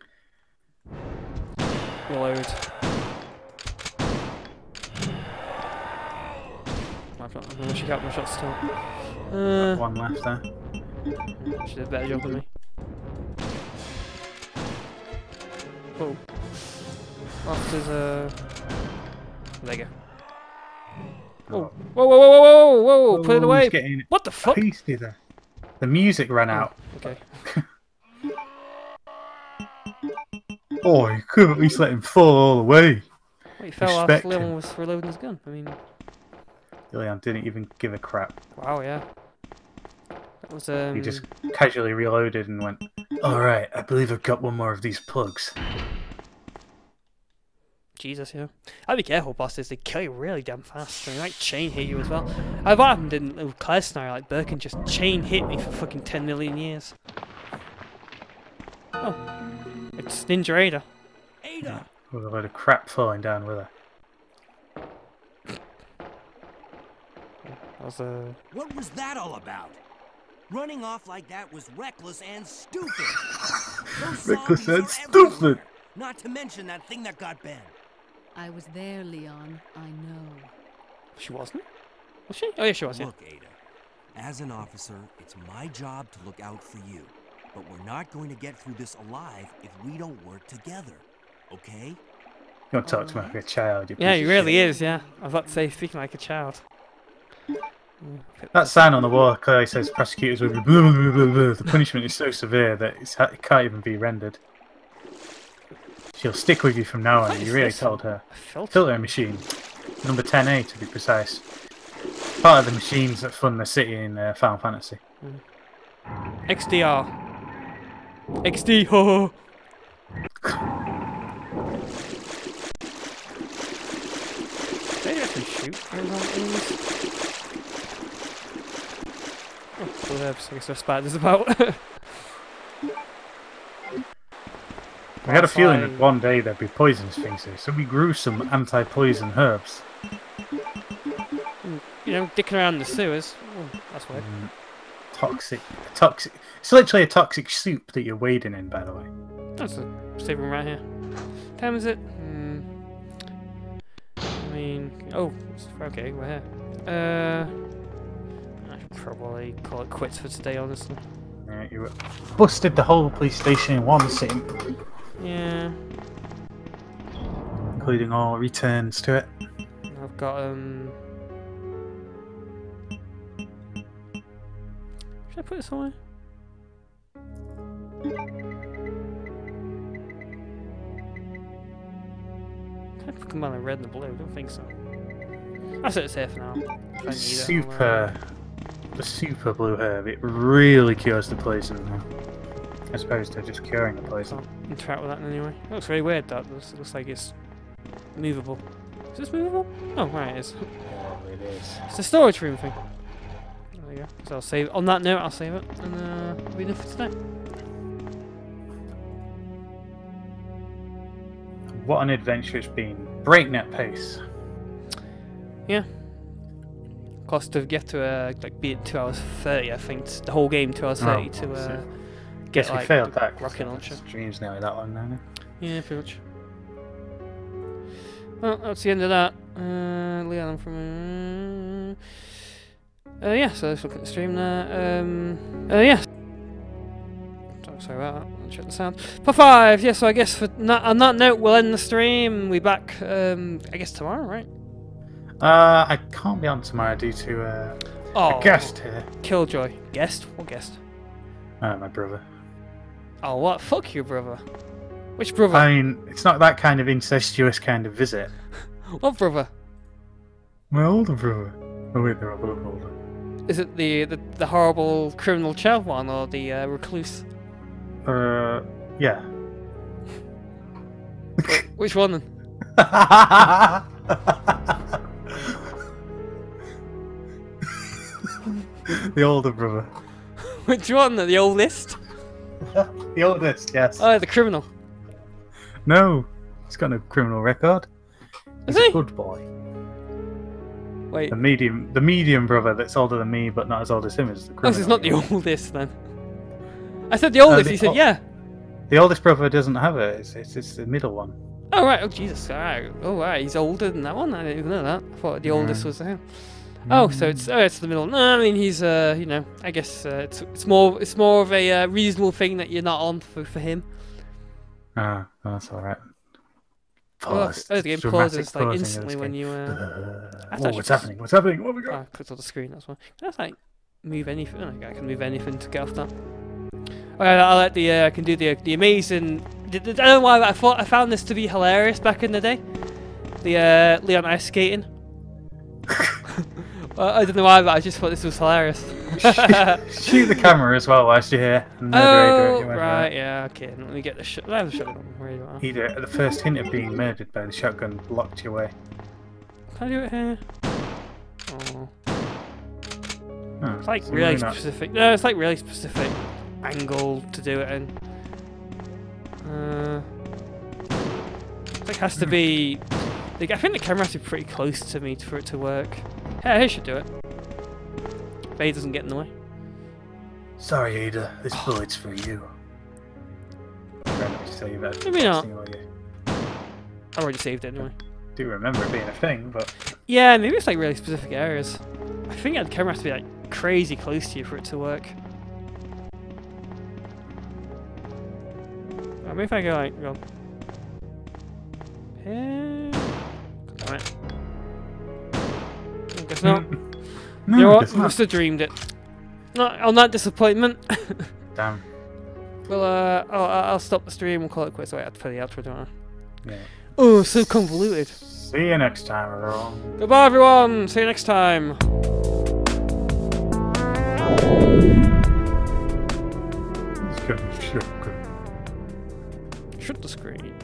reload. I'm gonna check out my shots still. One left there. She did a better job than me. Oh. After the. There you go. Oh. Whoa, whoa, whoa, whoa, whoa, whoa, whoa, put it away. What the fuck? Pasty there. The music ran out. Okay. Oh, you couldn't at least let him fall all the way. Well, he fell off. Leon was reloading his gun. I mean. Leon didn't even give a crap. Wow, yeah. That was He just casually reloaded and went, "Alright, I believe I've got one more of these plugs." Jesus, yeah. I'd be careful, bosses. They kill you really damn fast. They like chain hit you as well. What happened in Claire's scenario? Like Birkin just chain hit me for fucking 10 million years. Oh, it's Ninja Ada. Ada. With a load of crap falling down with her. That was What was that all about? Running off like that was reckless and stupid. Reckless and stupid. Everywhere. Not to mention that thing that got Ben. I was there, Leon. I know. She wasn't? Was she? Oh yeah, she was. Look, Ada. As an officer, it's my job to look out for you. But we're not going to get through this alive if we don't work together. Okay? You don't talk to me like a child. Yeah, he really is. Yeah, I was about to say speaking like a child. That sign on the wall clearly says prosecutors will be blah, blah, blah, blah. The punishment is so severe that it can't even be rendered. She'll stick with you from now on, you really told her. Filter machine. Number 10A to be precise. Part of the machines that fund the city in Final Fantasy. XDR. XD, ho ho. shoot things. Oh, blue herbs. I guess there are spiders about. I had a feeling that one day there'd be poisonous things here, so we grew some anti-poison herbs. You know, dicking around the sewers. Oh, that's weird. Toxic. It's literally a toxic soup that you're wading in, by the way. That's a saving right here. What time is it? I mean, oh, okay, we're here. I should probably call it quits for today, honestly. Yeah, you busted the whole police station in one sitting. Yeah. Including all returns to it. I've got, should I put it somewhere? Can't combine the red and the blue, I don't think so. I'll set it safe now. If I need The super blue herb, it really cures the poison now. As opposed to just curing the poison. Can't interact with that in any way. It looks very weird, that. It looks like it's movable. Is this movable? Oh, right, it is. Oh, it is. It's a storage room thing. There you go. So I'll save. On that note, I'll save it, and it'll be enough for today. What an adventure it's been. Breakneck pace. Yeah. Cost of get to like be at 2 hours 30. I think the whole game 2 hours 30 to get Guess like we failed that. rocket launcher. Stream's nearly that long now. Yeah, pretty much. Well, that's the end of that. Leon from. Yeah, so let's look at the stream there. Yeah. Sorry about that. I'll check the sound. For 5, yeah, so I guess on that note, we'll end the stream. We'll be back, I guess, tomorrow, right? I can't be on tomorrow due to a guest here. Killjoy. Guest? What guest? My brother. Oh, what? Fuck your brother. Which brother? I mean, it's not that kind of incestuous kind of visit. What brother? My older brother. Oh wait, they're both older. Is it the horrible criminal child one or the recluse? Yeah. Which one then? The older brother. Which one? The oldest? The oldest, yes. Oh, the criminal. No, he's got no criminal record. Is He's he? a good boy. Wait. The medium brother that's older than me but not as old as him is the criminal. Oh, so it's not the oldest then. I said the oldest. He said yeah. The oldest brother doesn't have it. It's the middle one. Oh right. Oh Jesus. All right. Oh right. He's older than that one. I didn't even know that. I thought the oldest was him. Oh, so it's the middle. No, I mean he's you know, I guess it's more of a reasonable thing that you're not on for him. Ah, that's all right. The game pauses like instantly when you. What's happening? What's happening? What have we got? I clicked on the screen. That's why. Can I like move anything? Oh, I can move anything to get off that. Okay, I like the. I can do the amazing. I don't know why, but I found this to be hilarious back in the day. The Leon ice skating. I don't know why, but I just thought this was hilarious. Shoot the camera as well whilst you're here. Oh, right, yeah, okay. Let me get the shot. I have a shotgun. Where you are? Either at the first hint of being murdered by the shotgun blocked you away. Can I do it here? Oh. Oh, It's like so really why not? specific. No, it's like really specific angle to do it in. It like has to be. Like, I think the camera has to be pretty close to me for it to work. Yeah, I should do it. If A doesn't get in the way. Sorry, Ada. This bullet's for you. Maybe not. I already saved it anyway. I do remember it being a thing, but Yeah, maybe it's like really specific areas. I think the camera has to be like crazy close to you for it to work. Maybe if I go like go here. Damn it. I guess not. no, You know what? it's I not. must have dreamed it. Not on that disappointment. Damn. Well, I'll stop the stream. We'll call it quits. Wait, I have to play the outro, don't I? Yeah. Oh, so convoluted. See you next time, everyone. Goodbye, everyone. See you next time. Shut the screen.